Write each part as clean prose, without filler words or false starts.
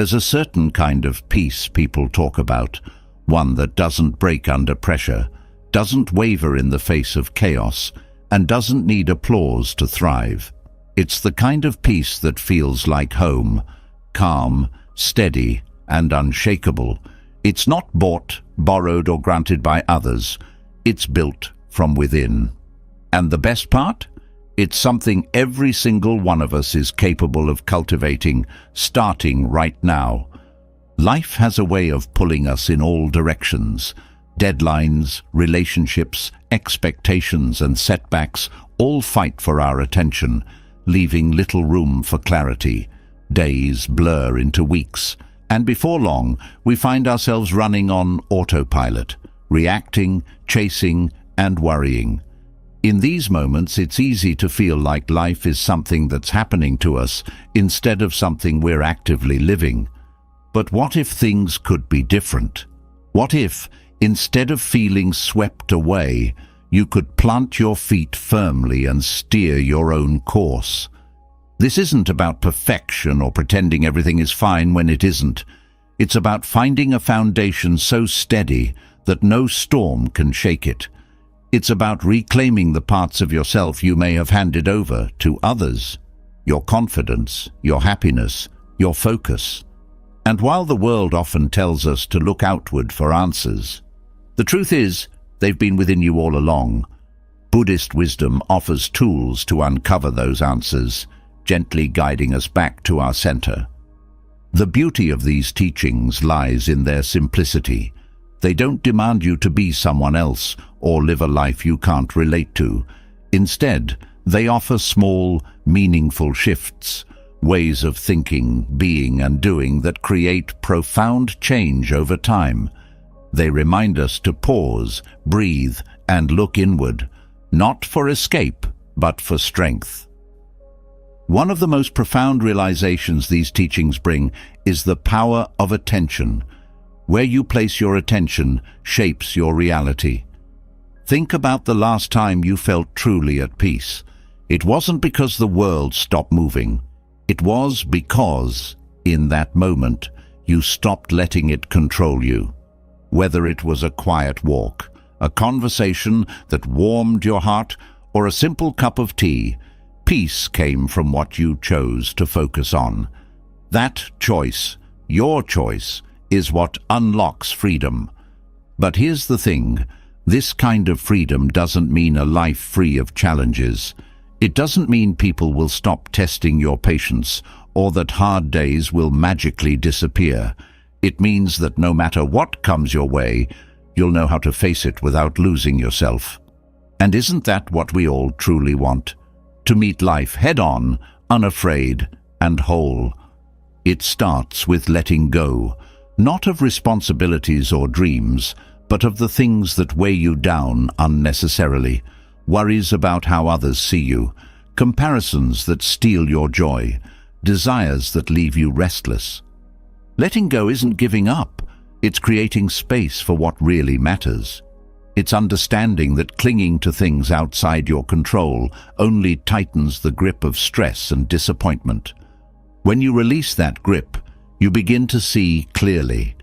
There's a certain kind of peace people talk about, one that doesn't break under pressure, doesn't waver in the face of chaos, and doesn't need applause to thrive. It's the kind of peace that feels like home, calm, steady, and unshakable. It's not bought, borrowed, or granted by others. It's built from within. And the best part? It's something every single one of us is capable of cultivating, starting right now. Life has a way of pulling us in all directions. Deadlines, relationships, expectations, and setbacks all fight for our attention, leaving little room for clarity. Days blur into weeks, and before long, we find ourselves running on autopilot, reacting, chasing, and worrying. In these moments, it's easy to feel like life is something that's happening to us instead of something we're actively living. But what if things could be different? What if, instead of feeling swept away, you could plant your feet firmly and steer your own course? This isn't about perfection or pretending everything is fine when it isn't. It's about finding a foundation so steady that no storm can shake it. It's about reclaiming the parts of yourself you may have handed over to others. Your confidence, your happiness, your focus. And while the world often tells us to look outward for answers, the truth is, they've been within you all along. Buddhist wisdom offers tools to uncover those answers, gently guiding us back to our center. The beauty of these teachings lies in their simplicity. They don't demand you to be someone else or live a life you can't relate to. Instead, they offer small, meaningful shifts, ways of thinking, being, and doing that create profound change over time. They remind us to pause, breathe, and look inward, not for escape, but for strength. One of the most profound realizations these teachings bring is the power of attention. Where you place your attention shapes your reality. Think about the last time you felt truly at peace. It wasn't because the world stopped moving. It was because, in that moment, you stopped letting it control you. Whether it was a quiet walk, a conversation that warmed your heart, or a simple cup of tea, peace came from what you chose to focus on. That choice, your choice, is what unlocks freedom. But here's the thing, this kind of freedom doesn't mean a life free of challenges. It doesn't mean people will stop testing your patience or that hard days will magically disappear. It means that no matter what comes your way, you'll know how to face it without losing yourself. And isn't that what we all truly want? To meet life head-on, unafraid, and whole. It starts with letting go, not of responsibilities or dreams, but of the things that weigh you down unnecessarily. Worries about how others see you, comparisons that steal your joy, desires that leave you restless. Letting go isn't giving up, it's creating space for what really matters. It's understanding that clinging to things outside your control only tightens the grip of stress and disappointment. When you release that grip, you begin to see clearly.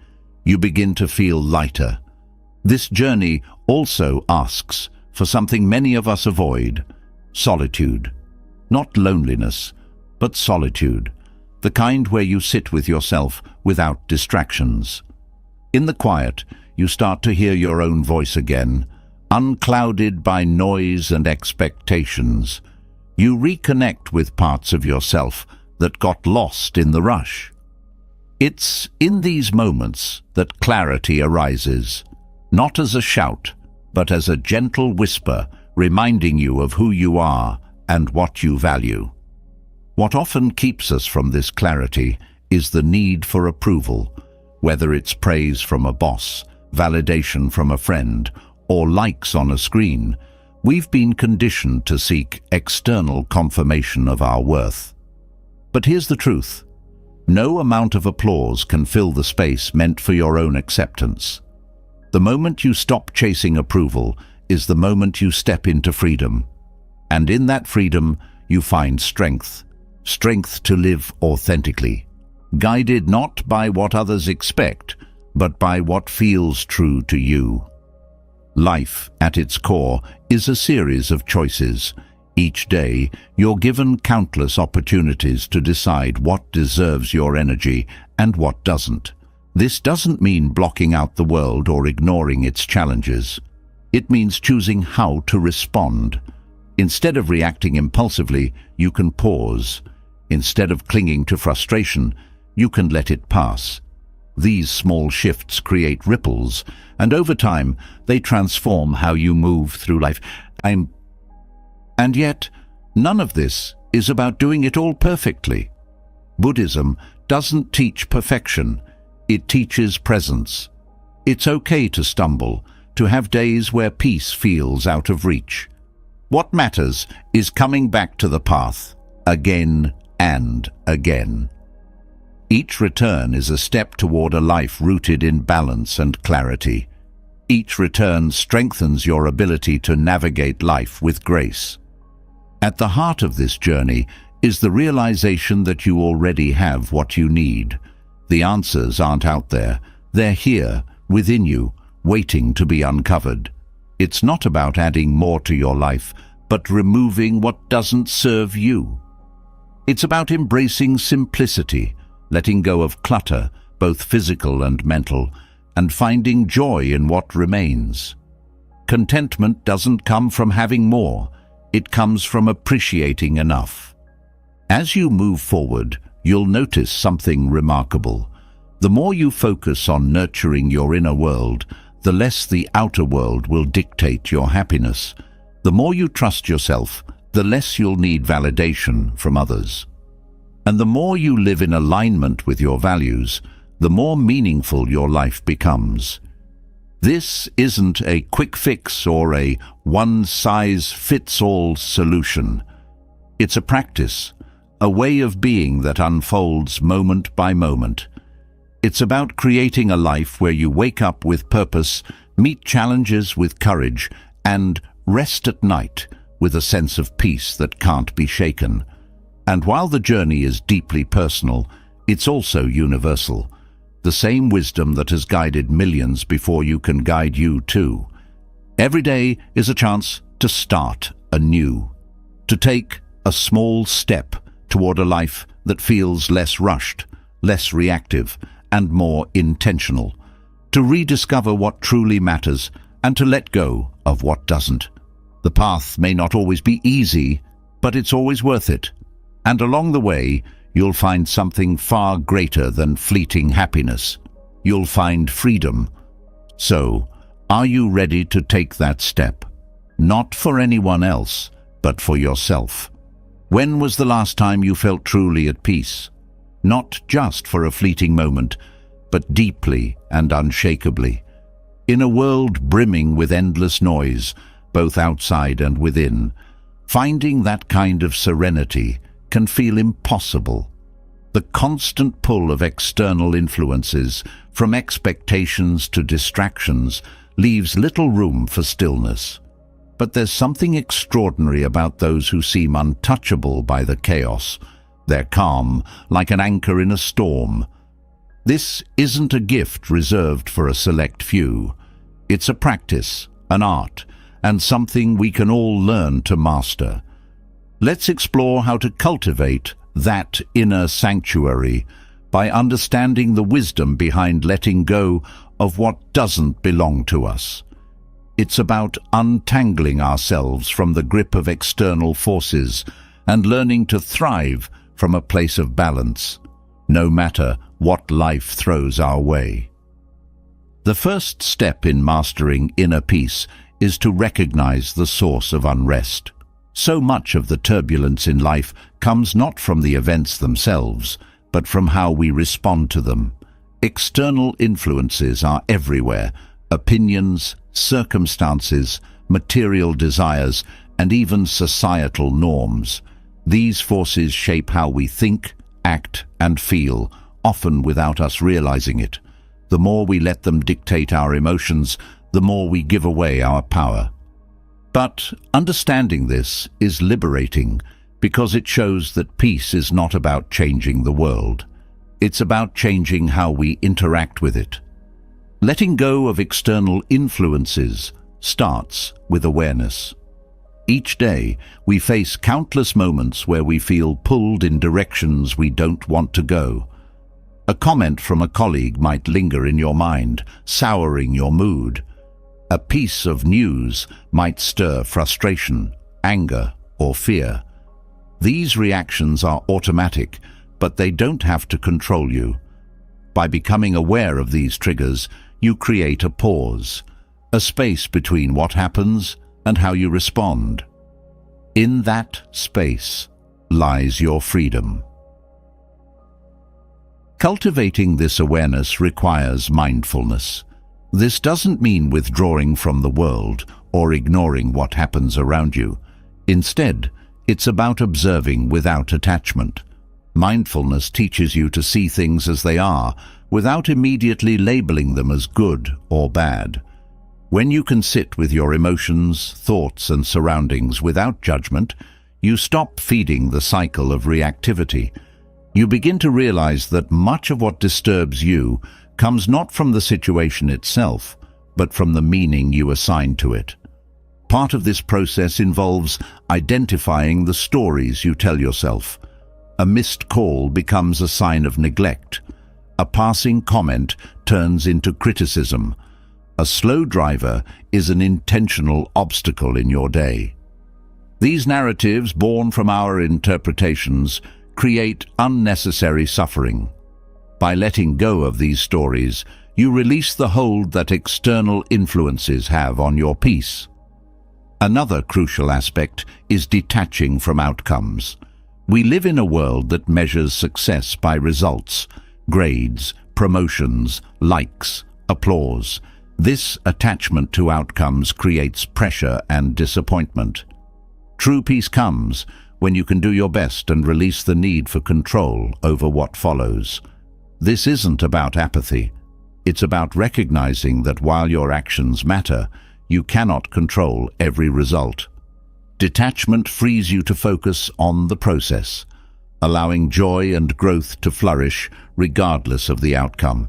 You begin to feel lighter. This journey also asks for something many of us avoid: solitude. Not loneliness, but solitude. The kind where you sit with yourself without distractions. In the quiet, you start to hear your own voice again, unclouded by noise and expectations. You reconnect with parts of yourself that got lost in the rush. It's in these moments that clarity arises, not as a shout, but as a gentle whisper reminding you of who you are and what you value. What often keeps us from this clarity is the need for approval, whether it's praise from a boss, validation from a friend, or likes on a screen. We've been conditioned to seek external confirmation of our worth. But here's the truth. No amount of applause can fill the space meant for your own acceptance. The moment you stop chasing approval is the moment you step into freedom. And in that freedom, you find strength. Strength to live authentically. guided not by what others expect, but by what feels true to you. Life, at its core, is a series of choices. Each day, you're given countless opportunities to decide what deserves your energy and what doesn't. This doesn't mean blocking out the world or ignoring its challenges. It means choosing how to respond. Instead of reacting impulsively, you can pause. Instead of clinging to frustration, you can let it pass. These small shifts create ripples, and over time, they transform how you move through life. And yet, none of this is about doing it all perfectly. Buddhism doesn't teach perfection. It teaches presence. It's okay to stumble, to have days where peace feels out of reach. What matters is coming back to the path, again and again. Each return is a step toward a life rooted in balance and clarity. Each return strengthens your ability to navigate life with grace. At the heart of this journey is the realization that you already have what you need. The answers aren't out there. They're here, within you, waiting to be uncovered. It's not about adding more to your life, but removing what doesn't serve you. It's about embracing simplicity, letting go of clutter, both physical and mental, and finding joy in what remains. Contentment doesn't come from having more. It comes from appreciating enough. As you move forward, you'll notice something remarkable. The more you focus on nurturing your inner world, the less the outer world will dictate your happiness. The more you trust yourself, the less you'll need validation from others. And the more you live in alignment with your values, the more meaningful your life becomes. This isn't a quick fix or a one-size-fits-all solution. It's a practice, a way of being that unfolds moment by moment. It's about creating a life where you wake up with purpose, meet challenges with courage, and rest at night with a sense of peace that can't be shaken. And while the journey is deeply personal, it's also universal. The same wisdom that has guided millions before you can guide you too. Every day is a chance to start anew, to take a small step toward a life that feels less rushed, less reactive, and more intentional, to rediscover what truly matters and to let go of what doesn't. The path may not always be easy, but it's always worth it. And along the way, you'll find something far greater than fleeting happiness. You'll find freedom. So, are you ready to take that step? Not for anyone else, but for yourself. When was the last time you felt truly at peace? Not just for a fleeting moment, but deeply and unshakably. In a world brimming with endless noise, both outside and within, finding that kind of serenity can feel impossible. The constant pull of external influences, from expectations to distractions, leaves little room for stillness. But there's something extraordinary about those who seem untouchable by the chaos. They're calm, like an anchor in a storm. This isn't a gift reserved for a select few. It's a practice, an art, and something we can all learn to master. Let's explore how to cultivate that inner sanctuary by understanding the wisdom behind letting go of what doesn't belong to us. It's about untangling ourselves from the grip of external forces and learning to thrive from a place of balance, no matter what life throws our way. The first step in mastering inner peace is to recognize the source of unrest. So much of the turbulence in life comes not from the events themselves, but from how we respond to them. External influences are everywhere: opinions, circumstances, material desires, and even societal norms. These forces shape how we think, act, and feel, often without us realizing it. The more we let them dictate our emotions, the more we give away our power. But understanding this is liberating, because it shows that peace is not about changing the world. It's about changing how we interact with it. Letting go of external influences starts with awareness. Each day, we face countless moments where we feel pulled in directions we don't want to go. A comment from a colleague might linger in your mind, souring your mood. A piece of news might stir frustration, anger, or fear. These reactions are automatic, but they don't have to control you. By becoming aware of these triggers, you create a pause, a space between what happens and how you respond. In that space lies your freedom. Cultivating this awareness requires mindfulness. This doesn't mean withdrawing from the world or ignoring what happens around you. Instead, it's about observing without attachment. Mindfulness teaches you to see things as they are, without immediately labeling them as good or bad. When you can sit with your emotions, thoughts, and surroundings without judgment, you stop feeding the cycle of reactivity. You begin to realize that much of what disturbs you comes not from the situation itself, but from the meaning you assign to it. Part of this process involves identifying the stories you tell yourself. A missed call becomes a sign of neglect. A passing comment turns into criticism. A slow driver is an intentional obstacle in your day. These narratives, born from our interpretations, create unnecessary suffering. By letting go of these stories, you release the hold that external influences have on your peace. Another crucial aspect is detaching from outcomes. We live in a world that measures success by results, grades, promotions, likes, applause. This attachment to outcomes creates pressure and disappointment. True peace comes when you can do your best and release the need for control over what follows. This isn't about apathy. It's about recognizing that while your actions matter, you cannot control every result. Detachment frees you to focus on the process, allowing joy and growth to flourish regardless of the outcome.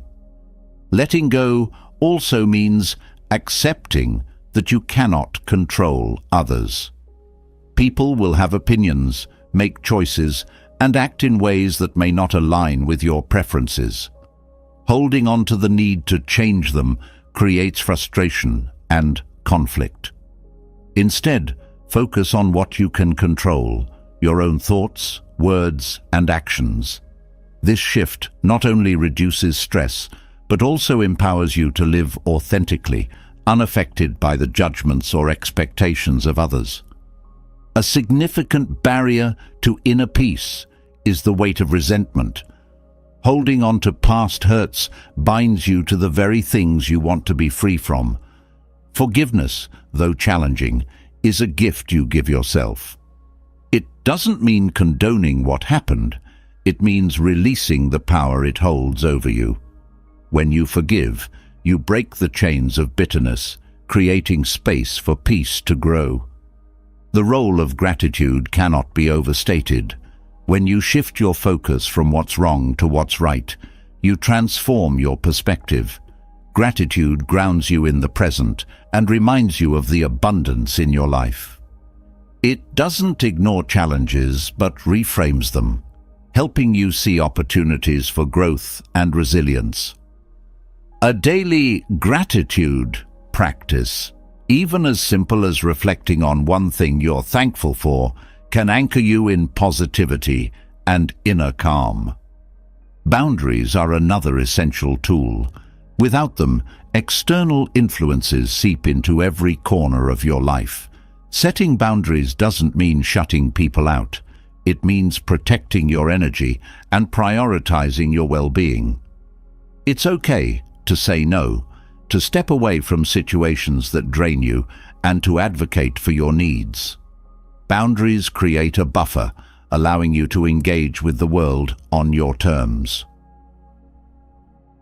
Letting go also means accepting that you cannot control others. People will have opinions, make choices, and act in ways that may not align with your preferences. Holding on to the need to change them creates frustration and conflict. Instead, focus on what you can control, your own thoughts, words, and actions. This shift not only reduces stress, but also empowers you to live authentically, unaffected by the judgments or expectations of others. A significant barrier to inner peace is the weight of resentment. Holding on to past hurts binds you to the very things you want to be free from. Forgiveness, though challenging, is a gift you give yourself. It doesn't mean condoning what happened. It means releasing the power it holds over you. When you forgive, you break the chains of bitterness, creating space for peace to grow. The role of gratitude cannot be overstated. When you shift your focus from what's wrong to what's right, you transform your perspective. Gratitude grounds you in the present and reminds you of the abundance in your life. It doesn't ignore challenges, but reframes them, helping you see opportunities for growth and resilience. A daily gratitude practice, even as simple as reflecting on one thing you're thankful for, can anchor you in positivity and inner calm. Boundaries are another essential tool. Without them, external influences seep into every corner of your life. Setting boundaries doesn't mean shutting people out. It means protecting your energy and prioritizing your well-being. It's okay to say no, to step away from situations that drain you, and to advocate for your needs. Boundaries create a buffer, allowing you to engage with the world on your terms.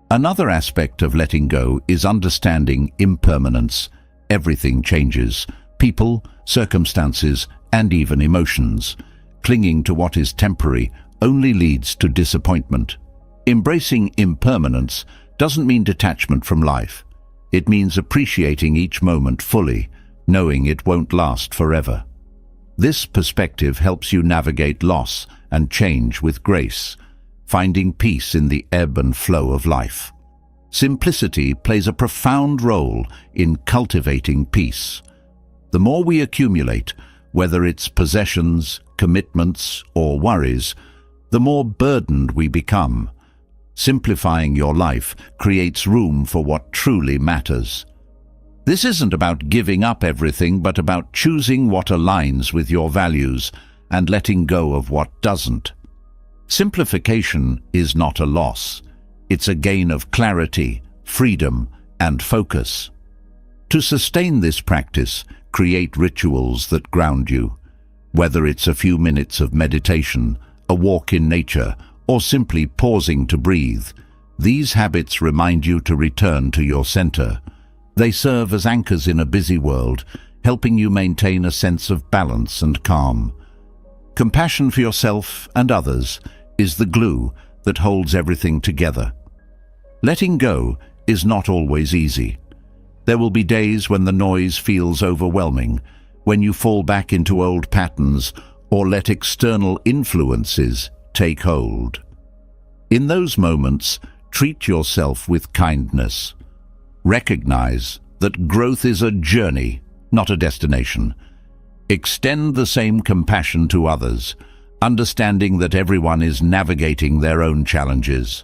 Another aspect of letting go is understanding impermanence. Everything changes: people, circumstances, and even emotions. Clinging to what is temporary only leads to disappointment. Embracing impermanence doesn't mean detachment from life. It means appreciating each moment fully, knowing it won't last forever. This perspective helps you navigate loss and change with grace, finding peace in the ebb and flow of life. Simplicity plays a profound role in cultivating peace. The more we accumulate, whether it's possessions, commitments, or worries, the more burdened we become. Simplifying your life creates room for what truly matters. This isn't about giving up everything, but about choosing what aligns with your values and letting go of what doesn't. Simplification is not a loss. It's a gain of clarity, freedom, and focus. To sustain this practice, create rituals that ground you. Whether it's a few minutes of meditation, a walk in nature, or simply pausing to breathe, these habits remind you to return to your center. They serve as anchors in a busy world, helping you maintain a sense of balance and calm. Compassion for yourself and others is the glue that holds everything together. Letting go is not always easy. There will be days when the noise feels overwhelming, when you fall back into old patterns or let external influences take hold. In those moments, treat yourself with kindness. Recognize that growth is a journey, not a destination. Extend the same compassion to others, understanding that everyone is navigating their own challenges.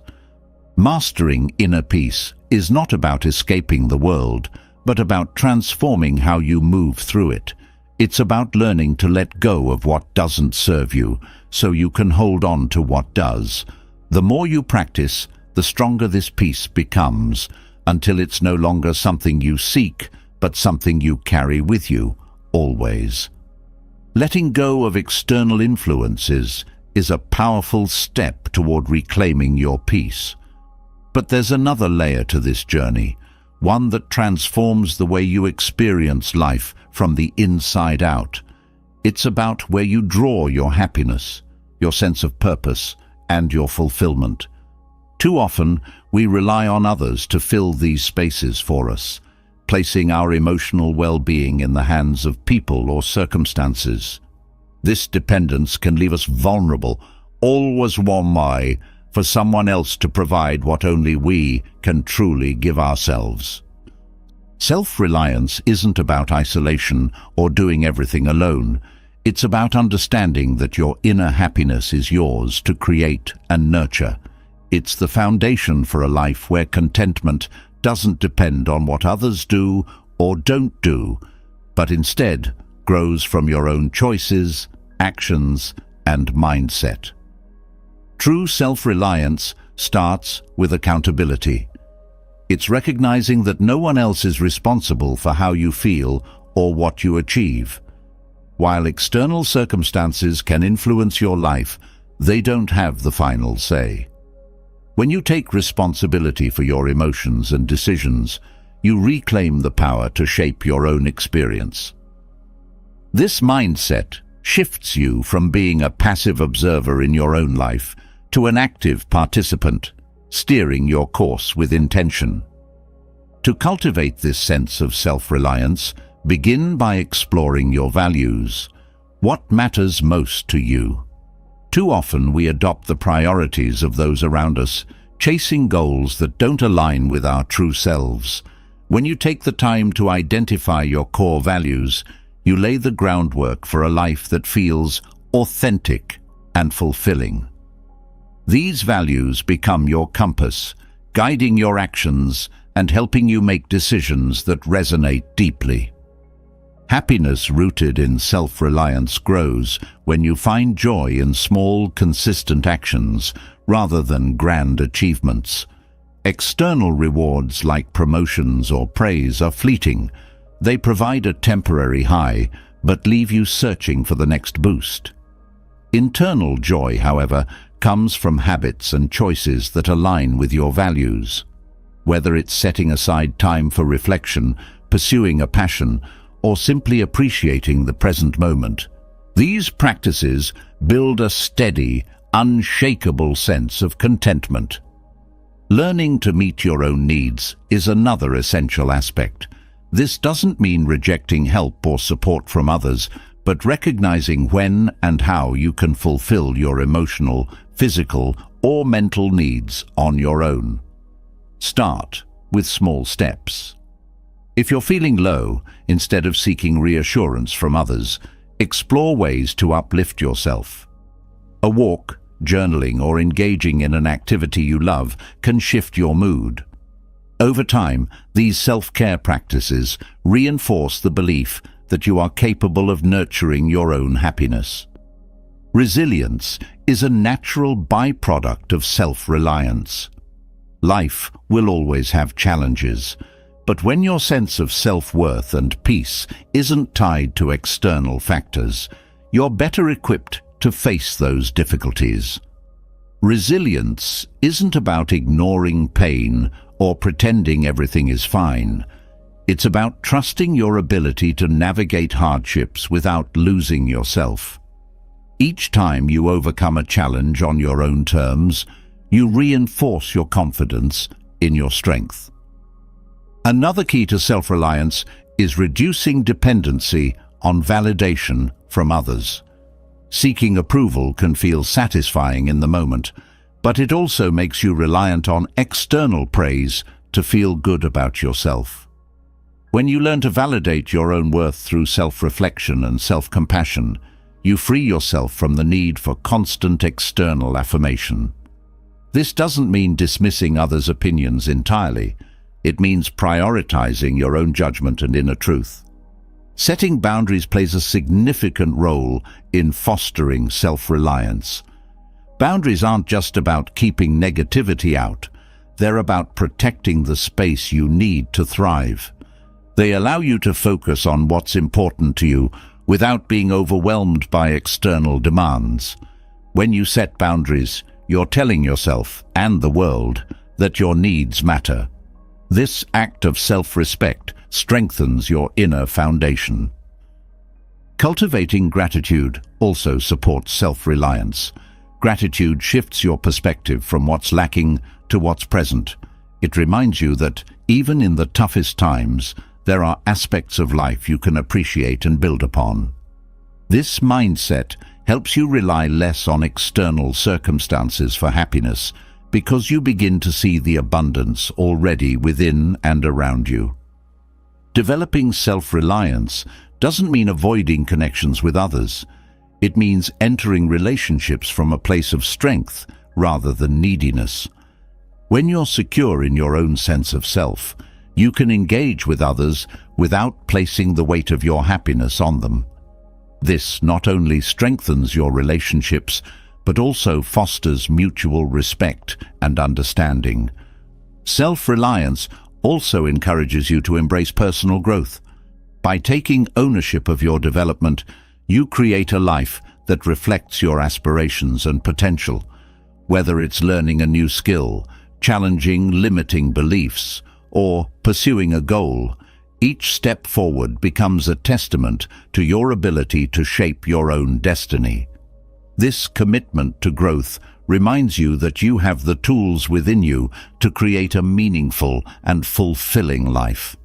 Mastering inner peace is not about escaping the world, but about transforming how you move through it. It's about learning to let go of what doesn't serve you, so you can hold on to what does. The more you practice, the stronger this peace becomes, until it's no longer something you seek, but something you carry with you, always. Letting go of external influences is a powerful step toward reclaiming your peace. But there's another layer to this journey, one that transforms the way you experience life from the inside out. It's about where you draw your happiness, your sense of purpose, and your fulfillment. Too often, we rely on others to fill these spaces for us, placing our emotional well-being in the hands of people or circumstances. This dependence can leave us vulnerable, always wanting for someone else to provide what only we can truly give ourselves. Self-reliance isn't about isolation or doing everything alone. It's about understanding that your inner happiness is yours to create and nurture. It's the foundation for a life where contentment doesn't depend on what others do or don't do, but instead grows from your own choices, actions, and mindset. True self-reliance starts with accountability. It's recognizing that no one else is responsible for how you feel or what you achieve. While external circumstances can influence your life, they don't have the final say. When you take responsibility for your emotions and decisions, you reclaim the power to shape your own experience. This mindset shifts you from being a passive observer in your own life to an active participant, steering your course with intention. To cultivate this sense of self-reliance, begin by exploring your values. What matters most to you? Too often we adopt the priorities of those around us, chasing goals that don't align with our true selves. When you take the time to identify your core values, you lay the groundwork for a life that feels authentic and fulfilling. These values become your compass, guiding your actions and helping you make decisions that resonate deeply. Happiness rooted in self-reliance grows when you find joy in small, consistent actions rather than grand achievements. External rewards like promotions or praise are fleeting. They provide a temporary high, but leave you searching for the next boost. Internal joy, however, comes from habits and choices that align with your values. Whether it's setting aside time for reflection, pursuing a passion, or simply appreciating the present moment, these practices build a steady, unshakable sense of contentment. Learning to meet your own needs is another essential aspect. This doesn't mean rejecting help or support from others, but recognizing when and how you can fulfill your emotional, physical, or mental needs on your own. Start with small steps. If you're feeling low, instead of seeking reassurance from others, explore ways to uplift yourself. A walk, journaling, or engaging in an activity you love can shift your mood. Over time, these self-care practices reinforce the belief that you are capable of nurturing your own happiness. Resilience is a natural byproduct of self-reliance. Life will always have challenges, but when your sense of self-worth and peace isn't tied to external factors, you're better equipped to face those difficulties. Resilience isn't about ignoring pain or pretending everything is fine. It's about trusting your ability to navigate hardships without losing yourself. Each time you overcome a challenge on your own terms, you reinforce your confidence in your strength. Another key to self-reliance is reducing dependency on validation from others. Seeking approval can feel satisfying in the moment, but it also makes you reliant on external praise to feel good about yourself. When you learn to validate your own worth through self-reflection and self-compassion, you free yourself from the need for constant external affirmation. This doesn't mean dismissing others' opinions entirely. It means prioritizing your own judgment and inner truth. Setting boundaries plays a significant role in fostering self-reliance. Boundaries aren't just about keeping negativity out. They're about protecting the space you need to thrive. They allow you to focus on what's important to you without being overwhelmed by external demands. When you set boundaries, you're telling yourself and the world that your needs matter. This act of self-respect strengthens your inner foundation. Cultivating gratitude also supports self-reliance. Gratitude shifts your perspective from what's lacking to what's present. It reminds you that even in the toughest times, there are aspects of life you can appreciate and build upon. This mindset helps you rely less on external circumstances for happiness, because you begin to see the abundance already within and around you. Developing self-reliance doesn't mean avoiding connections with others. It means entering relationships from a place of strength rather than neediness. When you're secure in your own sense of self, you can engage with others without placing the weight of your happiness on them. This not only strengthens your relationships, but also fosters mutual respect and understanding. Self-reliance also encourages you to embrace personal growth. By taking ownership of your development, you create a life that reflects your aspirations and potential. Whether it's learning a new skill, challenging limiting beliefs, or pursuing a goal, each step forward becomes a testament to your ability to shape your own destiny. This commitment to growth reminds you that you have the tools within you to create a meaningful and fulfilling life.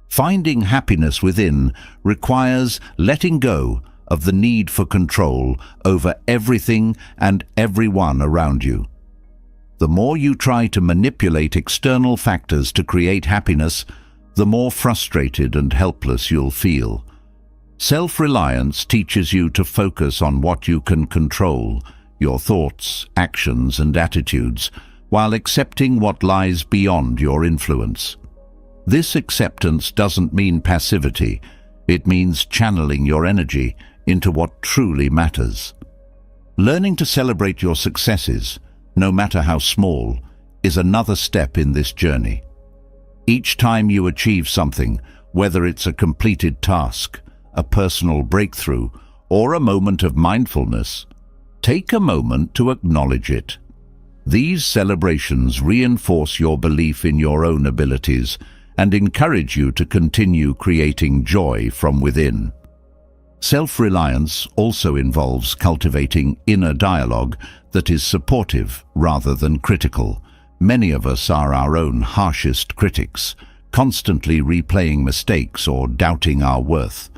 Finding happiness within requires letting go of the need for control over everything and everyone around you. The more you try to manipulate external factors to create happiness, the more frustrated and helpless you'll feel. Self-reliance teaches you to focus on what you can control, your thoughts, actions, and attitudes, while accepting what lies beyond your influence. This acceptance doesn't mean passivity. It means channeling your energy into what truly matters. Learning to celebrate your successes, no matter how small, is another step in this journey. Each time you achieve something, whether it's a completed task, a personal breakthrough, or a moment of mindfulness, take a moment to acknowledge it. These celebrations reinforce your belief in your own abilities and encourage you to continue creating joy from within. Self-reliance also involves cultivating inner dialogue that is supportive rather than critical, Many of us are our own harshest critics, constantly replaying mistakes or doubting our worth.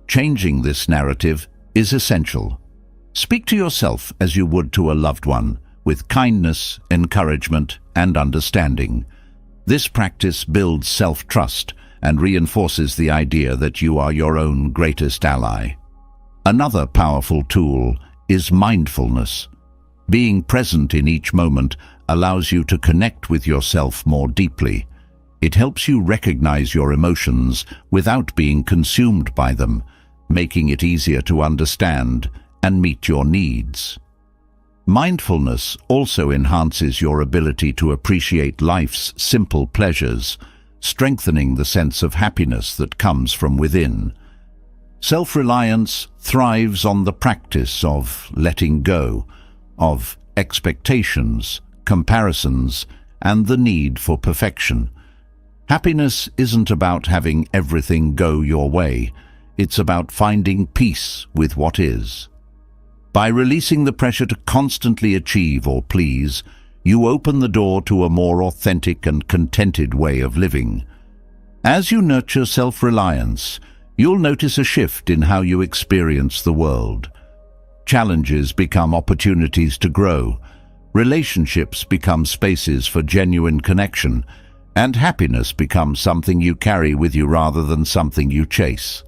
Changing this narrative is essential. Speak to yourself as you would to a loved one, with kindness, encouragement, and understanding. This practice builds self-trust and reinforces the idea that you are your own greatest ally. Another powerful tool is mindfulness. Being present in each moment allows you to connect with yourself more deeply. It helps you recognize your emotions without being consumed by them, making it easier to understand and meet your needs. Mindfulness also enhances your ability to appreciate life's simple pleasures, strengthening the sense of happiness that comes from within. Self-reliance thrives on the practice of letting go, of expectations, comparisons, and the need for perfection. Happiness isn't about having everything go your way. It's about finding peace with what is. By releasing the pressure to constantly achieve or please, you open the door to a more authentic and contented way of living. As you nurture self-reliance, you'll notice a shift in how you experience the world. Challenges become opportunities to grow, relationships become spaces for genuine connection, and happiness becomes something you carry with you rather than something you chase.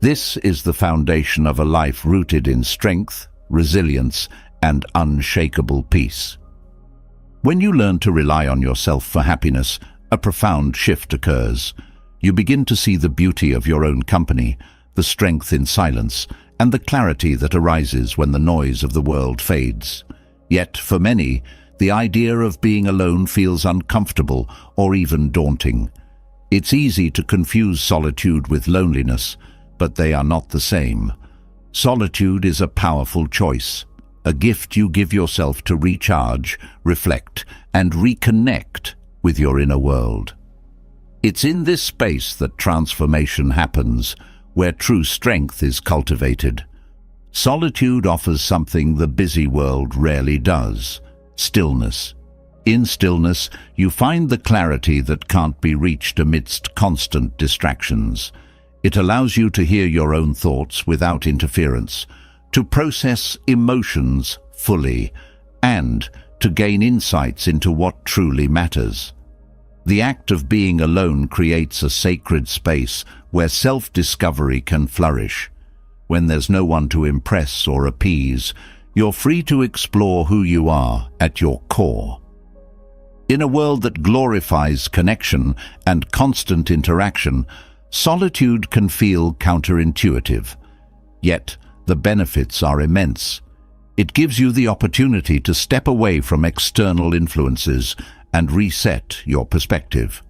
This is the foundation of a life rooted in strength, resilience, and unshakable peace. When you learn to rely on yourself for happiness, a profound shift occurs. You begin to see the beauty of your own company, the strength in silence, and the clarity that arises when the noise of the world fades. Yet, for many, the idea of being alone feels uncomfortable or even daunting. It's easy to confuse solitude with loneliness, but they are not the same. Solitude is a powerful choice, a gift you give yourself to recharge, reflect, and reconnect with your inner world. It's in this space that transformation happens, where true strength is cultivated. Solitude offers something the busy world rarely does: stillness. In stillness, you find the clarity that can't be reached amidst constant distractions. It allows you to hear your own thoughts without interference, to process emotions fully, and to gain insights into what truly matters. The act of being alone creates a sacred space where self-discovery can flourish. When there's no one to impress or appease, you're free to explore who you are at your core. In a world that glorifies connection and constant interaction, solitude can feel counterintuitive. Yet, the benefits are immense. It gives you the opportunity to step away from external influences and reset your perspective.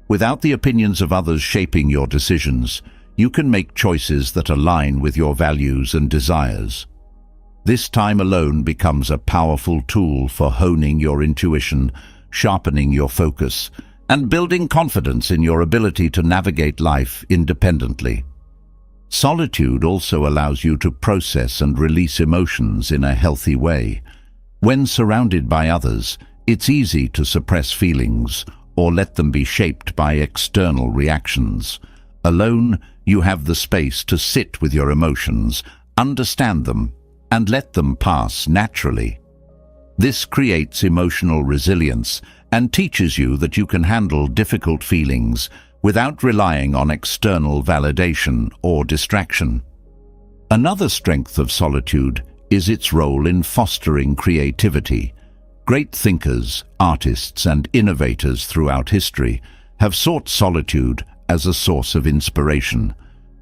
Without the opinions of others shaping your decisions, you can make choices that align with your values and desires. This time alone becomes a powerful tool for honing your intuition, sharpening your focus, and building confidence in your ability to navigate life independently. Solitude also allows you to process and release emotions in a healthy way. When surrounded by others, it's easy to suppress feelings or let them be shaped by external reactions. Alone, you have the space to sit with your emotions, understand them, and let them pass naturally. This creates emotional resilience and teaches you that you can handle difficult feelings without relying on external validation or distraction. Another strength of solitude is its role in fostering creativity. Great thinkers, artists, and innovators throughout history have sought solitude as a source of inspiration.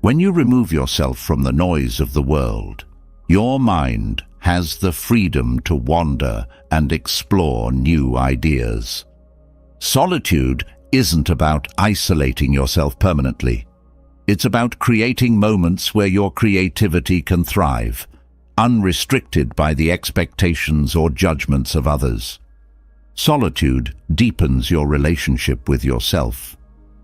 When you remove yourself from the noise of the world, your mind has the freedom to wander and explore new ideas. Solitude isn't about isolating yourself permanently. It's about creating moments where your creativity can thrive, unrestricted by the expectations or judgments of others. Solitude deepens your relationship with yourself.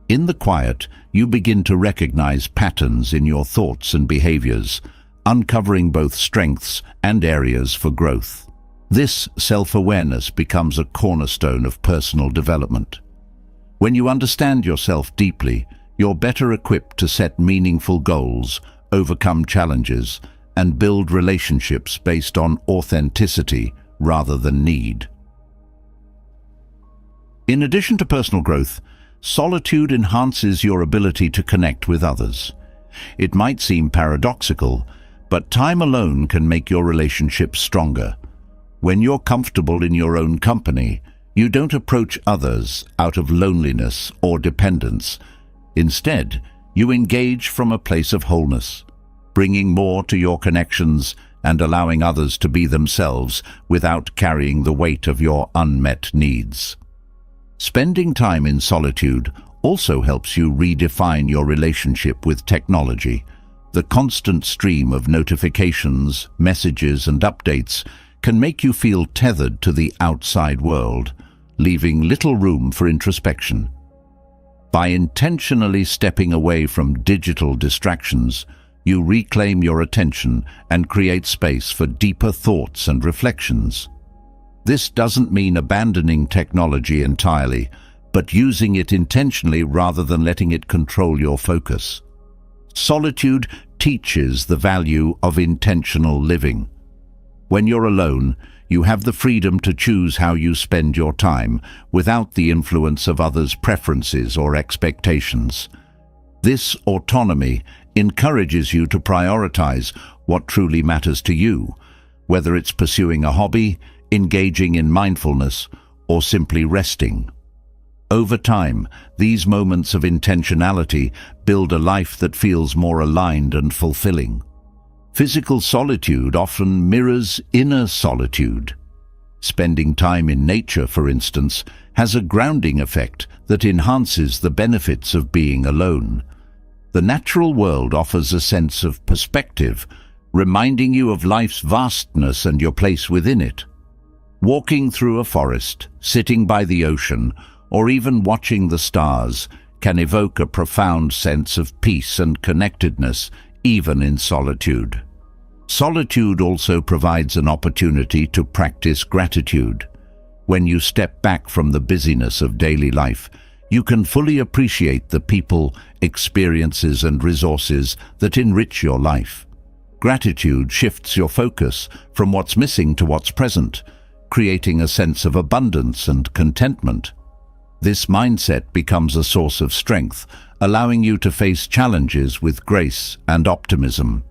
In the quiet, you begin to recognize patterns in your thoughts and behaviors, uncovering both strengths and areas for growth. This self-awareness becomes a cornerstone of personal development. When you understand yourself deeply, you're better equipped to set meaningful goals, overcome challenges, and build relationships based on authenticity rather than need. In addition to personal growth, solitude enhances your ability to connect with others. It might seem paradoxical, but time alone can make your relationships stronger. When you're comfortable in your own company, you don't approach others out of loneliness or dependence. Instead, you engage from a place of wholeness, bringing more to your connections and allowing others to be themselves without carrying the weight of your unmet needs. Spending time in solitude also helps you redefine your relationship with technology. The constant stream of notifications, messages, and updates can make you feel tethered to the outside world, leaving little room for introspection. By intentionally stepping away from digital distractions, you reclaim your attention and create space for deeper thoughts and reflections. This doesn't mean abandoning technology entirely, but using it intentionally rather than letting it control your focus. Solitude teaches the value of intentional living. When you're alone, you have the freedom to choose how you spend your time without the influence of others' preferences or expectations. This autonomy encourages you to prioritize what truly matters to you, whether it's pursuing a hobby, engaging in mindfulness, or simply resting. Over time, these moments of intentionality build a life that feels more aligned and fulfilling. Physical solitude often mirrors inner solitude. Spending time in nature, for instance, has a grounding effect that enhances the benefits of being alone. The natural world offers a sense of perspective, reminding you of life's vastness and your place within it. Walking through a forest, sitting by the ocean, or even watching the stars can evoke a profound sense of peace and connectedness, even in solitude. Solitude also provides an opportunity to practice gratitude. When you step back from the busyness of daily life, you can fully appreciate the people, experiences, and resources that enrich your life. Gratitude shifts your focus from what's missing to what's present, creating a sense of abundance and contentment. This mindset becomes a source of strength, allowing you to face challenges with grace and optimism.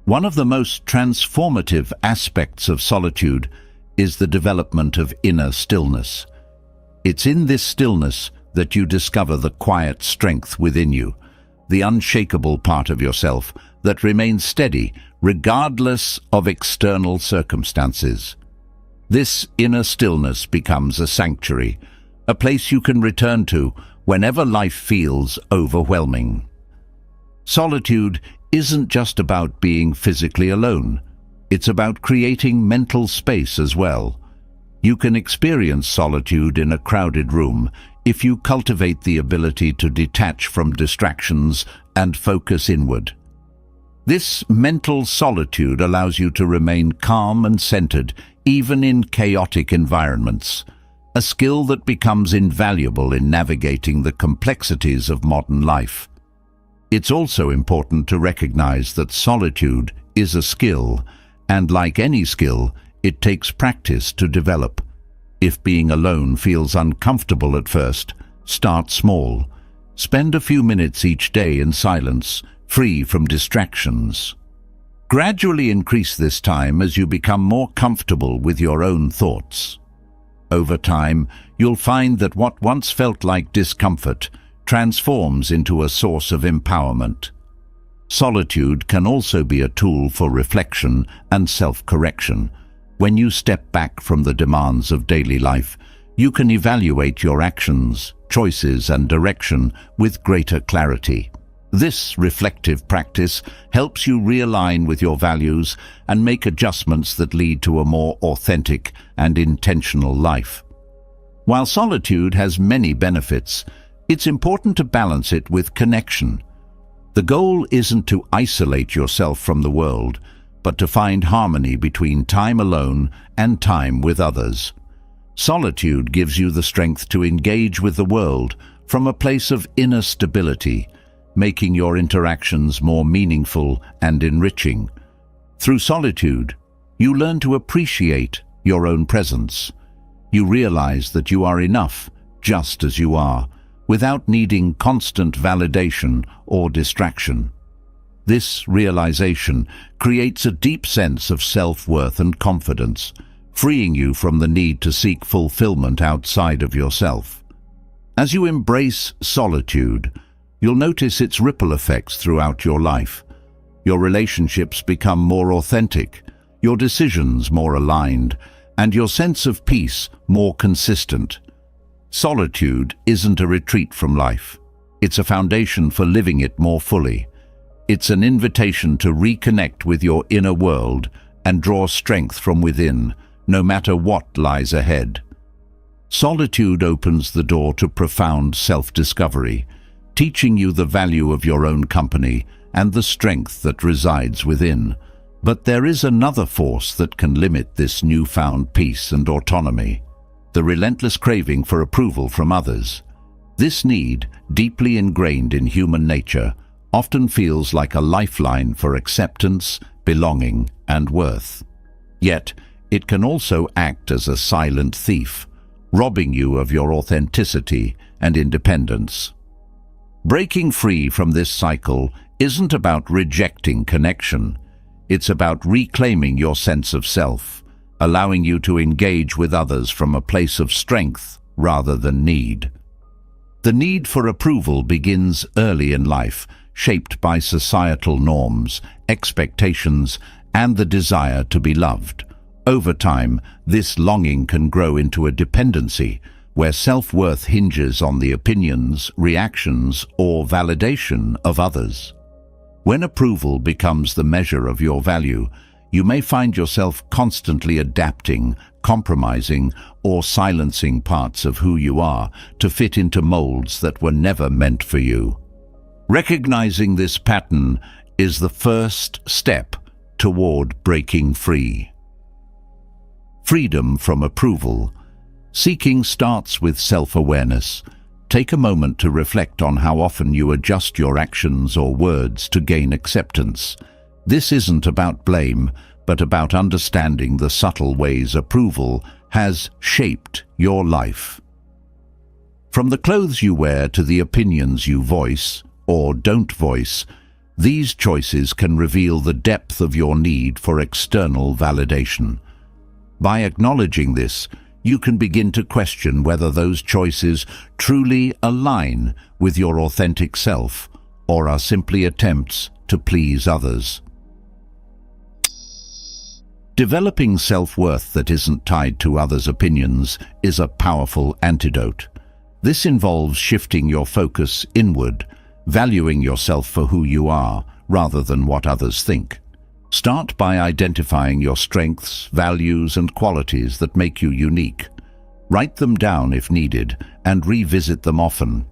One of the most transformative aspects of solitude is the development of inner stillness. It's in this stillness that you discover the quiet strength within you, the unshakable part of yourself that remains steady regardless of external circumstances. This inner stillness becomes a sanctuary, a place you can return to whenever life feels overwhelming. Solitude isn't just about being physically alone. It's about creating mental space as well. You can experience solitude in a crowded room if you cultivate the ability to detach from distractions and focus inward. This mental solitude allows you to remain calm and centered even in chaotic environments, a skill that becomes invaluable in navigating the complexities of modern life. It's also important to recognize that solitude is a skill, and like any skill, it takes practice to develop. If being alone feels uncomfortable at first, start small. Spend a few minutes each day in silence, free from distractions. Gradually increase this time as you become more comfortable with your own thoughts. Over time, you'll find that what once felt like discomfort transforms into a source of empowerment. Solitude can also be a tool for reflection and self-correction. When you step back from the demands of daily life, you can evaluate your actions, choices, and direction with greater clarity. This reflective practice helps you realign with your values and make adjustments that lead to a more authentic and intentional life. While solitude has many benefits, it's important to balance it with connection. The goal isn't to isolate yourself from the world, but to find harmony between time alone and time with others. Solitude gives you the strength to engage with the world from a place of inner stability, making your interactions more meaningful and enriching. Through solitude, you learn to appreciate your own presence. You realize that you are enough just as you are, without needing constant validation or distraction. This realization creates a deep sense of self-worth and confidence, freeing you from the need to seek fulfillment outside of yourself. As you embrace solitude, you'll notice its ripple effects throughout your life. Your relationships become more authentic, your decisions more aligned, and your sense of peace more consistent. Solitude isn't a retreat from life. It's a foundation for living it more fully. It's an invitation to reconnect with your inner world and draw strength from within, no matter what lies ahead. Solitude opens the door to profound self-discovery, teaching you the value of your own company and the strength that resides within. But there is another force that can limit this newfound peace and autonomy: the relentless craving for approval from others. This need, deeply ingrained in human nature, often feels like a lifeline for acceptance, belonging, and worth. Yet, it can also act as a silent thief, robbing you of your authenticity and independence. Breaking free from this cycle isn't about rejecting connection. It's about reclaiming your sense of self, allowing you to engage with others from a place of strength rather than need. The need for approval begins early in life, shaped by societal norms, expectations, and the desire to be loved. Over time, this longing can grow into a dependency, where self-worth hinges on the opinions, reactions, or validation of others. When approval becomes the measure of your value, you may find yourself constantly adapting, compromising, or silencing parts of who you are to fit into molds that were never meant for you. Recognizing this pattern is the first step toward breaking free. Freedom from approval. Seeking starts with self-awareness. Take a moment to reflect on how often you adjust your actions or words to gain acceptance. This isn't about blame, but about understanding the subtle ways approval has shaped your life. From the clothes you wear to the opinions you voice or don't voice, these choices can reveal the depth of your need for external validation. By acknowledging this, you can begin to question whether those choices truly align with your authentic self or are simply attempts to please others. Developing self-worth that isn't tied to others' opinions is a powerful antidote. This involves shifting your focus inward, valuing yourself for who you are rather than what others think. Start by identifying your strengths, values, and qualities that make you unique. Write them down if needed and revisit them often.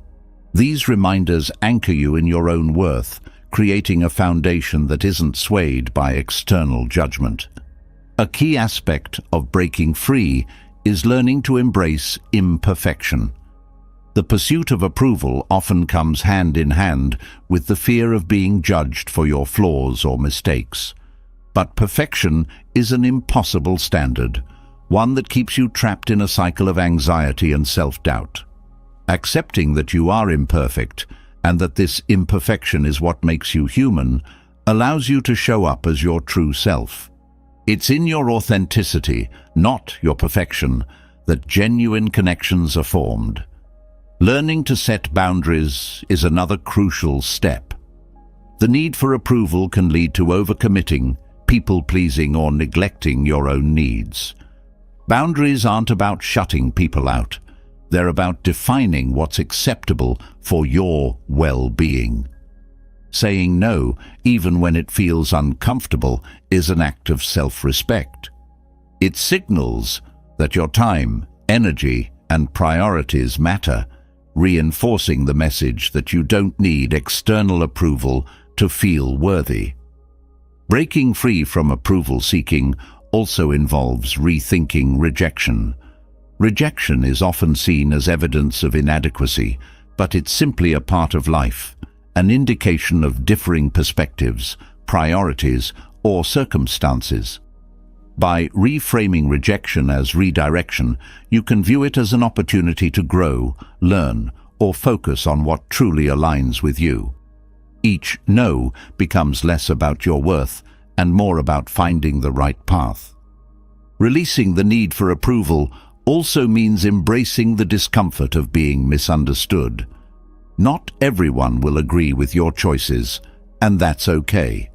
These reminders anchor you in your own worth, creating a foundation that isn't swayed by external judgment. A key aspect of breaking free is learning to embrace imperfection. The pursuit of approval often comes hand in hand with the fear of being judged for your flaws or mistakes. But perfection is an impossible standard, one that keeps you trapped in a cycle of anxiety and self-doubt. Accepting that you are imperfect and that this imperfection is what makes you human allows you to show up as your true self. It's in your authenticity, not your perfection, that genuine connections are formed. Learning to set boundaries is another crucial step. The need for approval can lead to overcommitting, people-pleasing, or neglecting your own needs. Boundaries aren't about shutting people out. They're about defining what's acceptable for your well-being. Saying no, even when it feels uncomfortable, is an act of self-respect. It signals that your time, energy, and priorities matter, reinforcing the message that you don't need external approval to feel worthy. Breaking free from approval seeking also involves rethinking rejection. Rejection is often seen as evidence of inadequacy, but it's simply a part of life, an indication of differing perspectives, priorities, or circumstances. By reframing rejection as redirection, you can view it as an opportunity to grow, learn, or focus on what truly aligns with you. Each no becomes less about your worth and more about finding the right path. Releasing the need for approval also means embracing the discomfort of being misunderstood. Not everyone will agree with your choices, and that's okay.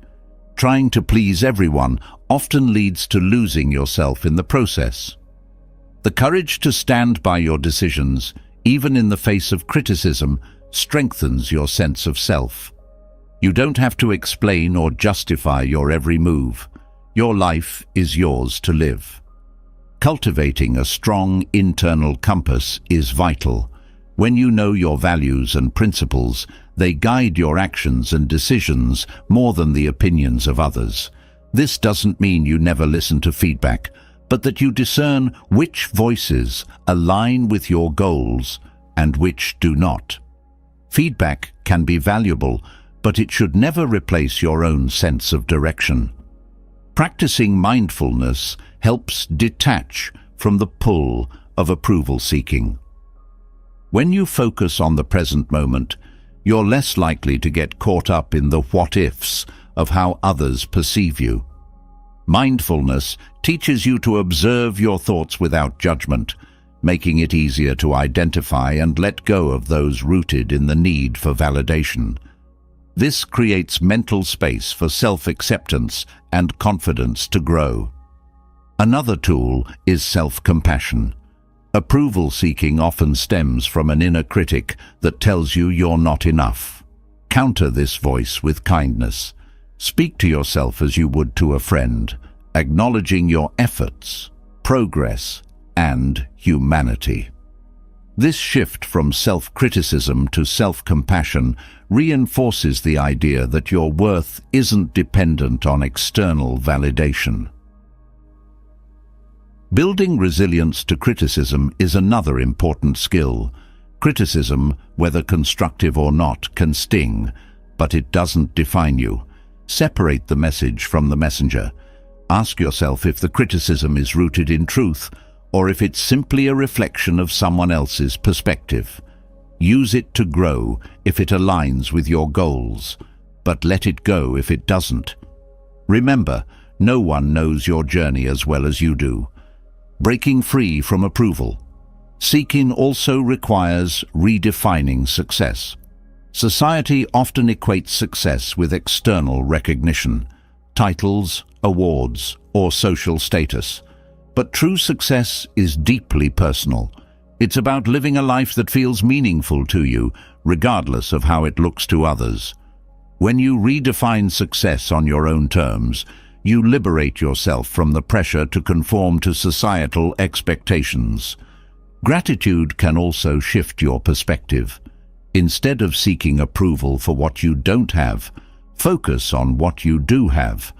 Trying to please everyone often leads to losing yourself in the process. The courage to stand by your decisions, even in the face of criticism, strengthens your sense of self. You don't have to explain or justify your every move. Your life is yours to live. Cultivating a strong internal compass is vital. When you know your values and principles, they guide your actions and decisions more than the opinions of others. This doesn't mean you never listen to feedback, but that you discern which voices align with your goals and which do not. Feedback can be valuable, but it should never replace your own sense of direction. Practicing mindfulness helps detach from the pull of approval seeking. When you focus on the present moment, you're less likely to get caught up in the what-ifs of how others perceive you. Mindfulness teaches you to observe your thoughts without judgment, making it easier to identify and let go of those rooted in the need for validation. This creates mental space for self-acceptance and confidence to grow. Another tool is self-compassion. Approval seeking often stems from an inner critic that tells you you're not enough. Counter this voice with kindness. Speak to yourself as you would to a friend, acknowledging your efforts, progress, and humanity. This shift from self-criticism to self-compassion reinforces the idea that your worth isn't dependent on external validation. Building resilience to criticism is another important skill. Criticism, whether constructive or not, can sting, but it doesn't define you. Separate the message from the messenger. Ask yourself if the criticism is rooted in truth, or if it's simply a reflection of someone else's perspective. Use it to grow if it aligns with your goals, but let it go if it doesn't. Remember, no one knows your journey as well as you do. Breaking free from approval seeking also requires redefining success. Society often equates success with external recognition, titles, awards, or social status. But true success is deeply personal. It's about living a life that feels meaningful to you, regardless of how it looks to others. When you redefine success on your own terms, you liberate yourself from the pressure to conform to societal expectations. Gratitude can also shift your perspective. Instead of seeking approval for what you don't have, focus on what you do have.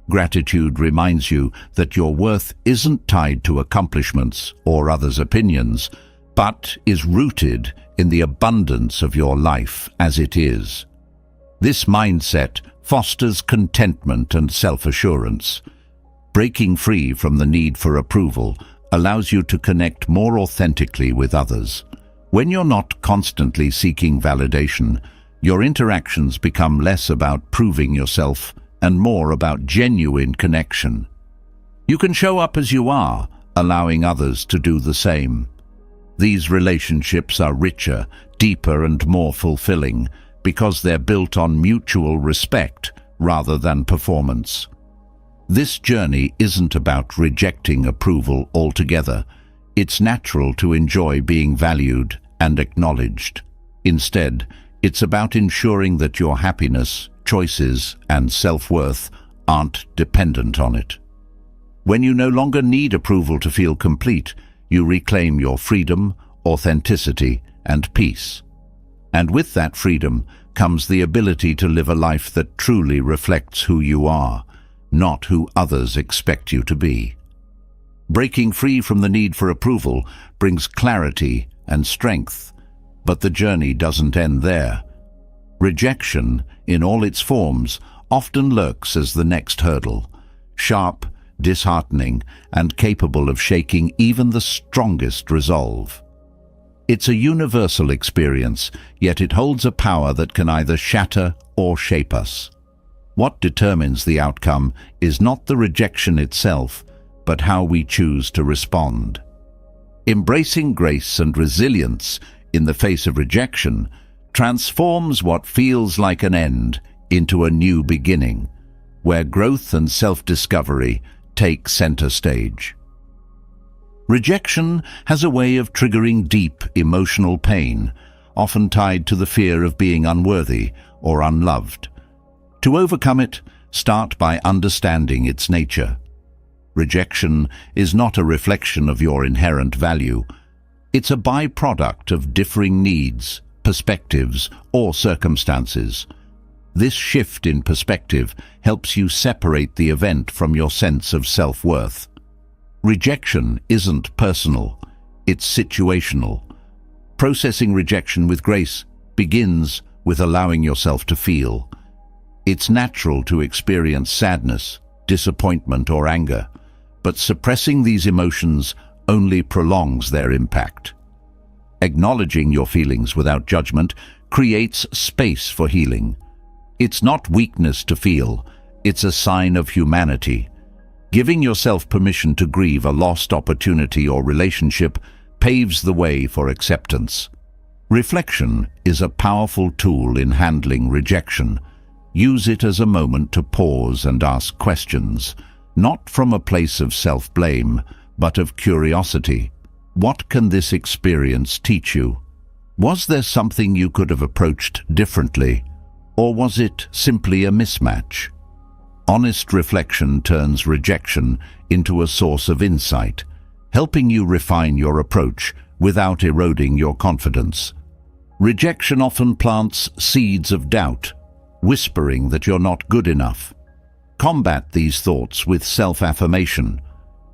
Gratitude reminds you that your worth isn't tied to accomplishments or others' opinions, but is rooted in the abundance of your life as it is. This mindset fosters contentment and self-assurance. Breaking free from the need for approval allows you to connect more authentically with others. When you're not constantly seeking validation, your interactions become less about proving yourself and more about genuine connection. You can show up as you are, allowing others to do the same. These relationships are richer, deeper, and more fulfilling because they're built on mutual respect rather than performance. This journey isn't about rejecting approval altogether. It's natural to enjoy being valued and acknowledged. Instead, it's about ensuring that your happiness, choices, and self-worth aren't dependent on it. When you no longer need approval to feel complete, you reclaim your freedom, authenticity, and peace. And with that freedom comes the ability to live a life that truly reflects who you are, not who others expect you to be. Breaking free from the need for approval brings clarity and strength, but the journey doesn't end there. Rejection, in all its forms, often lurks as the next hurdle, sharp, disheartening, and capable of shaking even the strongest resolve. It's a universal experience, yet it holds a power that can either shatter or shape us. What determines the outcome is not the rejection itself, but how we choose to respond. Embracing grace and resilience in the face of rejection transforms what feels like an end into a new beginning, where growth and self-discovery take center stage. Rejection has a way of triggering deep emotional pain, often tied to the fear of being unworthy or unloved. To overcome it, start by understanding its nature. Rejection is not a reflection of your inherent value. It's a byproduct of differing needs, perspectives, or circumstances. This shift in perspective helps you separate the event from your sense of self-worth. Rejection isn't personal, it's situational. Processing rejection with grace begins with allowing yourself to feel. It's natural to experience sadness, disappointment, or anger, but suppressing these emotions only prolongs their impact. Acknowledging your feelings without judgment creates space for healing. It's not weakness to feel, it's a sign of humanity. Giving yourself permission to grieve a lost opportunity or relationship paves the way for acceptance. Reflection is a powerful tool in handling rejection. Use it as a moment to pause and ask questions, not from a place of self-blame, but of curiosity. What can this experience teach you? Was there something you could have approached differently, or was it simply a mismatch? Honest reflection turns rejection into a source of insight, helping you refine your approach without eroding your confidence. Rejection often plants seeds of doubt, whispering that you're not good enough. Combat these thoughts with self-affirmation.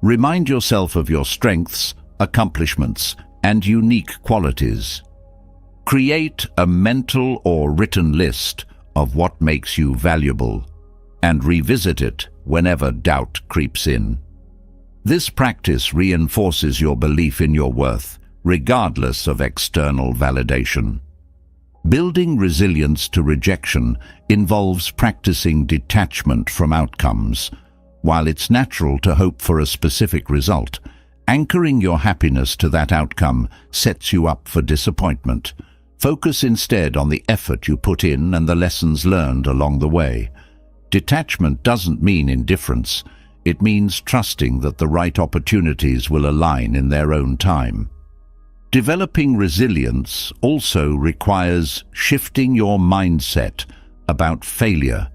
Remind yourself of your strengths, accomplishments, and unique qualities. Create a mental or written list of what makes you valuable, and revisit it whenever doubt creeps in. This practice reinforces your belief in your worth, regardless of external validation. Building resilience to rejection involves practicing detachment from outcomes. While it's natural to hope for a specific result, anchoring your happiness to that outcome sets you up for disappointment. Focus instead on the effort you put in and the lessons learned along the way. Detachment doesn't mean indifference. It means trusting that the right opportunities will align in their own time. Developing resilience also requires shifting your mindset about failure.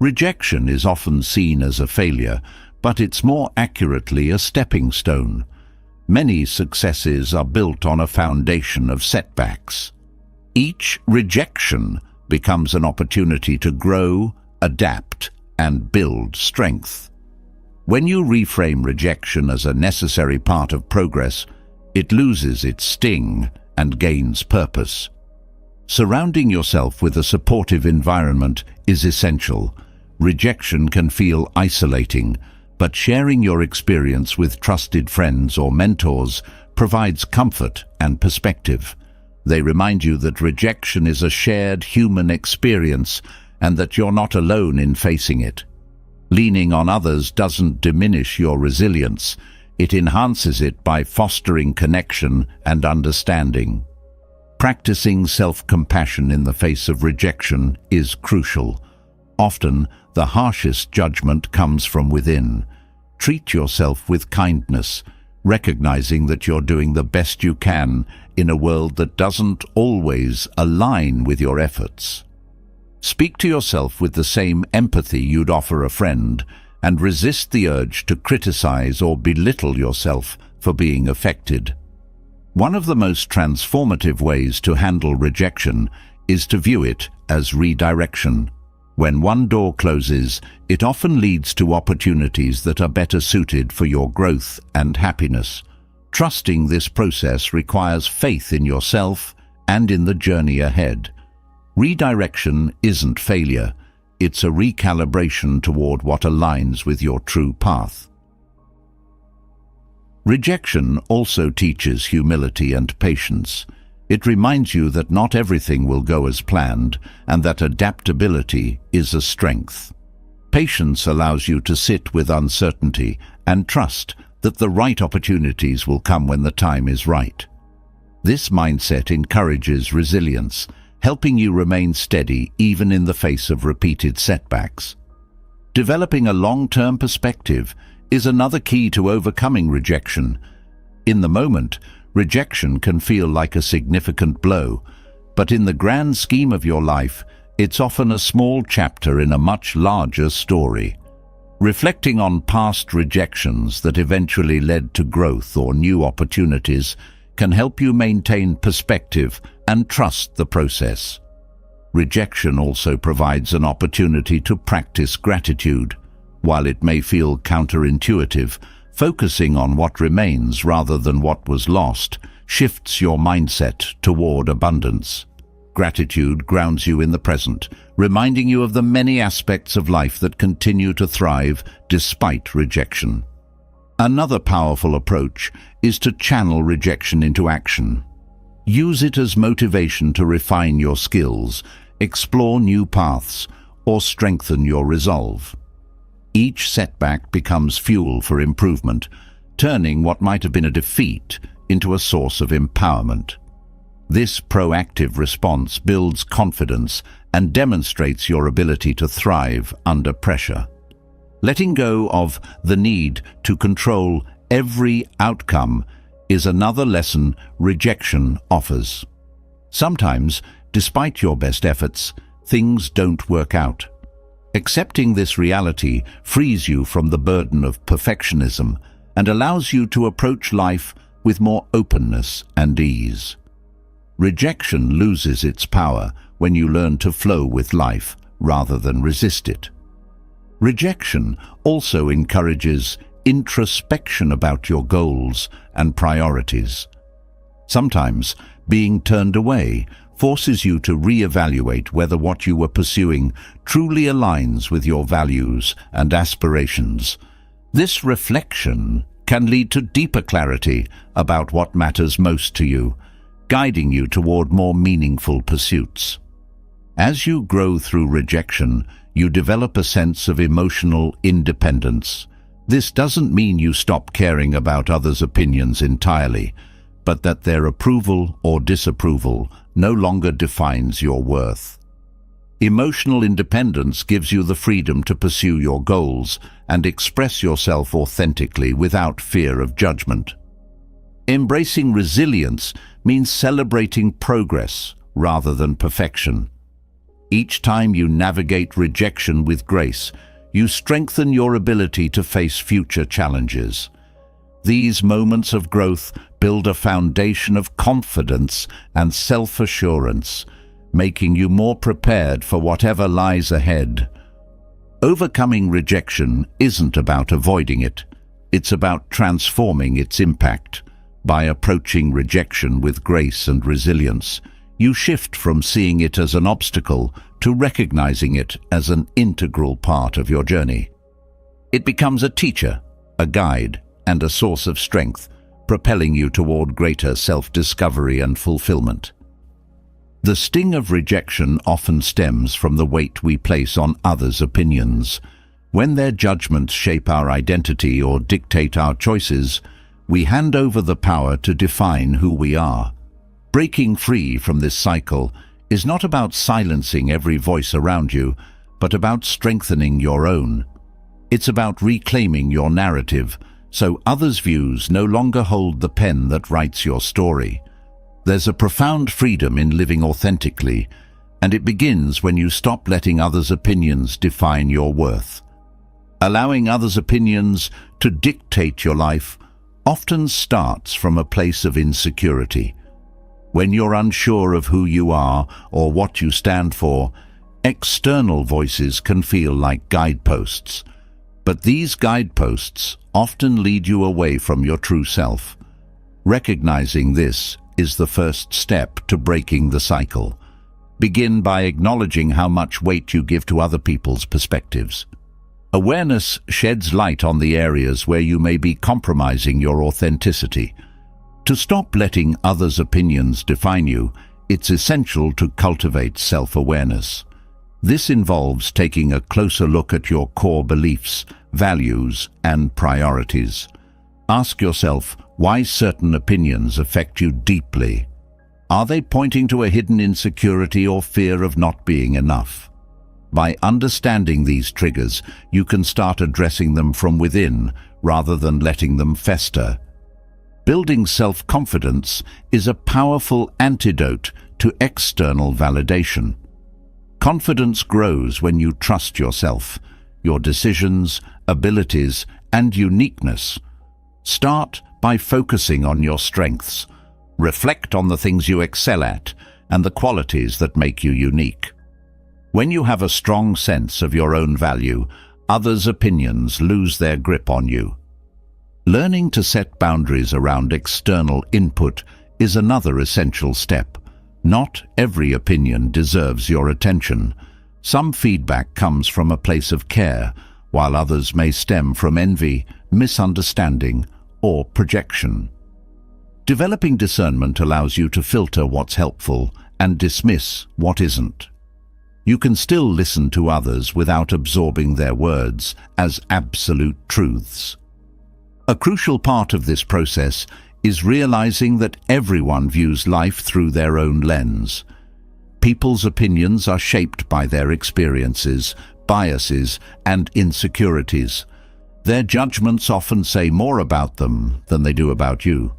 Rejection is often seen as a failure, but it's more accurately a stepping stone. Many successes are built on a foundation of setbacks. Each rejection becomes an opportunity to grow, adapt, and build strength. When you reframe rejection as a necessary part of progress, it loses its sting and gains purpose. Surrounding yourself with a supportive environment is essential. Rejection can feel isolating, but sharing your experience with trusted friends or mentors provides comfort and perspective. They remind you that rejection is a shared human experience and that you're not alone in facing it. Leaning on others doesn't diminish your resilience. It enhances it by fostering connection and understanding. Practicing self-compassion in the face of rejection is crucial. Often, the harshest judgment comes from within. Treat yourself with kindness, recognizing that you're doing the best you can in a world that doesn't always align with your efforts. Speak to yourself with the same empathy you'd offer a friend, and resist the urge to criticize or belittle yourself for being affected. One of the most transformative ways to handle rejection is to view it as redirection. When one door closes, it often leads to opportunities that are better suited for your growth and happiness. Trusting this process requires faith in yourself and in the journey ahead. Redirection isn't failure, it's a recalibration toward what aligns with your true path. Rejection also teaches humility and patience. It reminds you that not everything will go as planned and that adaptability is a strength. Patience allows you to sit with uncertainty and trust that the right opportunities will come when the time is right. This mindset encourages resilience, helping you remain steady even in the face of repeated setbacks. Developing a long-term perspective is another key to overcoming rejection. In the moment, rejection can feel like a significant blow, but in the grand scheme of your life, it's often a small chapter in a much larger story. Reflecting on past rejections that eventually led to growth or new opportunities can help you maintain perspective and trust the process. Rejection also provides an opportunity to practice gratitude. While it may feel counterintuitive, focusing on what remains rather than what was lost shifts your mindset toward abundance. Gratitude grounds you in the present, reminding you of the many aspects of life that continue to thrive despite rejection. Another powerful approach is to channel rejection into action. Use it as motivation to refine your skills, explore new paths, or strengthen your resolve. Each setback becomes fuel for improvement, turning what might have been a defeat into a source of empowerment. This proactive response builds confidence and demonstrates your ability to thrive under pressure. Letting go of the need to control every outcome is another lesson rejection offers. Sometimes, despite your best efforts, things don't work out. Accepting this reality frees you from the burden of perfectionism and allows you to approach life with more openness and ease. Rejection loses its power when you learn to flow with life rather than resist it. Rejection also encourages introspection about your goals and priorities. Sometimes, being turned away forces you to reevaluate whether what you were pursuing truly aligns with your values and aspirations. This reflection can lead to deeper clarity about what matters most to you, guiding you toward more meaningful pursuits. As you grow through rejection, you develop a sense of emotional independence. This doesn't mean you stop caring about others' opinions entirely, but that their approval or disapproval no longer defines your worth. Emotional independence gives you the freedom to pursue your goals and express yourself authentically without fear of judgment. Embracing resilience means celebrating progress rather than perfection. Each time you navigate rejection with grace, you strengthen your ability to face future challenges. These moments of growth build a foundation of confidence and self-assurance, making you more prepared for whatever lies ahead. Overcoming rejection isn't about avoiding it. It's about transforming its impact. By approaching rejection with grace and resilience, you shift from seeing it as an obstacle to recognizing it as an integral part of your journey. It becomes a teacher, a guide, and a source of strength, propelling you toward greater self-discovery and fulfillment. The sting of rejection often stems from the weight we place on others' opinions. When their judgments shape our identity or dictate our choices, we hand over the power to define who we are. Breaking free from this cycle is not about silencing every voice around you, but about strengthening your own. It's about reclaiming your narrative, so others' views no longer hold the pen that writes your story. There's a profound freedom in living authentically, and it begins when you stop letting others' opinions define your worth. Allowing others' opinions to dictate your life often starts from a place of insecurity. When you're unsure of who you are or what you stand for, External voices can feel like guideposts, but these guideposts often lead you away from your true self. Recognizing this is the first step to breaking the cycle. Begin by acknowledging how much weight you give to other people's perspectives. Awareness sheds light on the areas where you may be compromising your authenticity. To stop letting others' opinions define you, it's essential to cultivate self-awareness. This involves taking a closer look at your core beliefs, values, and priorities. Ask yourself why certain opinions affect you deeply. Are they pointing to a hidden insecurity or fear of not being enough? By understanding these triggers, you can start addressing them from within rather than letting them fester. Building self-confidence is a powerful antidote to external validation. Confidence grows when you trust yourself, your decisions, abilities, and uniqueness. Start by focusing on your strengths. Reflect on the things you excel at and the qualities that make you unique. When you have a strong sense of your own value, others' opinions lose their grip on you. Learning to set boundaries around external input is another essential step. Not every opinion deserves your attention. Some feedback comes from a place of care, while others may stem from envy, misunderstanding, or projection. Developing discernment allows you to filter what's helpful and dismiss what isn't. You can still listen to others without absorbing their words as absolute truths. A crucial part of this process is realizing that everyone views life through their own lens. People's opinions are shaped by their experiences, biases, and insecurities. Their judgments often say more about them than they do about you.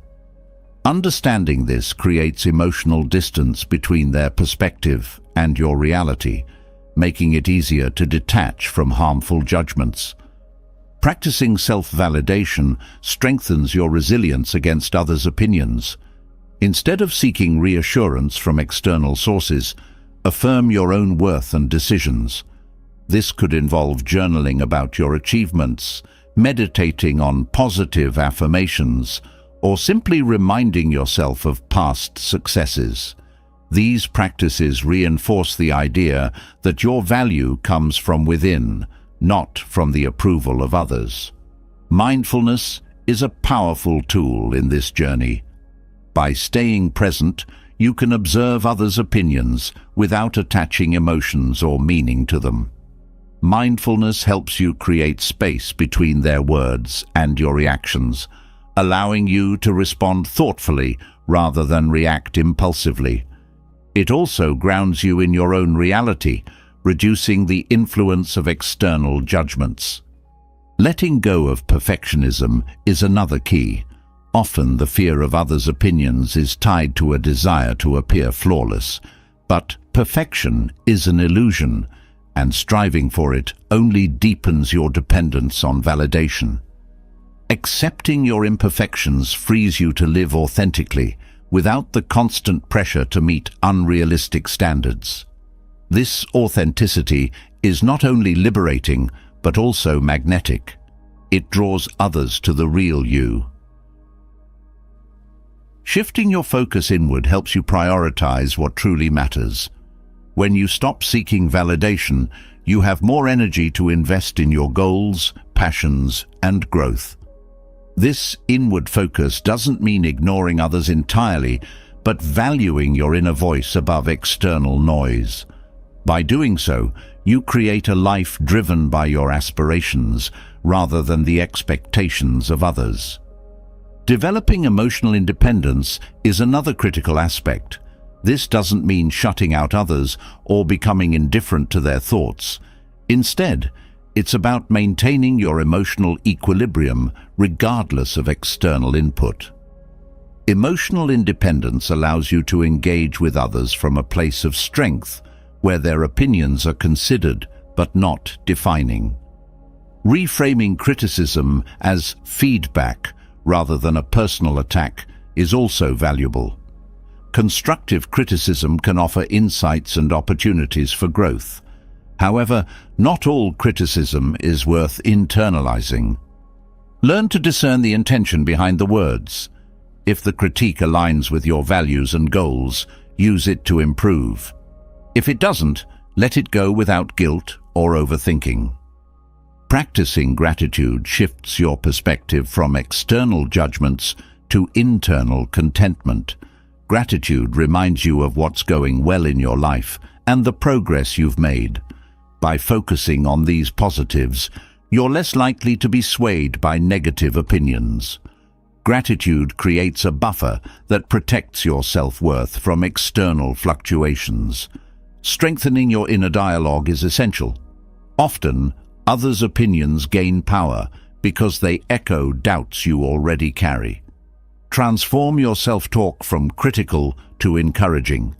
Understanding this creates emotional distance between their perspective and your reality, making it easier to detach from harmful judgments. Practicing self-validation strengthens your resilience against others' opinions. Instead of seeking reassurance from external sources, affirm your own worth and decisions. This could involve journaling about your achievements, meditating on positive affirmations, or simply reminding yourself of past successes. These practices reinforce the idea that your value comes from within, not from the approval of others. Mindfulness is a powerful tool in this journey. By staying present, you can observe others' opinions without attaching emotions or meaning to them. Mindfulness helps you create space between their words and your reactions, allowing you to respond thoughtfully rather than react impulsively. It also grounds you in your own reality, reducing the influence of external judgments. Letting go of perfectionism is another key. Often the fear of others' opinions is tied to a desire to appear flawless, but perfection is an illusion, and striving for it only deepens your dependence on validation. Accepting your imperfections frees you to live authentically, without the constant pressure to meet unrealistic standards. This authenticity is not only liberating, but also magnetic. It draws others to the real you. Shifting your focus inward helps you prioritize what truly matters. When you stop seeking validation, you have more energy to invest in your goals, passions, and growth. This inward focus doesn't mean ignoring others entirely, but valuing your inner voice above external noise. By doing so, you create a life driven by your aspirations rather than the expectations of others. Developing emotional independence is another critical aspect. This doesn't mean shutting out others or becoming indifferent to their thoughts. Instead, it's about maintaining your emotional equilibrium regardless of external input. Emotional independence allows you to engage with others from a place of strength, where their opinions are considered but not defining. Reframing criticism as feedback rather than a personal attack is also valuable. Constructive criticism can offer insights and opportunities for growth. However, not all criticism is worth internalizing. Learn to discern the intention behind the words. If the critique aligns with your values and goals, use it to improve. If it doesn't, let it go without guilt or overthinking. Practicing gratitude shifts your perspective from external judgments to internal contentment. Gratitude reminds you of what's going well in your life and the progress you've made. By focusing on these positives, you're less likely to be swayed by negative opinions. Gratitude creates a buffer that protects your self-worth from external fluctuations. Strengthening your inner dialogue is essential. Often, others' opinions gain power because they echo doubts you already carry. Transform your self-talk from critical to encouraging.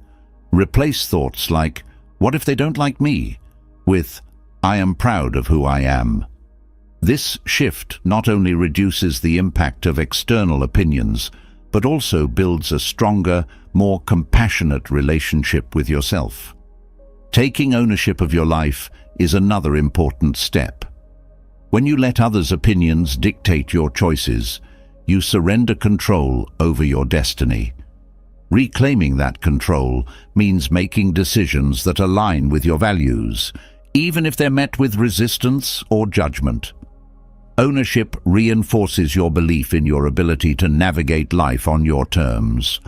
Replace thoughts like, "What if they don't like me?" with, "I am proud of who I am." This shift not only reduces the impact of external opinions, but also builds a stronger, more compassionate relationship with yourself. Taking ownership of your life is another important step. When you let others' opinions dictate your choices, you surrender control over your destiny. Reclaiming that control means making decisions that align with your values, even if they're met with resistance or judgment. Ownership reinforces your belief in your ability to navigate life on your terms.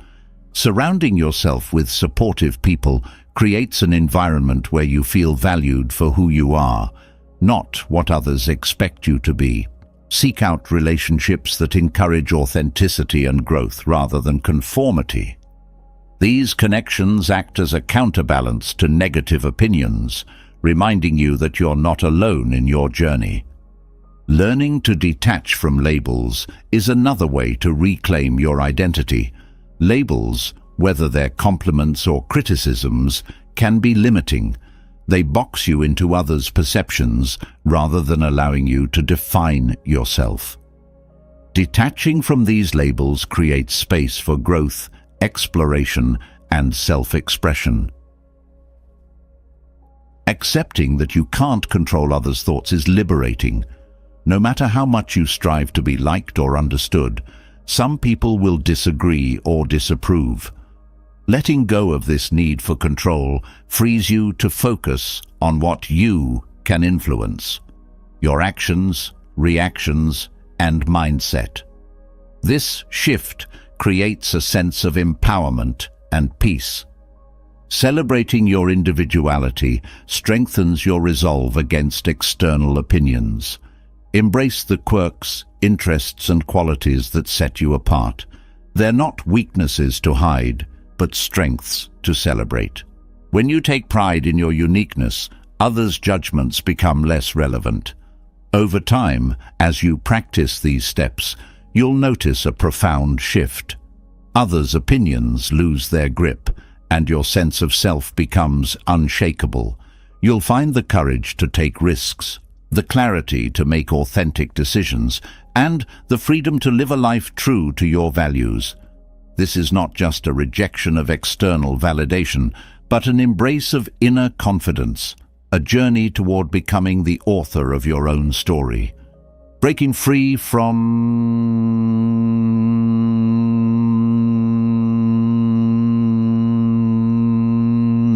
Surrounding yourself with supportive people creates an environment where you feel valued for who you are, not what others expect you to be. Seek out relationships that encourage authenticity and growth rather than conformity. These connections act as a counterbalance to negative opinions, reminding you that you're not alone in your journey. Learning to detach from labels is another way to reclaim your identity. Labels, whether they're compliments or criticisms, can be limiting. They box you into others' perceptions rather than allowing you to define yourself. Detaching from these labels creates space for growth, exploration, and self-expression. Accepting that you can't control others' thoughts is liberating. No matter how much you strive to be liked or understood, some people will disagree or disapprove. Letting go of this need for control frees you to focus on what you can influence: your actions, reactions, and mindset. This shift creates a sense of empowerment and peace. Celebrating your individuality strengthens your resolve against external opinions. Embrace the quirks, interests, and qualities that set you apart. They're not weaknesses to hide, but strengths to celebrate. When you take pride in your uniqueness, others' judgments become less relevant. Over time, as you practice these steps, you'll notice a profound shift. Others' opinions lose their grip, and your sense of self becomes unshakable. You'll find the courage to take risks, the clarity to make authentic decisions, and the freedom to live a life true to your values. This is not just a rejection of external validation, but an embrace of inner confidence, a journey toward becoming the author of your own story. Breaking free from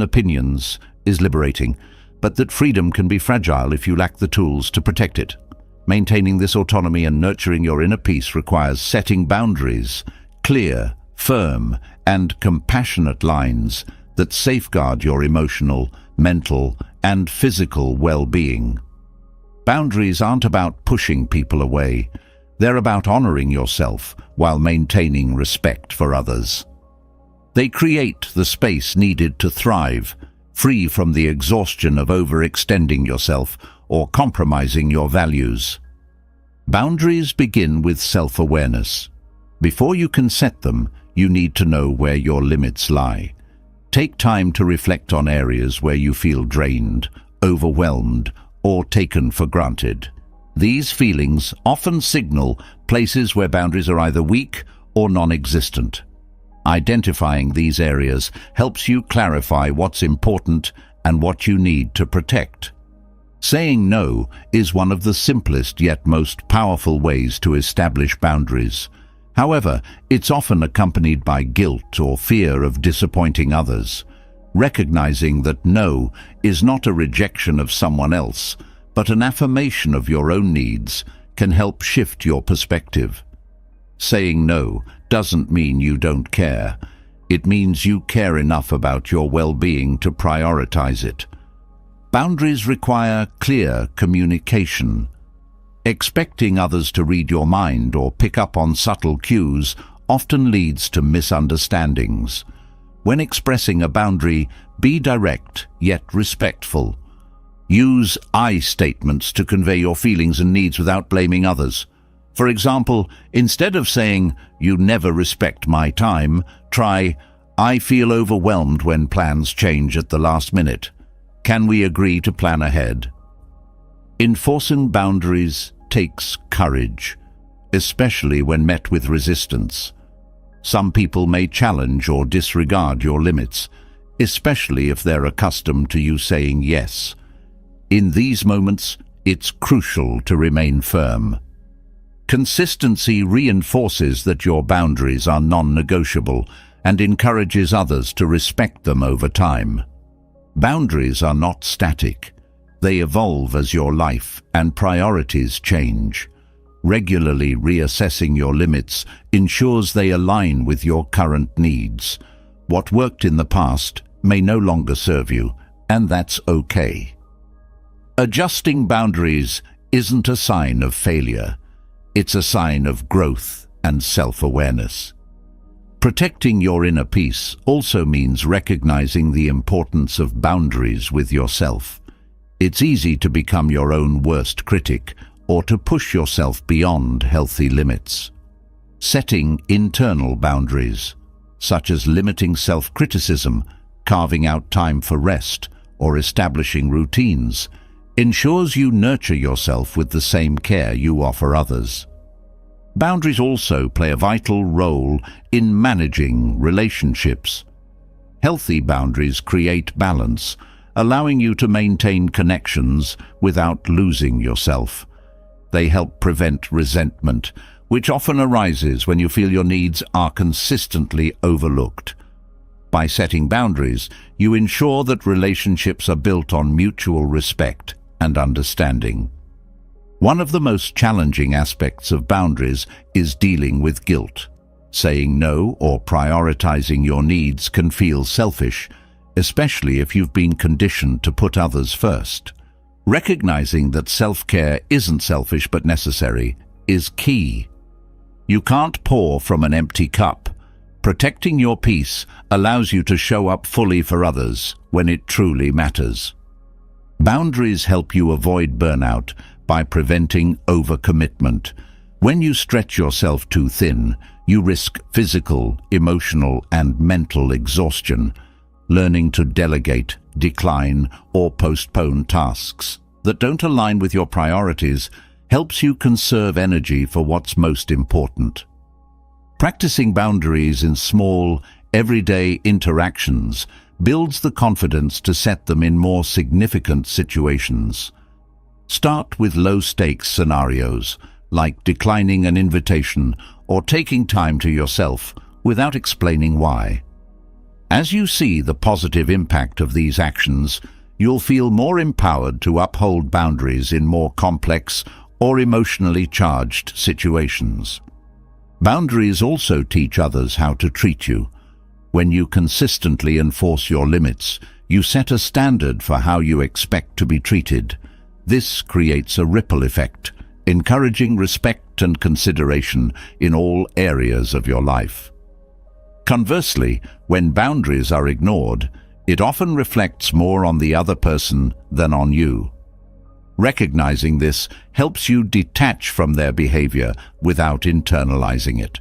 opinions is liberating, but that freedom can be fragile if you lack the tools to protect it. Maintaining this autonomy and nurturing your inner peace requires setting boundaries, clear, firm, and compassionate lines that safeguard your emotional, mental, and physical well-being. Boundaries aren't about pushing people away. They're about honoring yourself while maintaining respect for others. They create the space needed to thrive, free from the exhaustion of overextending yourself or compromising your values. Boundaries begin with self-awareness. Before you can set them, you need to know where your limits lie. Take time to reflect on areas where you feel drained, overwhelmed, or taken for granted. These feelings often signal places where boundaries are either weak or non-existent. Identifying these areas helps you clarify what's important and what you need to protect. Saying no is one of the simplest yet most powerful ways to establish boundaries. However, it's often accompanied by guilt or fear of disappointing others. Recognizing that no is not a rejection of someone else, but an affirmation of your own needs, can help shift your perspective. Saying no doesn't mean you don't care. It means you care enough about your well-being to prioritize it. Boundaries require clear communication. Expecting others to read your mind or pick up on subtle cues often leads to misunderstandings. When expressing a boundary, be direct yet respectful. Use I statements to convey your feelings and needs without blaming others. For example, instead of saying, "You never respect my time," try, "I feel overwhelmed when plans change at the last minute. Can we agree to plan ahead?" Enforcing boundaries takes courage, especially when met with resistance. Some people may challenge or disregard your limits, especially if they're accustomed to you saying yes. In these moments, it's crucial to remain firm. Consistency reinforces that your boundaries are non-negotiable and encourages others to respect them over time. Boundaries are not static. They evolve as your life and priorities change. Regularly reassessing your limits ensures they align with your current needs. What worked in the past may no longer serve you, and that's okay. Adjusting boundaries isn't a sign of failure. It's a sign of growth and self-awareness. Protecting your inner peace also means recognizing the importance of boundaries with yourself. It's easy to become your own worst critic or to push yourself beyond healthy limits. Setting internal boundaries, such as limiting self-criticism, carving out time for rest, or establishing routines, ensures you nurture yourself with the same care you offer others. Boundaries also play a vital role in managing relationships. Healthy boundaries create balance, allowing you to maintain connections without losing yourself. They help prevent resentment, which often arises when you feel your needs are consistently overlooked. By setting boundaries, you ensure that relationships are built on mutual respect and understanding. One of the most challenging aspects of boundaries is dealing with guilt. Saying no or prioritizing your needs can feel selfish, especially if you've been conditioned to put others first. Recognizing that self-care isn't selfish but necessary is key. You can't pour from an empty cup. Protecting your peace allows you to show up fully for others when it truly matters. Boundaries help you avoid burnout by preventing overcommitment. When you stretch yourself too thin, you risk physical, emotional, and mental exhaustion. Learning to delegate, decline, or postpone tasks that don't align with your priorities helps you conserve energy for what's most important. Practicing boundaries in small, everyday interactions builds the confidence to set them in more significant situations. Start with low-stakes scenarios, like declining an invitation or taking time to yourself without explaining why. As you see the positive impact of these actions, you'll feel more empowered to uphold boundaries in more complex or emotionally charged situations. Boundaries also teach others how to treat you. When you consistently enforce your limits, you set a standard for how you expect to be treated. This creates a ripple effect, encouraging respect and consideration in all areas of your life. Conversely, when boundaries are ignored, it often reflects more on the other person than on you. Recognizing this helps you detach from their behavior without internalizing it.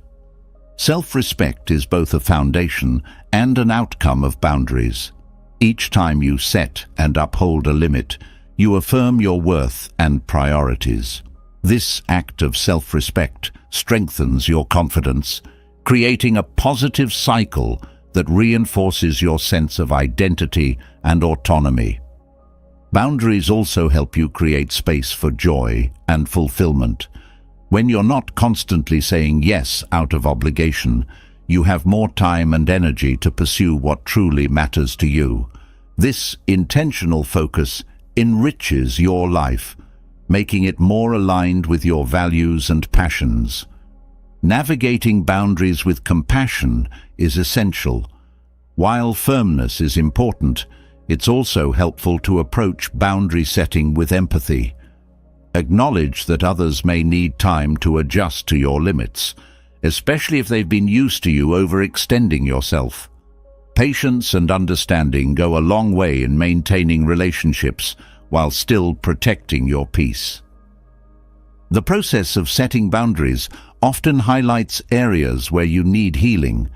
Self-respect is both a foundation and an outcome of boundaries. Each time you set and uphold a limit, you affirm your worth and priorities. This act of self-respect strengthens your confidence, creating a positive cycle that reinforces your sense of identity and autonomy. Boundaries also help you create space for joy and fulfillment. When you're not constantly saying yes out of obligation, you have more time and energy to pursue what truly matters to you. This intentional focus enriches your life, making it more aligned with your values and passions. Navigating boundaries with compassion is essential. While firmness is important, it's also helpful to approach boundary setting with empathy. Acknowledge that others may need time to adjust to your limits, especially if they've been used to you overextending yourself. Patience and understanding go a long way in maintaining relationships while still protecting your peace. The process of setting boundaries often highlights areas where you need healing.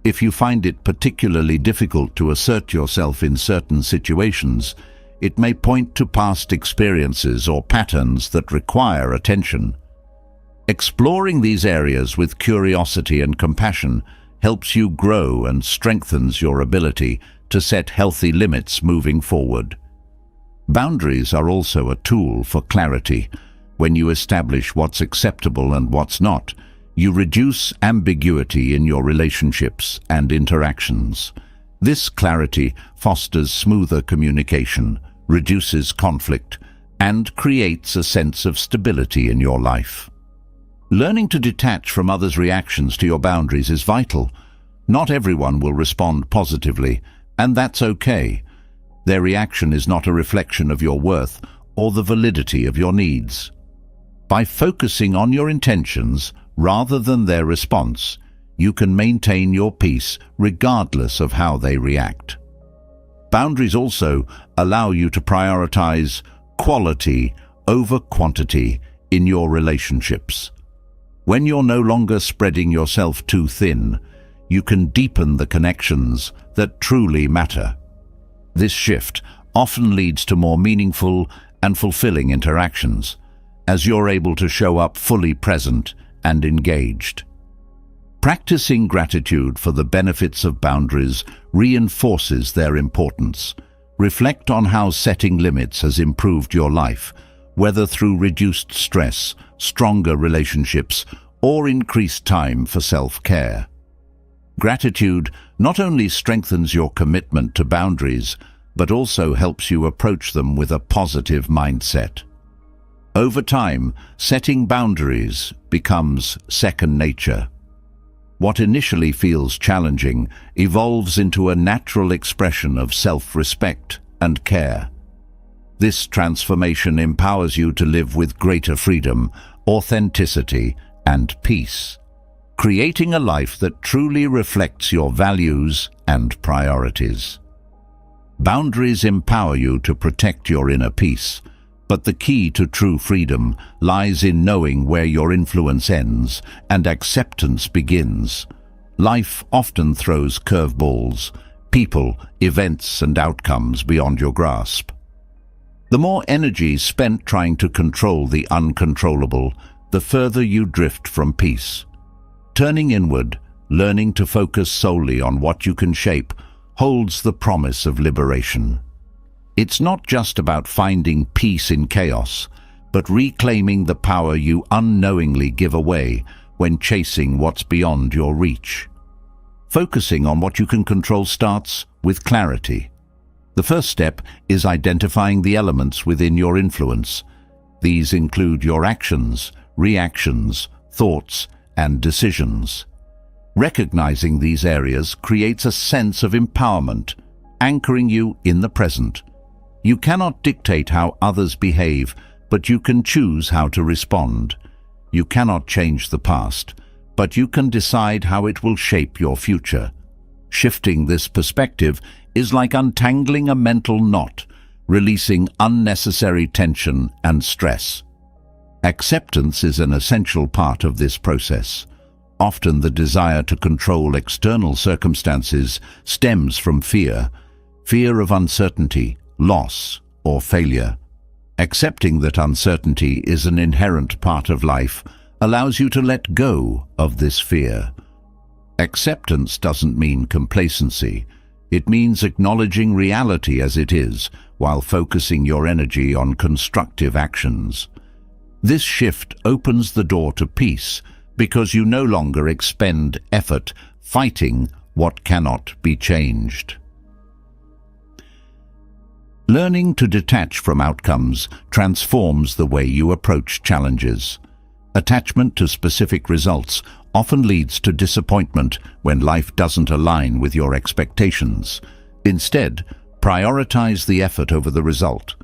If you find it particularly difficult to assert yourself in certain situations, it may point to past experiences or patterns that require attention. Exploring these areas with curiosity and compassion helps you grow and strengthens your ability to set healthy limits moving forward. Boundaries are also a tool for clarity. When you establish what's acceptable and what's not, you reduce ambiguity in your relationships and interactions. This clarity fosters smoother communication, reduces conflict, and creates a sense of stability in your life. Learning to detach from others' reactions to your boundaries is vital. Not everyone will respond positively, and that's okay. Their reaction is not a reflection of your worth or the validity of your needs. By focusing on your intentions rather than their response, you can maintain your peace regardless of how they react. Boundaries also allow you to prioritize quality over quantity in your relationships. When you're no longer spreading yourself too thin, you can deepen the connections that truly matter. This shift often leads to more meaningful and fulfilling interactions, as you're able to show up fully present and engaged. Practicing gratitude for the benefits of boundaries reinforces their importance. Reflect on how setting limits has improved your life, whether through reduced stress, stronger relationships, or increased time for self-care. Gratitude not only strengthens your commitment to boundaries, but also helps you approach them with a positive mindset. Over time, setting boundaries becomes second nature. What initially feels challenging evolves into a natural expression of self-respect and care. This transformation empowers you to live with greater freedom, authenticity, and peace, creating a life that truly reflects your values and priorities. Boundaries empower you to protect your inner peace, but the key to true freedom lies in knowing where your influence ends and acceptance begins. Life often throws curveballs, people, events, and outcomes beyond your grasp. The more energy spent trying to control the uncontrollable, the further you drift from peace. Turning inward, learning to focus solely on what you can shape, holds the promise of liberation. It's not just about finding peace in chaos, but reclaiming the power you unknowingly give away when chasing what's beyond your reach. Focusing on what you can control starts with clarity. The first step is identifying the elements within your influence. These include your actions, reactions, thoughts, and decisions. Recognizing these areas creates a sense of empowerment, anchoring you in the present. You cannot dictate how others behave, but you can choose how to respond. You cannot change the past, but you can decide how it will shape your future. Shifting this perspective is like untangling a mental knot, releasing unnecessary tension and stress. Acceptance is an essential part of this process. Often the desire to control external circumstances stems from fear of uncertainty, loss, or failure. Accepting that uncertainty is an inherent part of life allows you to let go of this fear. Acceptance doesn't mean complacency. It means acknowledging reality as it is, while focusing your energy on constructive actions. This shift opens the door to peace, because you no longer expend effort fighting what cannot be changed. Learning to detach from outcomes transforms the way you approach challenges. Attachment to specific results often leads to disappointment when life doesn't align with your expectations. Instead, prioritize the effort over the result.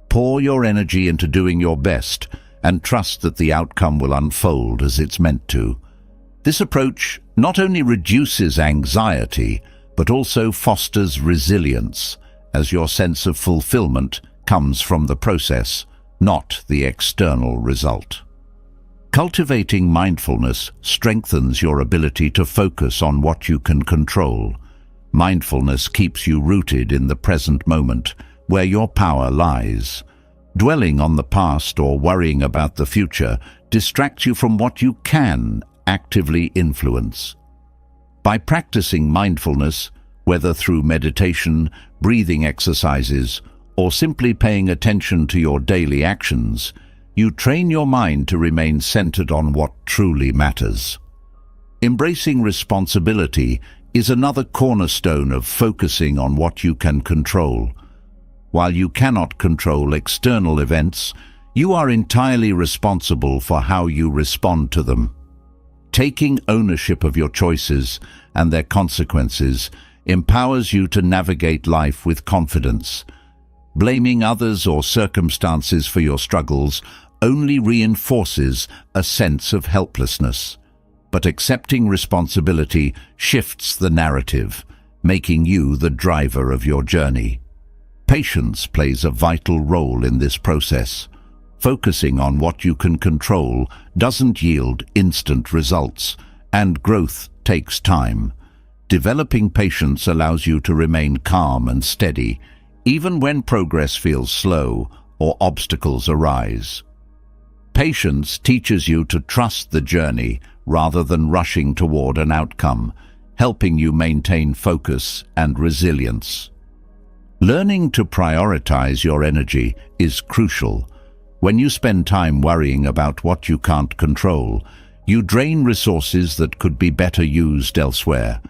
Pour your energy into doing your best and trust that the outcome will unfold as it's meant to. This approach not only reduces anxiety, but also fosters resilience, as your sense of fulfillment comes from the process, not the external result. Cultivating mindfulness strengthens your ability to focus on what you can control. Mindfulness keeps you rooted in the present moment, where your power lies. Dwelling on the past or worrying about the future distracts you from what you can actively influence. By practicing mindfulness, whether through meditation, breathing exercises, or simply paying attention to your daily actions, you train your mind to remain centered on what truly matters. Embracing responsibility is another cornerstone of focusing on what you can control. While you cannot control external events, you are entirely responsible for how you respond to them. Taking ownership of your choices and their consequences empowers you to navigate life with confidence. Blaming others or circumstances for your struggles only reinforces a sense of helplessness. But accepting responsibility shifts the narrative, making you the driver of your journey. Patience plays a vital role in this process. Focusing on what you can control doesn't yield instant results, and growth takes time. Developing patience allows you to remain calm and steady, even when progress feels slow or obstacles arise. Patience teaches you to trust the journey rather than rushing toward an outcome, helping you maintain focus and resilience. Learning to prioritize your energy is crucial. When you spend time worrying about what you can't control, you drain resources that could be better used elsewhere.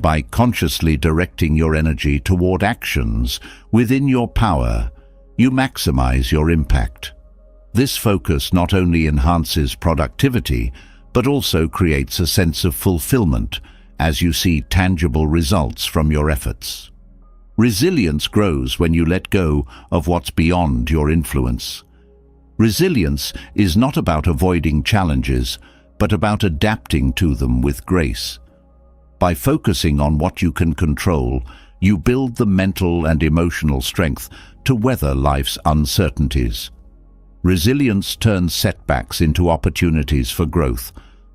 By consciously directing your energy toward actions within your power, you maximize your impact. This focus not only enhances productivity, but also creates a sense of fulfillment as you see tangible results from your efforts. Resilience grows when you let go of what's beyond your influence. Resilience is not about avoiding challenges, but about adapting to them with grace. By focusing on what you can control, you build the mental and emotional strength to weather life's uncertainties. Resilience turns setbacks into opportunities for growth,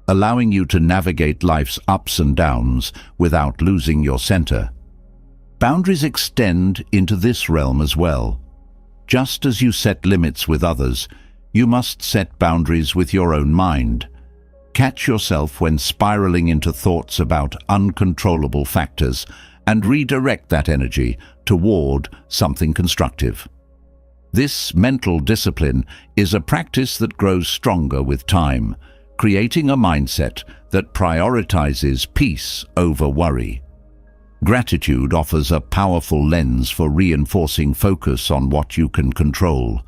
allowing you to navigate life's ups and downs without losing your center. Boundaries extend into this realm as well. Just as you set limits with others, you must set boundaries with your own mind. Catch yourself when spiraling into thoughts about uncontrollable factors and redirect that energy toward something constructive. This mental discipline is a practice that grows stronger with time, creating a mindset that prioritizes peace over worry. Gratitude offers a powerful lens for reinforcing focus on what you can control.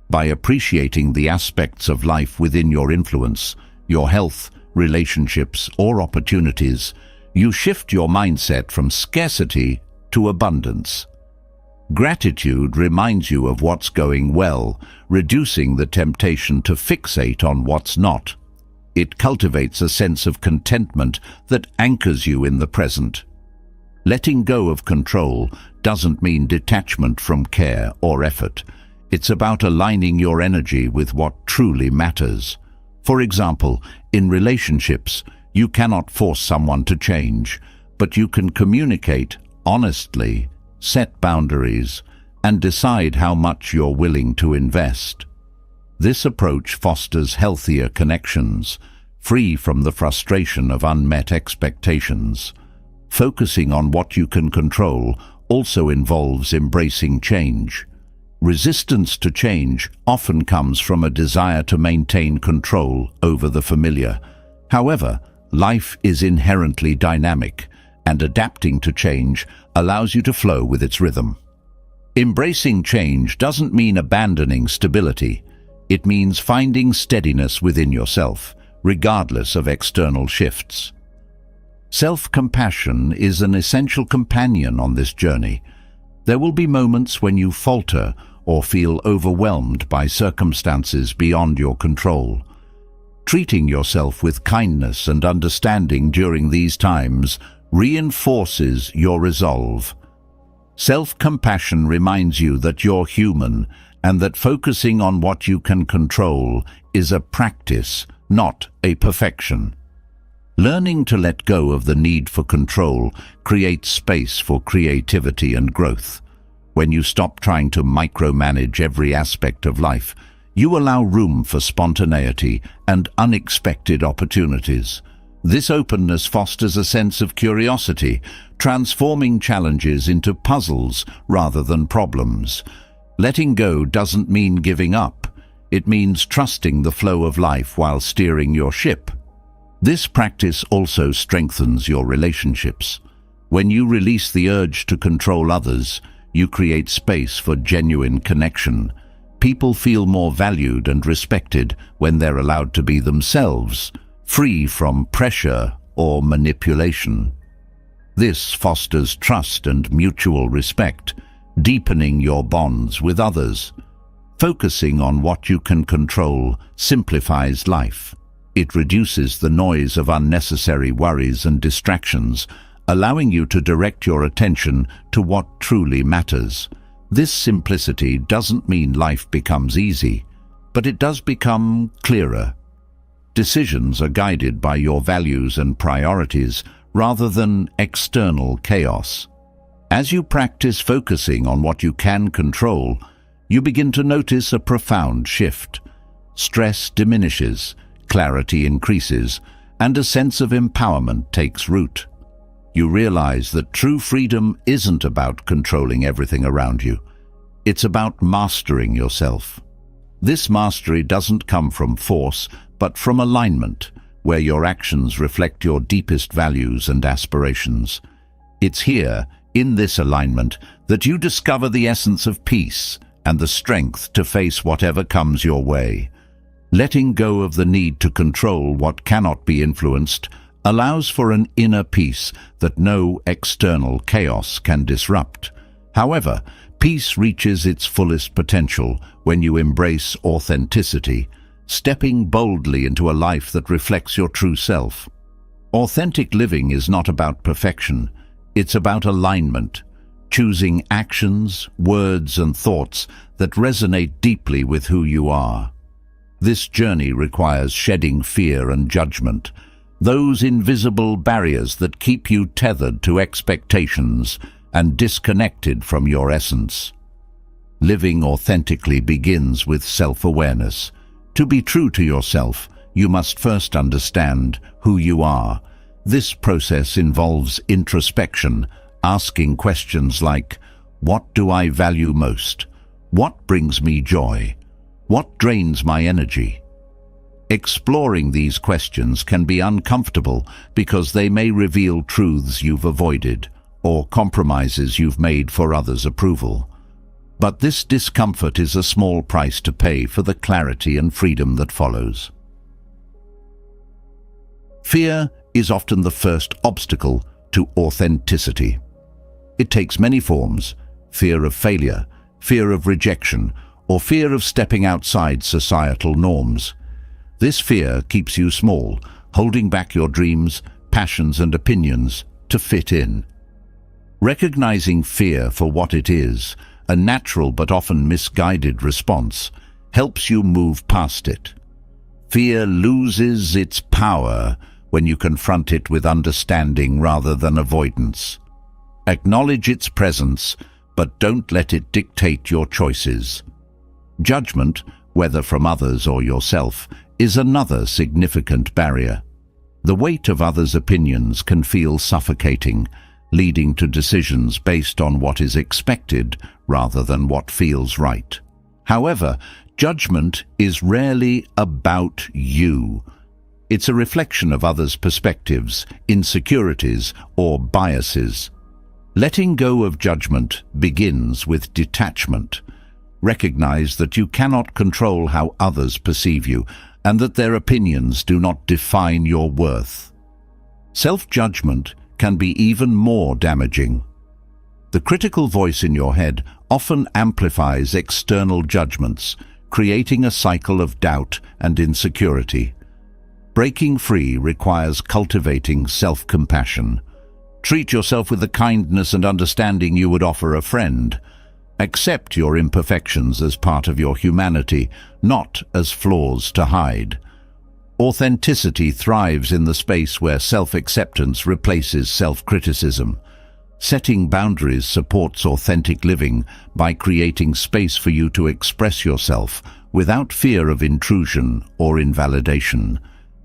By appreciating the aspects of life within your influence, your health, relationships, or opportunities, you shift your mindset from scarcity to abundance. Gratitude reminds you of what's going well, reducing the temptation to fixate on what's not. It cultivates a sense of contentment that anchors you in the present. Letting go of control doesn't mean detachment from care or effort. It's about aligning your energy with what truly matters. For example, in relationships, you cannot force someone to change, but you can communicate honestly, set boundaries, and decide how much you're willing to invest. This approach fosters healthier connections, free from the frustration of unmet expectations. Focusing on what you can control also involves embracing change. Resistance to change often comes from a desire to maintain control over the familiar. However, life is inherently dynamic, and adapting to change allows you to flow with its rhythm. Embracing change doesn't mean abandoning stability. It means finding steadiness within yourself, regardless of external shifts. Self-compassion is an essential companion on this journey. There will be moments when you falter or feel overwhelmed by circumstances beyond your control. Treating yourself with kindness and understanding during these times reinforces your resolve. Self-compassion reminds you that you're human and that focusing on what you can control is a practice, not a perfection. Learning to let go of the need for control creates space for creativity and growth. When you stop trying to micromanage every aspect of life, you allow room for spontaneity and unexpected opportunities. This openness fosters a sense of curiosity, transforming challenges into puzzles rather than problems. Letting go doesn't mean giving up. It means trusting the flow of life while steering your ship. This practice also strengthens your relationships. When you release the urge to control others, you create space for genuine connection. People feel more valued and respected when they're allowed to be themselves, free from pressure or manipulation. This fosters trust and mutual respect, deepening your bonds with others. Focusing on what you can control simplifies life. It reduces the noise of unnecessary worries and distractions, allowing you to direct your attention to what truly matters. This simplicity doesn't mean life becomes easy, but it does become clearer. Decisions are guided by your values and priorities rather than external chaos. As you practice focusing on what you can control, you begin to notice a profound shift. Stress diminishes, clarity increases, and a sense of empowerment takes root. You realize that true freedom isn't about controlling everything around you. It's about mastering yourself. This mastery doesn't come from force, but from alignment, where your actions reflect your deepest values and aspirations. It's here, in this alignment, that you discover the essence of peace and the strength to face whatever comes your way. Letting go of the need to control what cannot be influenced allows for an inner peace that no external chaos can disrupt. However, peace reaches its fullest potential when you embrace authenticity, stepping boldly into a life that reflects your true self. Authentic living is not about perfection, it's about alignment, choosing actions, words, and thoughts that resonate deeply with who you are. This journey requires shedding fear and judgment, those invisible barriers that keep you tethered to expectations and disconnected from your essence. Living authentically begins with self-awareness. To be true to yourself, you must first understand who you are. This process involves introspection, asking questions like, what do I value most? What brings me joy? What drains my energy? Exploring these questions can be uncomfortable because they may reveal truths you've avoided or compromises you've made for others' approval. But this discomfort is a small price to pay for the clarity and freedom that follows. Fear is often the first obstacle to authenticity. It takes many forms: fear of failure, fear of rejection, or fear of stepping outside societal norms. This fear keeps you small, holding back your dreams, passions, and opinions to fit in. Recognizing fear for what it is, a natural but often misguided response, helps you move past it. Fear loses its power when you confront it with understanding rather than avoidance. Acknowledge its presence, but don't let it dictate your choices. Judgment, whether from others or yourself, is another significant barrier. The weight of others' opinions can feel suffocating, leading to decisions based on what is expected rather than what feels right. However, judgment is rarely about you. It's a reflection of others' perspectives, insecurities, or biases. Letting go of judgment begins with detachment. Recognize that you cannot control how others perceive you, and that their opinions do not define your worth. Self-judgment can be even more damaging. The critical voice in your head often amplifies external judgments, creating a cycle of doubt and insecurity. Breaking free requires cultivating self-compassion. Treat yourself with the kindness and understanding you would offer a friend. Accept your imperfections as part of your humanity, not as flaws to hide. Authenticity thrives in the space where self-acceptance replaces self-criticism. Setting boundaries supports authentic living by creating space for you to express yourself without fear of intrusion or invalidation.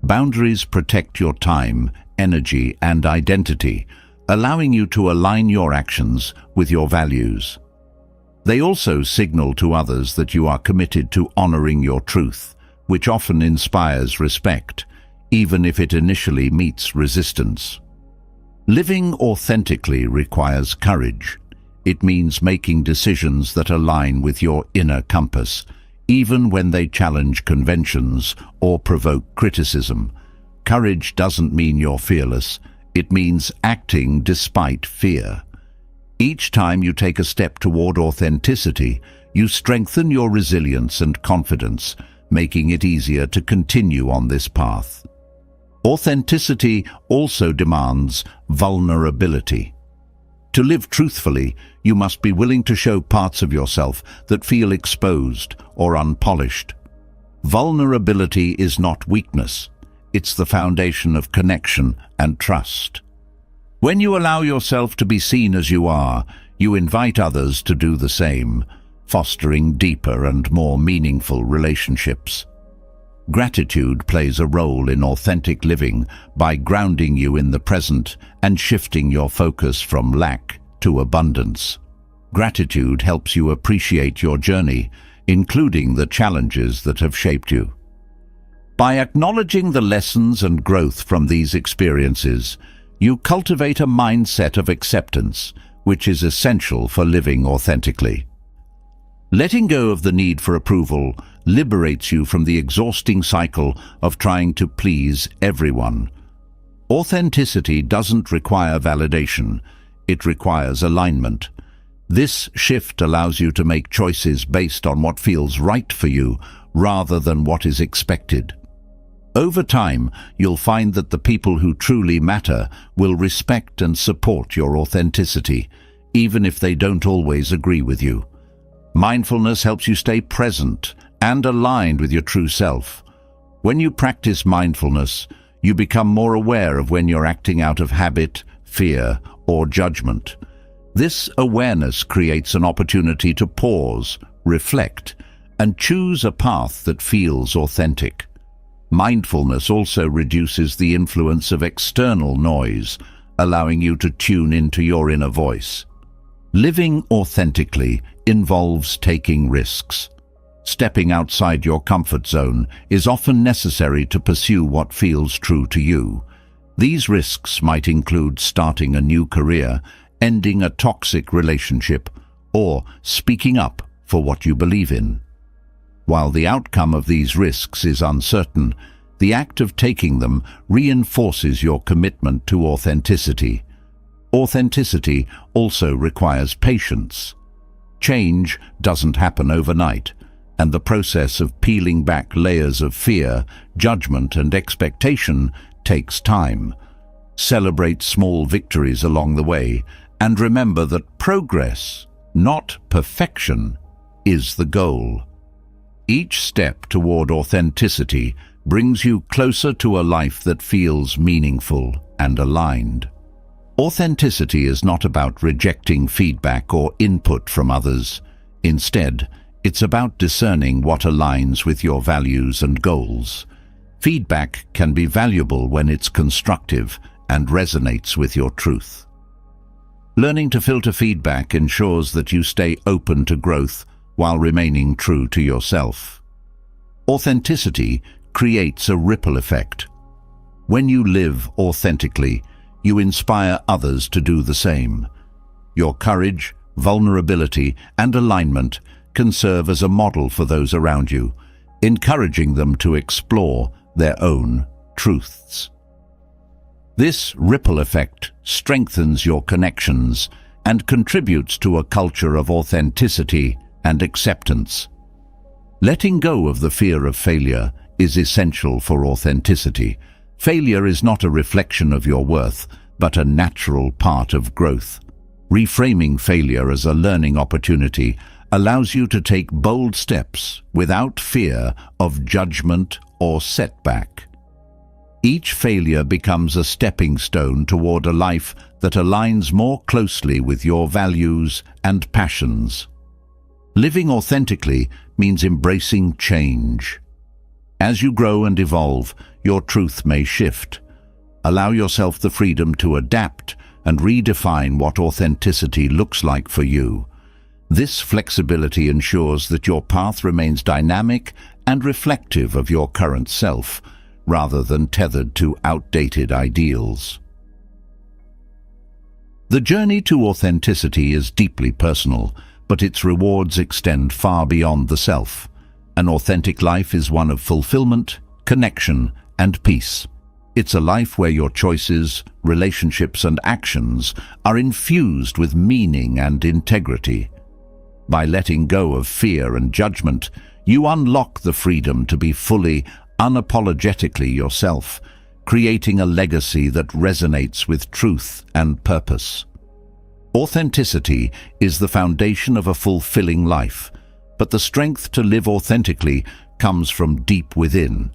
Boundaries protect your time, energy, and identity, allowing you to align your actions with your values. They also signal to others that you are committed to honoring your truth, which often inspires respect, even if it initially meets resistance. Living authentically requires courage. It means making decisions that align with your inner compass, even when they challenge conventions or provoke criticism. Courage doesn't mean you're fearless. It means acting despite fear. Each time you take a step toward authenticity, you strengthen your resilience and confidence, making it easier to continue on this path. Authenticity also demands vulnerability. To live truthfully, you must be willing to show parts of yourself that feel exposed or unpolished. Vulnerability is not weakness. It's the foundation of connection and trust. When you allow yourself to be seen as you are, you invite others to do the same, fostering deeper and more meaningful relationships. Gratitude plays a role in authentic living by grounding you in the present and shifting your focus from lack to abundance. Gratitude helps you appreciate your journey, including the challenges that have shaped you. By acknowledging the lessons and growth from these experiences, you cultivate a mindset of acceptance, which is essential for living authentically. Letting go of the need for approval liberates you from the exhausting cycle of trying to please everyone. Authenticity doesn't require validation, it requires alignment. This shift allows you to make choices based on what feels right for you rather than what is expected. Over time, you'll find that the people who truly matter will respect and support your authenticity, even if they don't always agree with you. Mindfulness helps you stay present and aligned with your true self. When you practice mindfulness, you become more aware of when you're acting out of habit, fear, or judgment. This awareness creates an opportunity to pause, reflect, and choose a path that feels authentic. Mindfulness also reduces the influence of external noise, allowing you to tune into your inner voice. Living authentically involves taking risks. Stepping outside your comfort zone is often necessary to pursue what feels true to you. These risks might include starting a new career, ending a toxic relationship, or speaking up for what you believe in. While the outcome of these risks is uncertain, the act of taking them reinforces your commitment to authenticity. Authenticity also requires patience. Change doesn't happen overnight, and the process of peeling back layers of fear, judgment, and expectation takes time. Celebrate small victories along the way, and remember that progress, not perfection, is the goal. Each step toward authenticity brings you closer to a life that feels meaningful and aligned. Authenticity is not about rejecting feedback or input from others. Instead, it's about discerning what aligns with your values and goals. Feedback can be valuable when it's constructive and resonates with your truth. Learning to filter feedback ensures that you stay open to growth while remaining true to yourself. Authenticity creates a ripple effect. When you live authentically, you inspire others to do the same. Your courage, vulnerability, and alignment can serve as a model for those around you, encouraging them to explore their own truths. This ripple effect strengthens your connections and contributes to a culture of authenticity and acceptance. Letting go of the fear of failure is essential for authenticity. Failure is not a reflection of your worth, but a natural part of growth. Reframing failure as a learning opportunity allows you to take bold steps without fear of judgment or setback. Each failure becomes a stepping stone toward a life that aligns more closely with your values and passions. Living authentically means embracing change. As you grow and evolve, your truth may shift. Allow yourself the freedom to adapt and redefine what authenticity looks like for you. This flexibility ensures that your path remains dynamic and reflective of your current self, rather than tethered to outdated ideals. The journey to authenticity is deeply personal, but its rewards extend far beyond the self. An authentic life is one of fulfillment, connection, and peace. It's a life where your choices, relationships, and actions are infused with meaning and integrity. By letting go of fear and judgment, you unlock the freedom to be fully, unapologetically yourself, creating a legacy that resonates with truth and purpose. Authenticity is the foundation of a fulfilling life, but the strength to live authentically comes from deep within.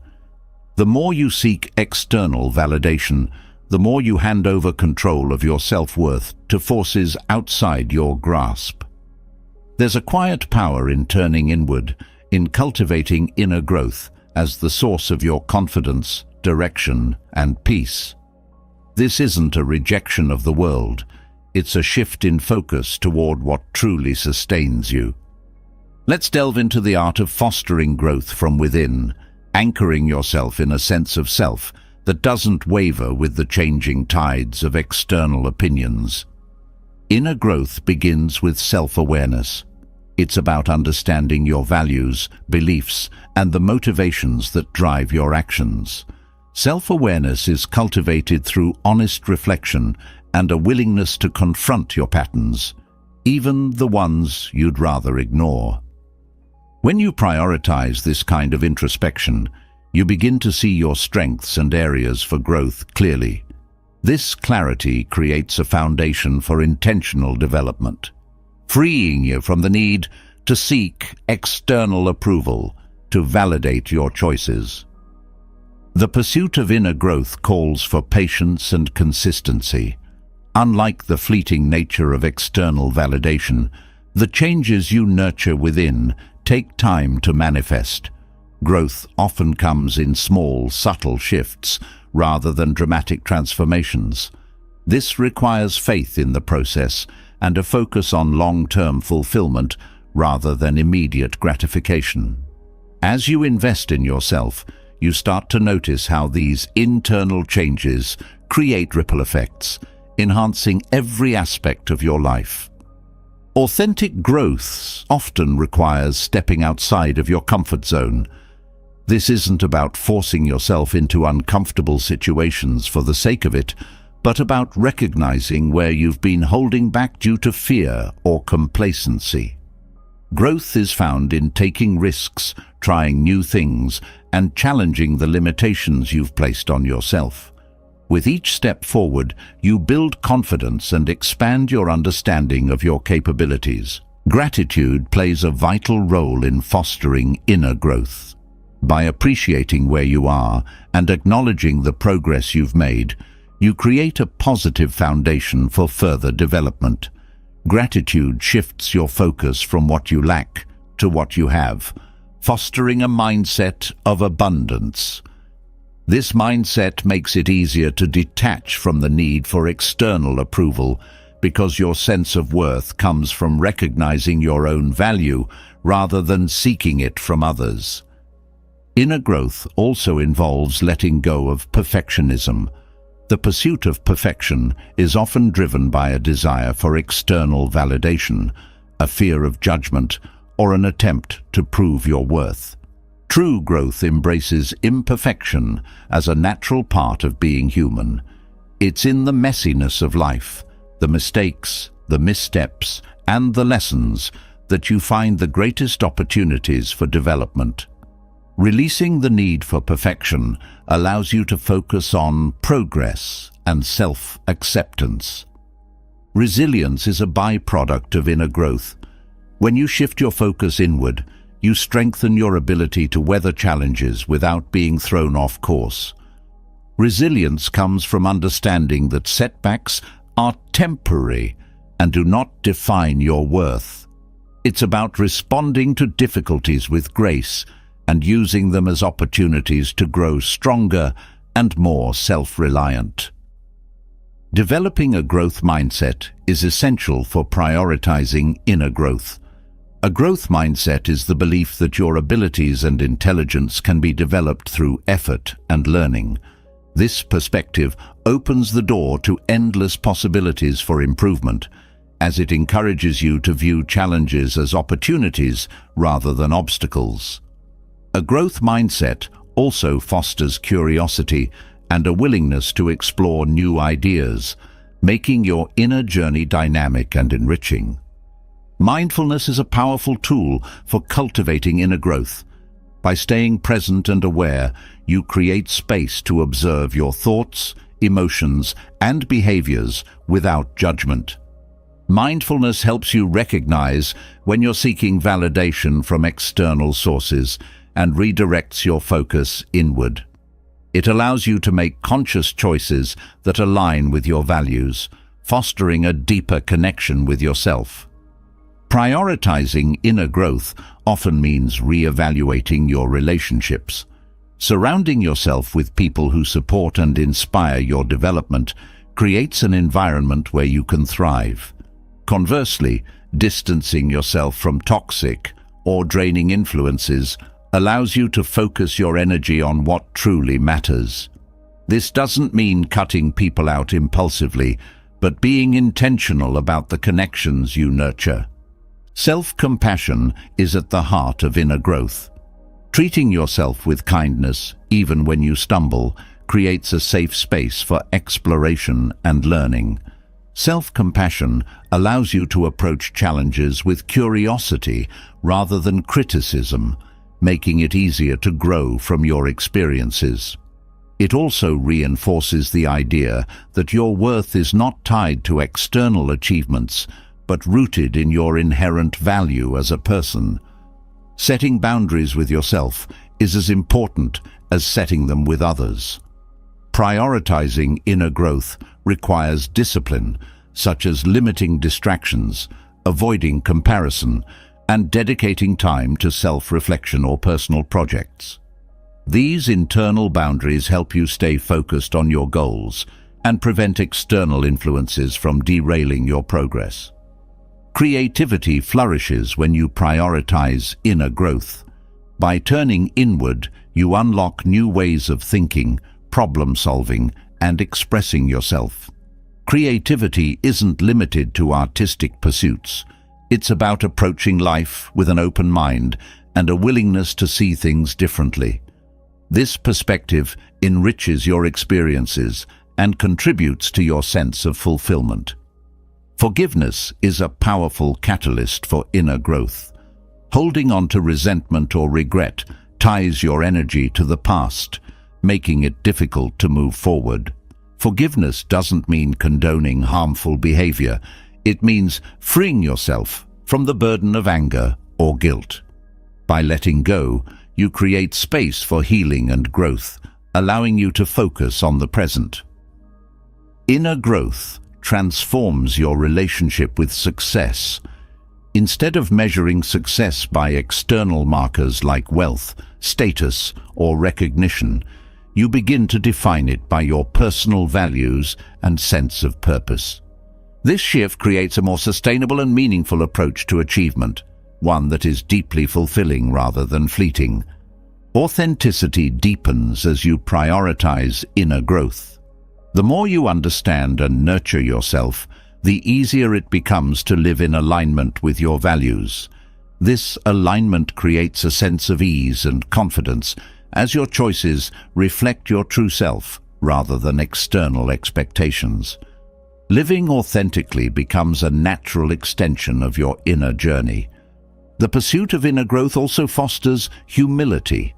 The more you seek external validation, the more you hand over control of your self-worth to forces outside your grasp. There's a quiet power in turning inward, in cultivating inner growth as the source of your confidence, direction, and peace. This isn't a rejection of the world. It's a shift in focus toward what truly sustains you. Let's delve into the art of fostering growth from within, anchoring yourself in a sense of self that doesn't waver with the changing tides of external opinions. Inner growth begins with self-awareness. It's about understanding your values, beliefs, and the motivations that drive your actions. Self-awareness is cultivated through honest reflection and a willingness to confront your patterns, even the ones you'd rather ignore. When you prioritize this kind of introspection, you begin to see your strengths and areas for growth clearly. This clarity creates a foundation for intentional development, freeing you from the need to seek external approval to validate your choices. The pursuit of inner growth calls for patience and consistency. Unlike the fleeting nature of external validation, the changes you nurture within take time to manifest. Growth often comes in small, subtle shifts rather than dramatic transformations. This requires faith in the process and a focus on long-term fulfillment rather than immediate gratification. As you invest in yourself, you start to notice how these internal changes create ripple effects, enhancing every aspect of your life. Authentic growth often requires stepping outside of your comfort zone. This isn't about forcing yourself into uncomfortable situations for the sake of it, but about recognizing where you've been holding back due to fear or complacency. Growth is found in taking risks, trying new things, and challenging the limitations you've placed on yourself. With each step forward, you build confidence and expand your understanding of your capabilities. Gratitude plays a vital role in fostering inner growth. By appreciating where you are and acknowledging the progress you've made, you create a positive foundation for further development. Gratitude shifts your focus from what you lack to what you have, fostering a mindset of abundance. This mindset makes it easier to detach from the need for external approval because your sense of worth comes from recognizing your own value rather than seeking it from others. Inner growth also involves letting go of perfectionism. The pursuit of perfection is often driven by a desire for external validation, a fear of judgment, or an attempt to prove your worth. True growth embraces imperfection as a natural part of being human. It's in the messiness of life, the mistakes, the missteps, and the lessons that you find the greatest opportunities for development. Releasing the need for perfection allows you to focus on progress and self-acceptance. Resilience is a byproduct of inner growth. When you shift your focus inward, you strengthen your ability to weather challenges without being thrown off course. Resilience comes from understanding that setbacks are temporary and do not define your worth. It's about responding to difficulties with grace and using them as opportunities to grow stronger and more self-reliant. Developing a growth mindset is essential for prioritizing inner growth. A growth mindset is the belief that your abilities and intelligence can be developed through effort and learning. This perspective opens the door to endless possibilities for improvement, as it encourages you to view challenges as opportunities rather than obstacles. A growth mindset also fosters curiosity and a willingness to explore new ideas, making your inner journey dynamic and enriching. Mindfulness is a powerful tool for cultivating inner growth. By staying present and aware, you create space to observe your thoughts, emotions, and behaviors without judgment. Mindfulness helps you recognize when you're seeking validation from external sources and redirects your focus inward. It allows you to make conscious choices that align with your values, fostering a deeper connection with yourself. Prioritizing inner growth often means re-evaluating your relationships. Surrounding yourself with people who support and inspire your development creates an environment where you can thrive. Conversely, distancing yourself from toxic or draining influences allows you to focus your energy on what truly matters. This doesn't mean cutting people out impulsively, but being intentional about the connections you nurture. Self-compassion is at the heart of inner growth. Treating yourself with kindness, even when you stumble, creates a safe space for exploration and learning. Self-compassion allows you to approach challenges with curiosity rather than criticism, making it easier to grow from your experiences. It also reinforces the idea that your worth is not tied to external achievements, but rooted in your inherent value as a person. Setting boundaries with yourself is as important as setting them with others. Prioritizing inner growth requires discipline, such as limiting distractions, avoiding comparison, and dedicating time to self-reflection or personal projects. These internal boundaries help you stay focused on your goals and prevent external influences from derailing your progress. Creativity flourishes when you prioritize inner growth. By turning inward, you unlock new ways of thinking, problem-solving, and expressing yourself. Creativity isn't limited to artistic pursuits. It's about approaching life with an open mind and a willingness to see things differently. This perspective enriches your experiences and contributes to your sense of fulfillment. Forgiveness is a powerful catalyst for inner growth. Holding on to resentment or regret ties your energy to the past, making it difficult to move forward. Forgiveness doesn't mean condoning harmful behavior. It means freeing yourself from the burden of anger or guilt. By letting go, you create space for healing and growth, allowing you to focus on the present. Inner growth transforms your relationship with success. Instead of measuring success by external markers like wealth, status, or recognition, you begin to define it by your personal values and sense of purpose. This shift creates a more sustainable and meaningful approach to achievement, one that is deeply fulfilling rather than fleeting. Authenticity deepens as you prioritize inner growth. The more you understand and nurture yourself, the easier it becomes to live in alignment with your values. This alignment creates a sense of ease and confidence as your choices reflect your true self rather than external expectations. Living authentically becomes a natural extension of your inner journey. The pursuit of inner growth also fosters humility.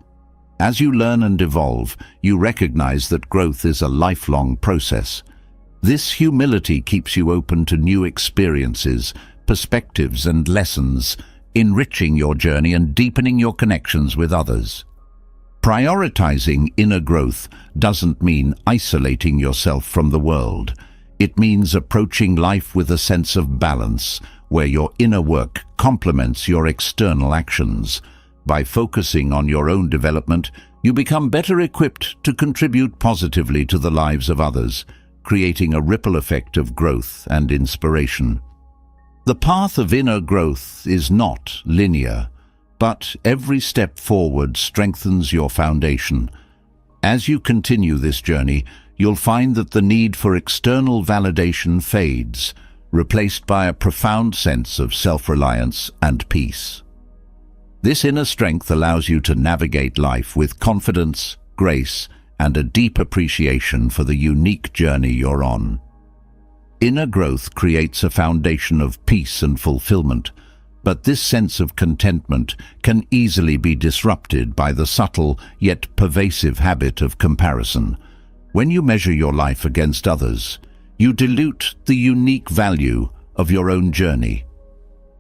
As you learn and evolve, you recognize that growth is a lifelong process. This humility keeps you open to new experiences, perspectives, and lessons, enriching your journey and deepening your connections with others. Prioritizing inner growth doesn't mean isolating yourself from the world. It means approaching life with a sense of balance, where your inner work complements your external actions. By focusing on your own development, you become better equipped to contribute positively to the lives of others, creating a ripple effect of growth and inspiration. The path of inner growth is not linear, but every step forward strengthens your foundation. As you continue this journey, you'll find that the need for external validation fades, replaced by a profound sense of self-reliance and peace. This inner strength allows you to navigate life with confidence, grace, and a deep appreciation for the unique journey you're on. Inner growth creates a foundation of peace and fulfillment, but this sense of contentment can easily be disrupted by the subtle yet pervasive habit of comparison. When you measure your life against others, you dilute the unique value of your own journey.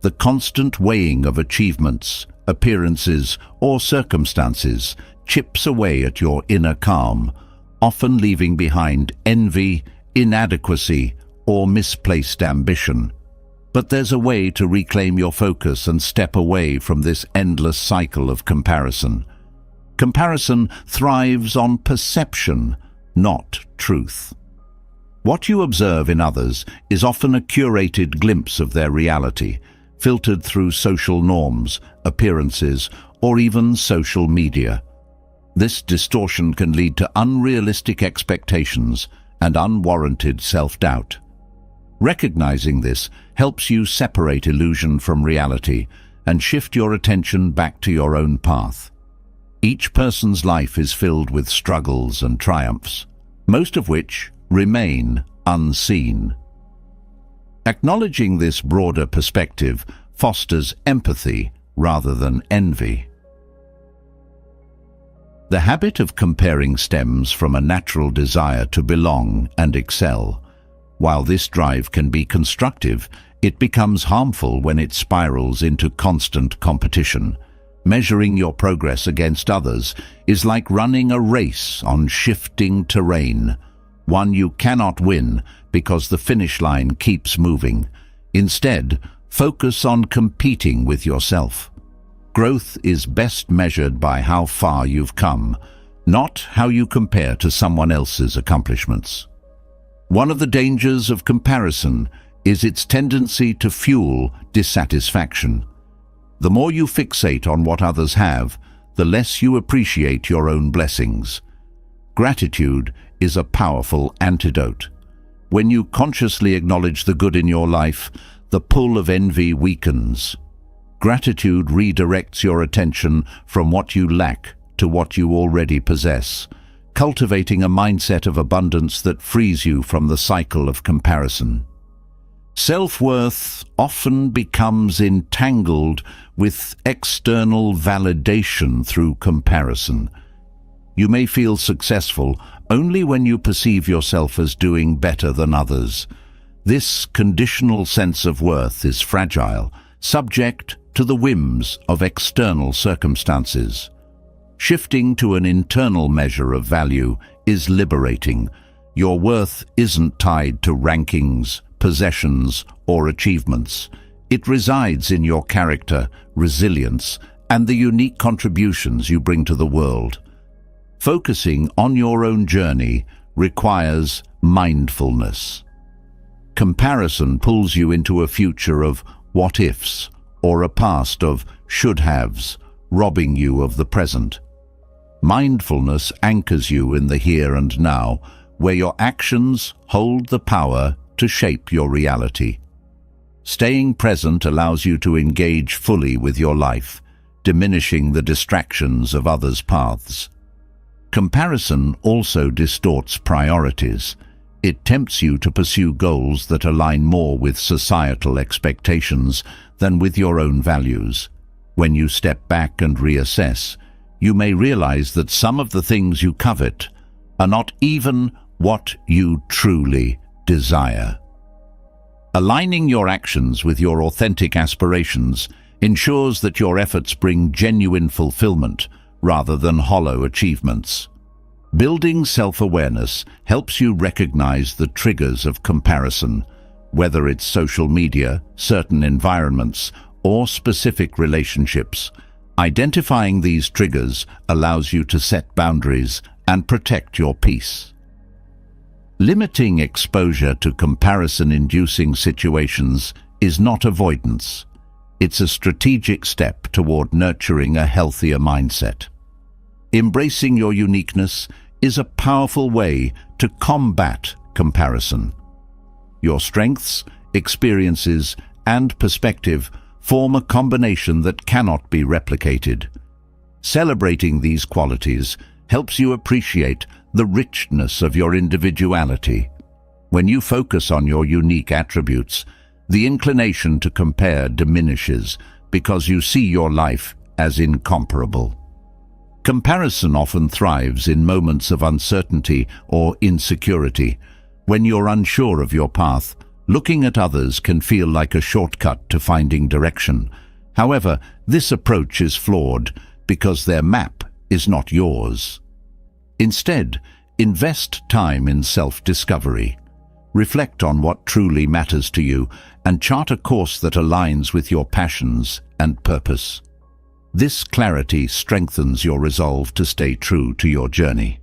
The constant weighing of achievements, appearances, or circumstances chips away at your inner calm, often leaving behind envy, inadequacy, or misplaced ambition. But there's a way to reclaim your focus and step away from this endless cycle of comparison. Comparison thrives on perception, not truth. What you observe in others is often a curated glimpse of their reality, filtered through social norms, appearances, or even social media. This distortion can lead to unrealistic expectations and unwarranted self-doubt. Recognizing this helps you separate illusion from reality and shift your attention back to your own path. Each person's life is filled with struggles and triumphs, most of which remain unseen. Acknowledging this broader perspective fosters empathy rather than envy. The habit of comparing stems from a natural desire to belong and excel. While this drive can be constructive, it becomes harmful when it spirals into constant competition. Measuring your progress against others is like running a race on shifting terrain, one you cannot win because the finish line keeps moving. Instead, focus on competing with yourself. Growth is best measured by how far you've come, not how you compare to someone else's accomplishments. One of the dangers of comparison is its tendency to fuel dissatisfaction. The more you fixate on what others have, the less you appreciate your own blessings. Gratitude is a powerful antidote. When you consciously acknowledge the good in your life, the pull of envy weakens. Gratitude redirects your attention from what you lack to what you already possess, cultivating a mindset of abundance that frees you from the cycle of comparison. Self-worth often becomes entangled with external validation through comparison. You may feel successful only when you perceive yourself as doing better than others. This conditional sense of worth is fragile, subject to the whims of external circumstances. Shifting to an internal measure of value is liberating. Your worth isn't tied to rankings, possessions, or achievements. It resides in your character, resilience, and the unique contributions you bring to the world. Focusing on your own journey requires mindfulness. Comparison pulls you into a future of what-ifs or a past of should-haves, robbing you of the present. Mindfulness anchors you in the here and now, where your actions hold the power to shape your reality. Staying present allows you to engage fully with your life, diminishing the distractions of others' paths. Comparison also distorts priorities. It tempts you to pursue goals that align more with societal expectations than with your own values. When you step back and reassess, you may realize that some of the things you covet are not even what you truly desire. Aligning your actions with your authentic aspirations ensures that your efforts bring genuine fulfillment rather than hollow achievements. Building self-awareness helps you recognize the triggers of comparison, whether it's social media, certain environments, or specific relationships. Identifying these triggers allows you to set boundaries and protect your peace. Limiting exposure to comparison-inducing situations is not avoidance. It's a strategic step toward nurturing a healthier mindset. Embracing your uniqueness is a powerful way to combat comparison. Your strengths, experiences, and perspective form a combination that cannot be replicated. Celebrating these qualities helps you appreciate the richness of your individuality. When you focus on your unique attributes, the inclination to compare diminishes because you see your life as incomparable. Comparison often thrives in moments of uncertainty or insecurity. When you're unsure of your path, looking at others can feel like a shortcut to finding direction. However, this approach is flawed because their map is not yours. Instead, invest time in self-discovery. Reflect on what truly matters to you and chart a course that aligns with your passions and purpose. This clarity strengthens your resolve to stay true to your journey.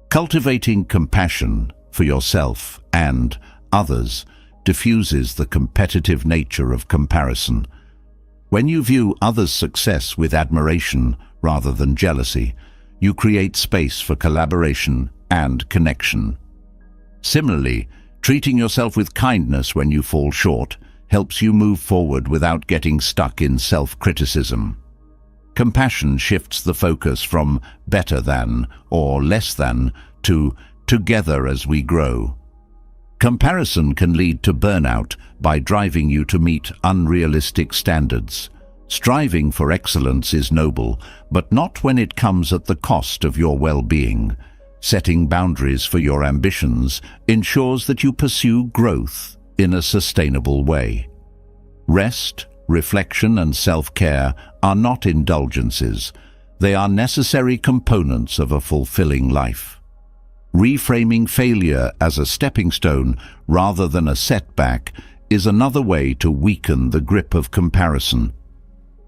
Cultivating compassion for yourself and others diffuses the competitive nature of comparison. When you view others' success with admiration rather than jealousy, you create space for collaboration and connection. Similarly, treating yourself with kindness when you fall short helps you move forward without getting stuck in self-criticism. Compassion shifts the focus from better than or less than to together as we grow. Comparison can lead to burnout by driving you to meet unrealistic standards. Striving for excellence is noble, but not when it comes at the cost of your well-being. Setting boundaries for your ambitions ensures that you pursue growth in a sustainable way. Rest, reflection, and self-care are not indulgences. They are necessary components of a fulfilling life. Reframing failure as a stepping stone rather than a setback is another way to weaken the grip of comparison.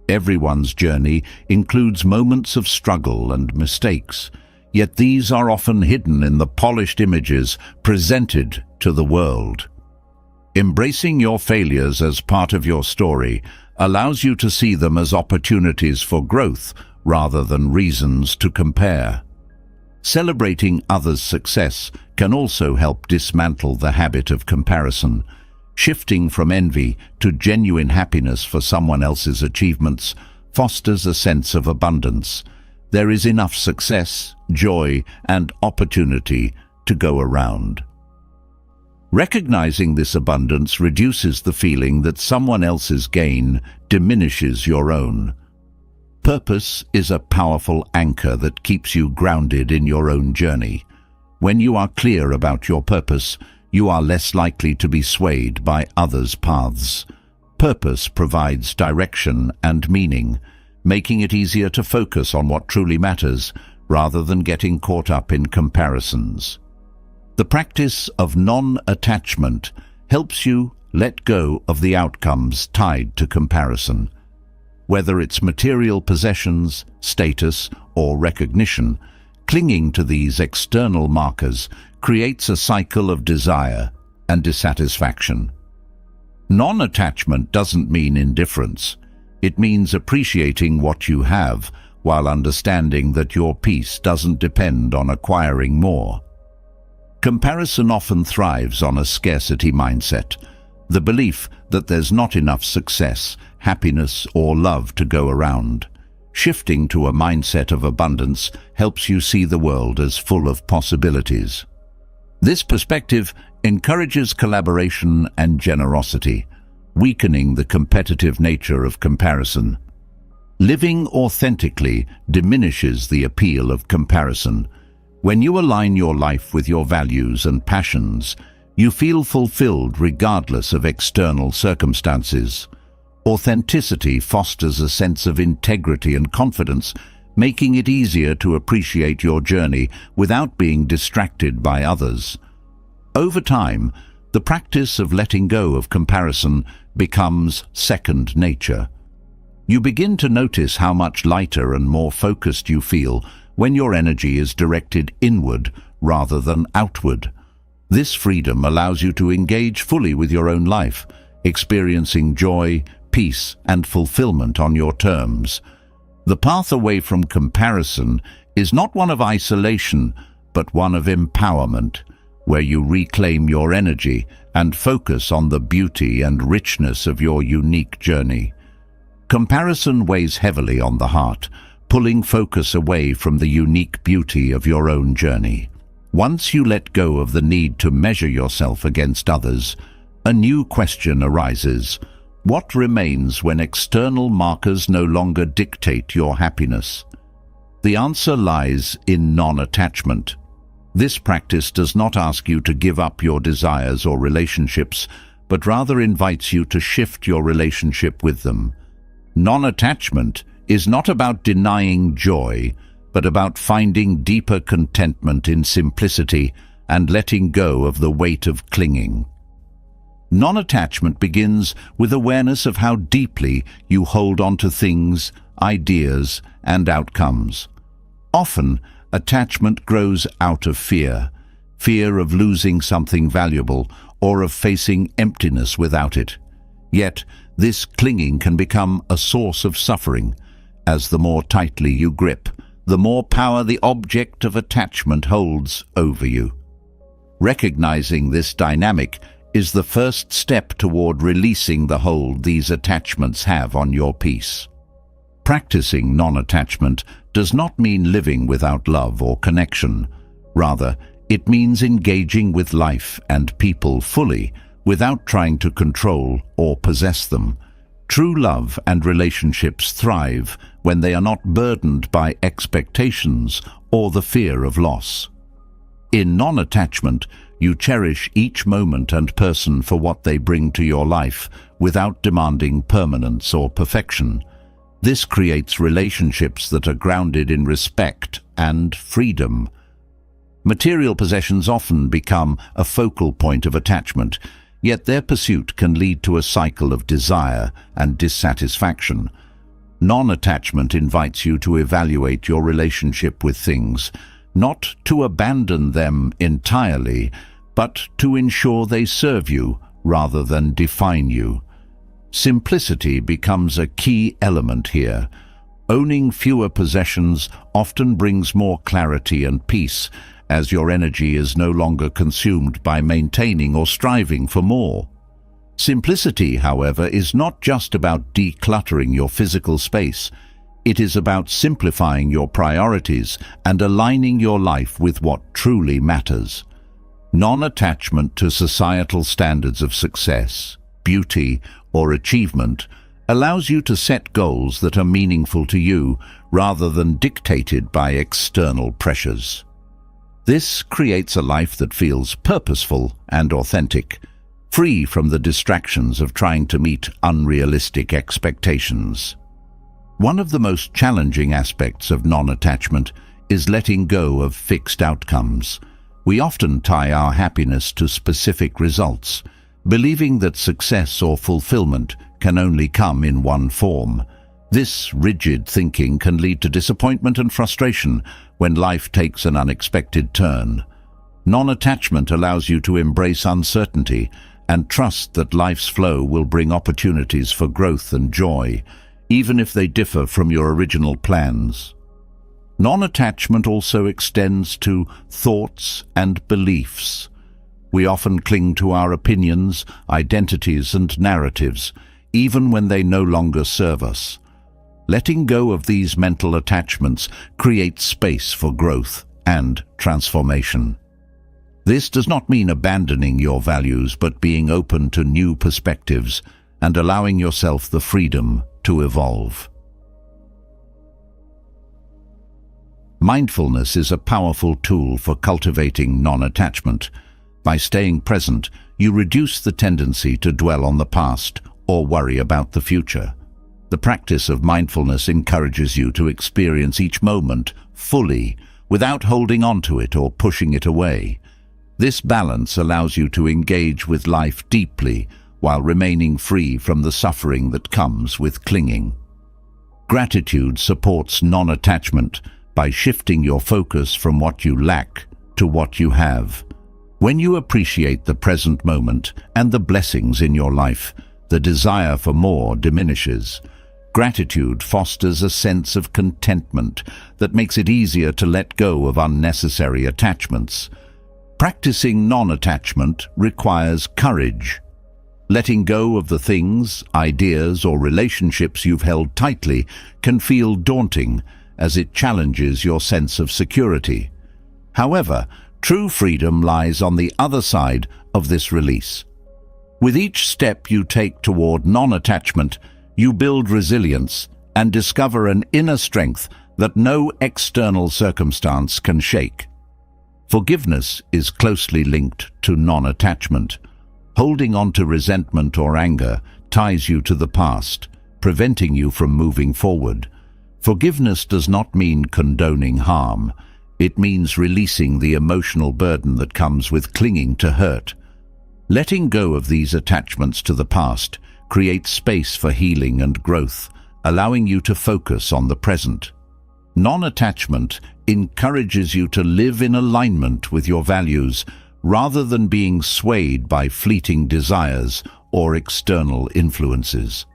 Everyone's journey includes moments of struggle and mistakes, yet these are often hidden in the polished images presented to the world. Embracing your failures as part of your story allows you to see them as opportunities for growth rather than reasons to compare. Celebrating others' success can also help dismantle the habit of comparison. Shifting from envy to genuine happiness for someone else's achievements fosters a sense of abundance. There is enough success, joy, and opportunity to go around. Recognizing this abundance reduces the feeling that someone else's gain diminishes your own. Purpose is a powerful anchor that keeps you grounded in your own journey. When you are clear about your purpose, you are less likely to be swayed by others' paths. Purpose provides direction and meaning, making it easier to focus on what truly matters rather than getting caught up in comparisons. The practice of non-attachment helps you let go of the outcomes tied to comparison. Whether it's material possessions, status, or recognition, clinging to these external markers creates a cycle of desire and dissatisfaction. Non-attachment doesn't mean indifference. It means appreciating what you have while understanding that your peace doesn't depend on acquiring more. Comparison often thrives on a scarcity mindset, the belief that there's not enough success, happiness, or love to go around. Shifting to a mindset of abundance helps you see the world as full of possibilities. This perspective encourages collaboration and generosity, weakening the competitive nature of comparison. Living authentically diminishes the appeal of comparison. When you align your life with your values and passions, you feel fulfilled regardless of external circumstances. Authenticity fosters a sense of integrity and confidence, making it easier to appreciate your journey without being distracted by others. Over time, the practice of letting go of comparison becomes second nature. You begin to notice how much lighter and more focused you feel when your energy is directed inward rather than outward. This freedom allows you to engage fully with your own life, experiencing joy, peace, and fulfillment on your terms. The path away from comparison is not one of isolation, but one of empowerment, where you reclaim your energy and focus on the beauty and richness of your unique journey. Comparison weighs heavily on the heart, pulling focus away from the unique beauty of your own journey. Once you let go of the need to measure yourself against others, a new question arises. What remains when external markers no longer dictate your happiness? The answer lies in non-attachment. This practice does not ask you to give up your desires or relationships, but rather invites you to shift your relationship with them. Non-attachment is not about denying joy, but about finding deeper contentment in simplicity and letting go of the weight of clinging. Non-attachment begins with awareness of how deeply you hold on to things, ideas, and outcomes. Often, attachment grows out of fear of losing something valuable or of facing emptiness without it. Yet, this clinging can become a source of suffering, as the more tightly you grip, the more power the object of attachment holds over you. Recognizing this dynamic is the first step toward releasing the hold these attachments have on your peace. Practicing non-attachment does not mean living without love or connection. Rather, it means engaging with life and people fully, without trying to control or possess them. True love and relationships thrive when they are not burdened by expectations or the fear of loss. In non-attachment, you cherish each moment and person for what they bring to your life without demanding permanence or perfection. This creates relationships that are grounded in respect and freedom. Material possessions often become a focal point of attachment, yet their pursuit can lead to a cycle of desire and dissatisfaction. Non-attachment invites you to evaluate your relationship with things, not to abandon them entirely, but to ensure they serve you rather than define you. Simplicity becomes a key element here. Owning fewer possessions often brings more clarity and peace, as your energy is no longer consumed by maintaining or striving for more. Simplicity, however, is not just about decluttering your physical space. It is about simplifying your priorities and aligning your life with what truly matters. Non-attachment to societal standards of success, beauty, or achievement allows you to set goals that are meaningful to you rather than dictated by external pressures. This creates a life that feels purposeful and authentic, free from the distractions of trying to meet unrealistic expectations. One of the most challenging aspects of non-attachment is letting go of fixed outcomes. We often tie our happiness to specific results, believing that success or fulfillment can only come in one form. This rigid thinking can lead to disappointment and frustration when life takes an unexpected turn. Non-attachment allows you to embrace uncertainty and trust that life's flow will bring opportunities for growth and joy, even if they differ from your original plans. Non-attachment also extends to thoughts and beliefs. We often cling to our opinions, identities, and narratives, even when they no longer serve us. Letting go of these mental attachments creates space for growth and transformation. This does not mean abandoning your values, but being open to new perspectives and allowing yourself the freedom to evolve. Mindfulness is a powerful tool for cultivating non-attachment. By staying present, you reduce the tendency to dwell on the past or worry about the future. The practice of mindfulness encourages you to experience each moment fully, without holding on to it or pushing it away. This balance allows you to engage with life deeply while remaining free from the suffering that comes with clinging. Gratitude supports non-attachment by shifting your focus from what you lack to what you have. When you appreciate the present moment and the blessings in your life, the desire for more diminishes. Gratitude fosters a sense of contentment that makes it easier to let go of unnecessary attachments. Practicing non-attachment requires courage. Letting go of the things, ideas, or relationships you've held tightly can feel daunting, as it challenges your sense of security. However, true freedom lies on the other side of this release. With each step you take toward non-attachment, you build resilience and discover an inner strength that no external circumstance can shake. Forgiveness is closely linked to non-attachment. Holding on to resentment or anger ties you to the past, preventing you from moving forward. Forgiveness does not mean condoning harm. It means releasing the emotional burden that comes with clinging to hurt. Letting go of these attachments to the past creates space for healing and growth, allowing you to focus on the present. Non-attachment encourages you to live in alignment with your values rather than being swayed by fleeting desires or external influences.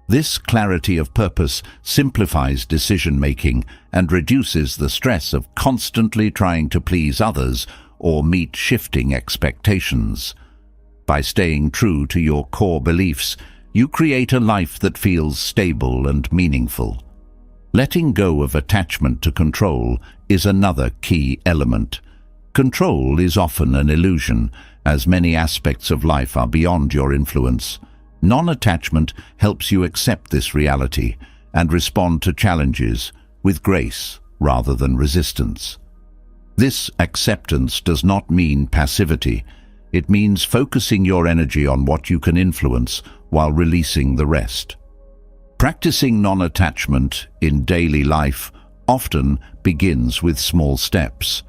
This clarity of purpose simplifies decision-making and reduces the stress of constantly trying to please others or meet shifting expectations. By staying true to your core beliefs, you create a life that feels stable and meaningful. Letting go of attachment to control is another key element. Control is often an illusion, as many aspects of life are beyond your influence. Non-attachment helps you accept this reality and respond to challenges with grace rather than resistance. This acceptance does not mean passivity. It means focusing your energy on what you can influence while releasing the rest. Practicing non-attachment in daily life often begins with small steps.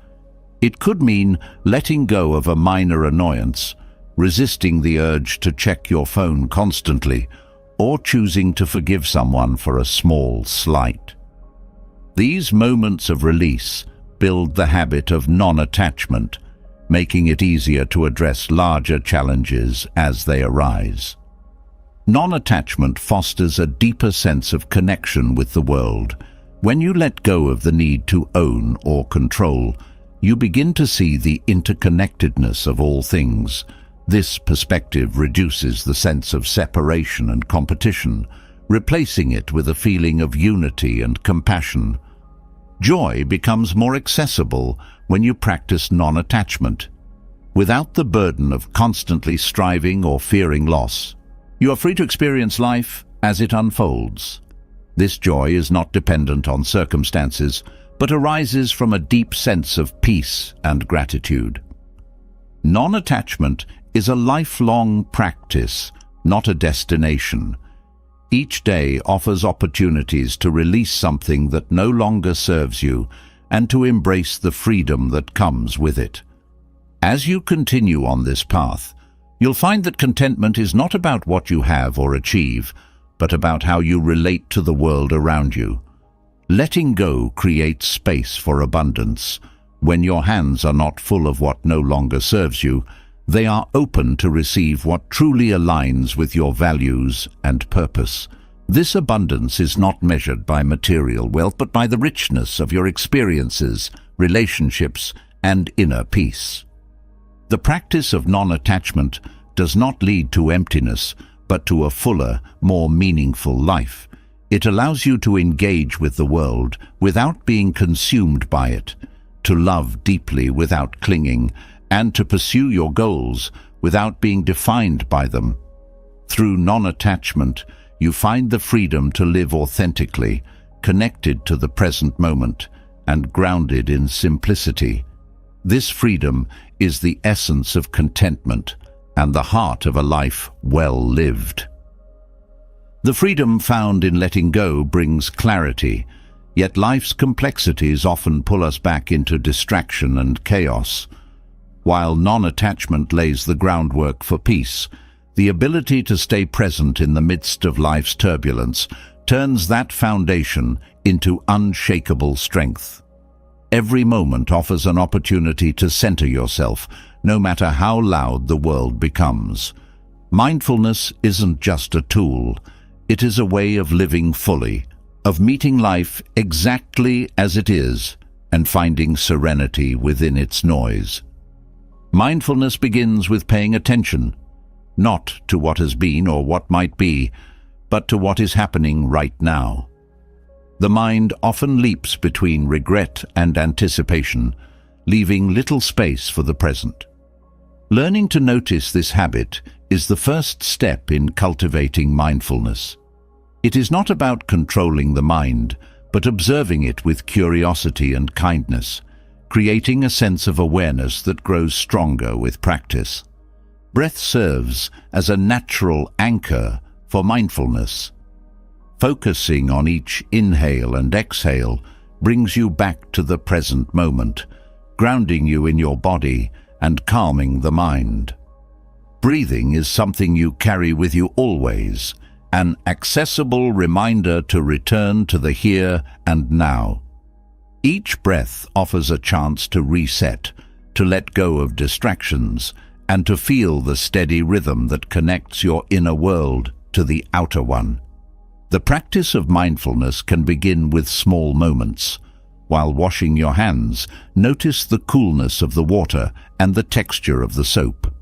It could mean letting go of a minor annoyance, resisting the urge to check your phone constantly, or choosing to forgive someone for a small slight. These moments of release build the habit of non-attachment, making it easier to address larger challenges as they arise. Non-attachment fosters a deeper sense of connection with the world. When you let go of the need to own or control, you begin to see the interconnectedness of all things. This perspective reduces the sense of separation and competition, replacing it with a feeling of unity and compassion. Joy becomes more accessible when you practice non-attachment. Without the burden of constantly striving or fearing loss, you are free to experience life as it unfolds. This joy is not dependent on circumstances, but arises from a deep sense of peace and gratitude. Non-attachment is a lifelong practice, not a destination. Each day offers opportunities to release something that no longer serves you and to embrace the freedom that comes with it. As you continue on this path, you'll find that contentment is not about what you have or achieve, but about how you relate to the world around you. Letting go creates space for abundance. When your hands are not full of what no longer serves you, they are open to receive what truly aligns with your values and purpose. This abundance is not measured by material wealth, but by the richness of your experiences, relationships, and inner peace. The practice of non-attachment does not lead to emptiness, but to a fuller, more meaningful life. It allows you to engage with the world without being consumed by it, to love deeply without clinging, and to pursue your goals without being defined by them. Through non-attachment, you find the freedom to live authentically, connected to the present moment, and grounded in simplicity. This freedom is the essence of contentment and the heart of a life well lived. The freedom found in letting go brings clarity, yet life's complexities often pull us back into distraction and chaos. While non-attachment lays the groundwork for peace, the ability to stay present in the midst of life's turbulence turns that foundation into unshakable strength. Every moment offers an opportunity to center yourself, no matter how loud the world becomes. Mindfulness isn't just a tool, it is a way of living fully, of meeting life exactly as it is and finding serenity within its noise. Mindfulness begins with paying attention, not to what has been or what might be, but to what is happening right now. The mind often leaps between regret and anticipation, leaving little space for the present. Learning to notice this habit is the first step in cultivating mindfulness. It is not about controlling the mind, but observing it with curiosity and kindness, creating a sense of awareness that grows stronger with practice. Breath serves as a natural anchor for mindfulness. Focusing on each inhale and exhale brings you back to the present moment, grounding you in your body and calming the mind. Breathing is something you carry with you always, an accessible reminder to return to the here and now. Each breath offers a chance to reset, to let go of distractions, and to feel the steady rhythm that connects your inner world to the outer one. The practice of mindfulness can begin with small moments. While washing your hands, notice the coolness of the water and the texture of the soap.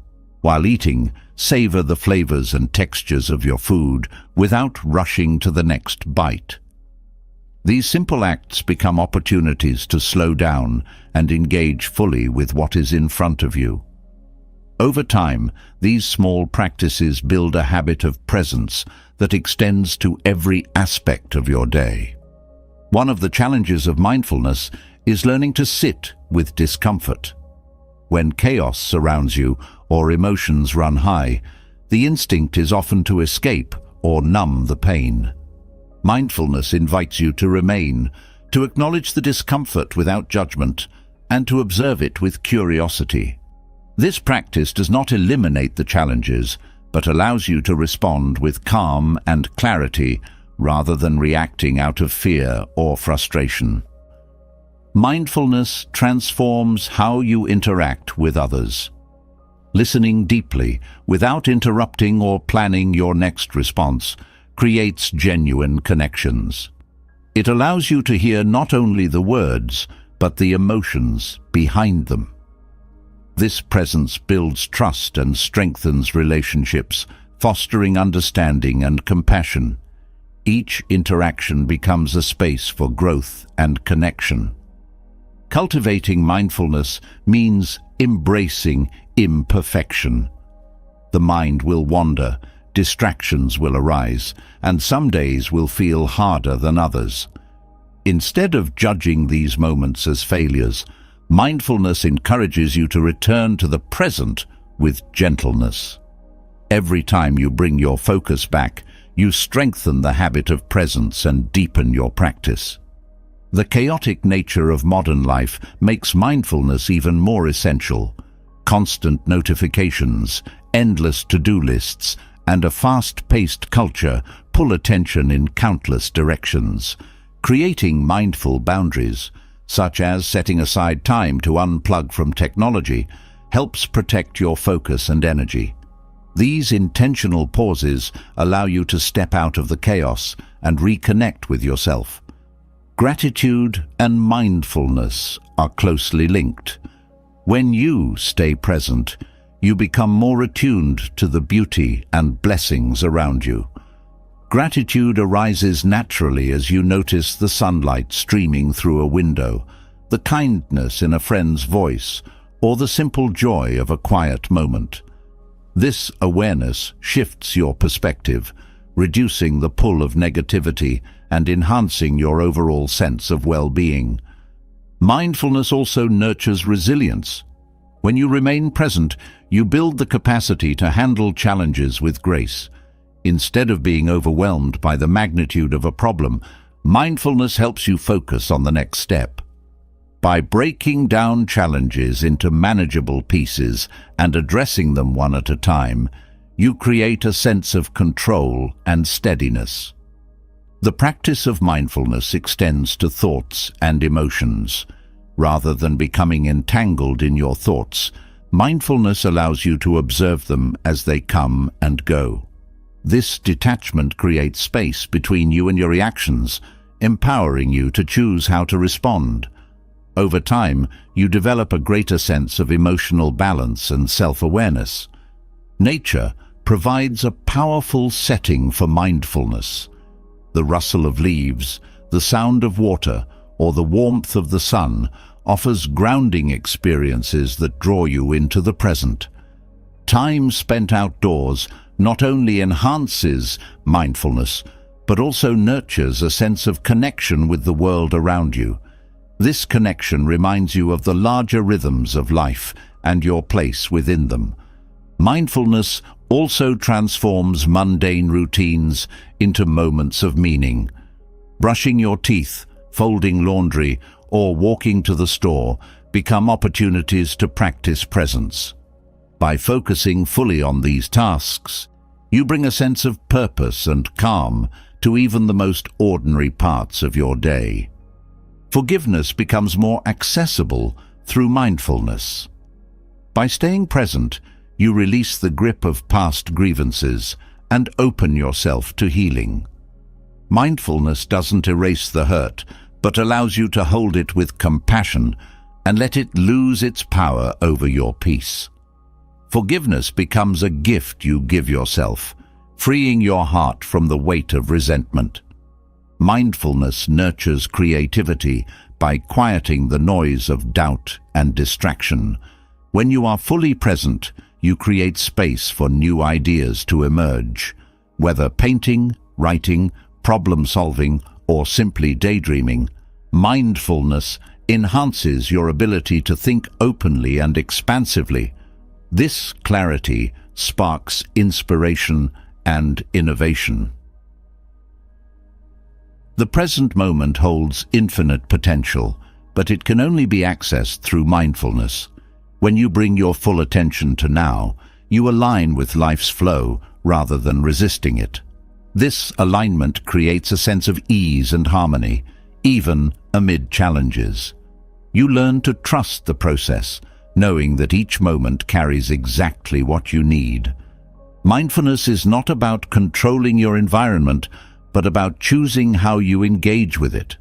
While eating, savor the flavors and textures of your food without rushing to the next bite. These simple acts become opportunities to slow down and engage fully with what is in front of you. Over time, these small practices build a habit of presence that extends to every aspect of your day. One of the challenges of mindfulness is learning to sit with discomfort. When chaos surrounds you or emotions run high, the instinct is often to escape or numb the pain. Mindfulness invites you to remain, to acknowledge the discomfort without judgment, and to observe it with curiosity. This practice does not eliminate the challenges, but allows you to respond with calm and clarity rather than reacting out of fear or frustration. Mindfulness transforms how you interact with others. Listening deeply, without interrupting or planning your next response, creates genuine connections. It allows you to hear not only the words, but the emotions behind them. This presence builds trust and strengthens relationships, fostering understanding and compassion. Each interaction becomes a space for growth and connection. Cultivating mindfulness means embracing imperfection. The mind will wander, distractions will arise, and some days will feel harder than others. Instead of judging these moments as failures, mindfulness encourages you to return to the present with gentleness. Every time you bring your focus back, you strengthen the habit of presence and deepen your practice. The chaotic nature of modern life makes mindfulness even more essential. Constant notifications, endless to-do lists, and a fast-paced culture pull attention in countless directions. Creating mindful boundaries, such as setting aside time to unplug from technology, helps protect your focus and energy. These intentional pauses allow you to step out of the chaos and reconnect with yourself. Gratitude and mindfulness are closely linked. When you stay present, you become more attuned to the beauty and blessings around you. Gratitude arises naturally as you notice the sunlight streaming through a window, the kindness in a friend's voice, or the simple joy of a quiet moment. This awareness shifts your perspective, reducing the pull of negativity and enhancing your overall sense of well-being. Mindfulness also nurtures resilience. When you remain present, you build the capacity to handle challenges with grace. Instead of being overwhelmed by the magnitude of a problem, mindfulness helps you focus on the next step. By breaking down challenges into manageable pieces and addressing them one at a time, you create a sense of control and steadiness. The practice of mindfulness extends to thoughts and emotions. Rather than becoming entangled in your thoughts, mindfulness allows you to observe them as they come and go. This detachment creates space between you and your reactions, empowering you to choose how to respond. Over time, you develop a greater sense of emotional balance and self-awareness. Nature provides a powerful setting for mindfulness. The rustle of leaves, the sound of water, or the warmth of the sun offers grounding experiences that draw you into the present. Time spent outdoors not only enhances mindfulness, but also nurtures a sense of connection with the world around you. This connection reminds you of the larger rhythms of life and your place within them. Mindfulness also transforms mundane routines into moments of meaning. Brushing your teeth, folding laundry, or walking to the store become opportunities to practice presence. By focusing fully on these tasks, you bring a sense of purpose and calm to even the most ordinary parts of your day. Forgiveness becomes more accessible through mindfulness. By staying present, you release the grip of past grievances and open yourself to healing. Mindfulness doesn't erase the hurt, but allows you to hold it with compassion and let it lose its power over your peace. Forgiveness becomes a gift you give yourself, freeing your heart from the weight of resentment. Mindfulness nurtures creativity by quieting the noise of doubt and distraction. When you are fully present, you create space for new ideas to emerge. Whether painting, writing, problem-solving, or simply daydreaming, mindfulness enhances your ability to think openly and expansively. This clarity sparks inspiration and innovation. The present moment holds infinite potential, but it can only be accessed through mindfulness. When you bring your full attention to now, you align with life's flow rather than resisting it. This alignment creates a sense of ease and harmony, even amid challenges. You learn to trust the process, knowing that each moment carries exactly what you need. Mindfulness is not about controlling your environment, but about choosing how you engage with it.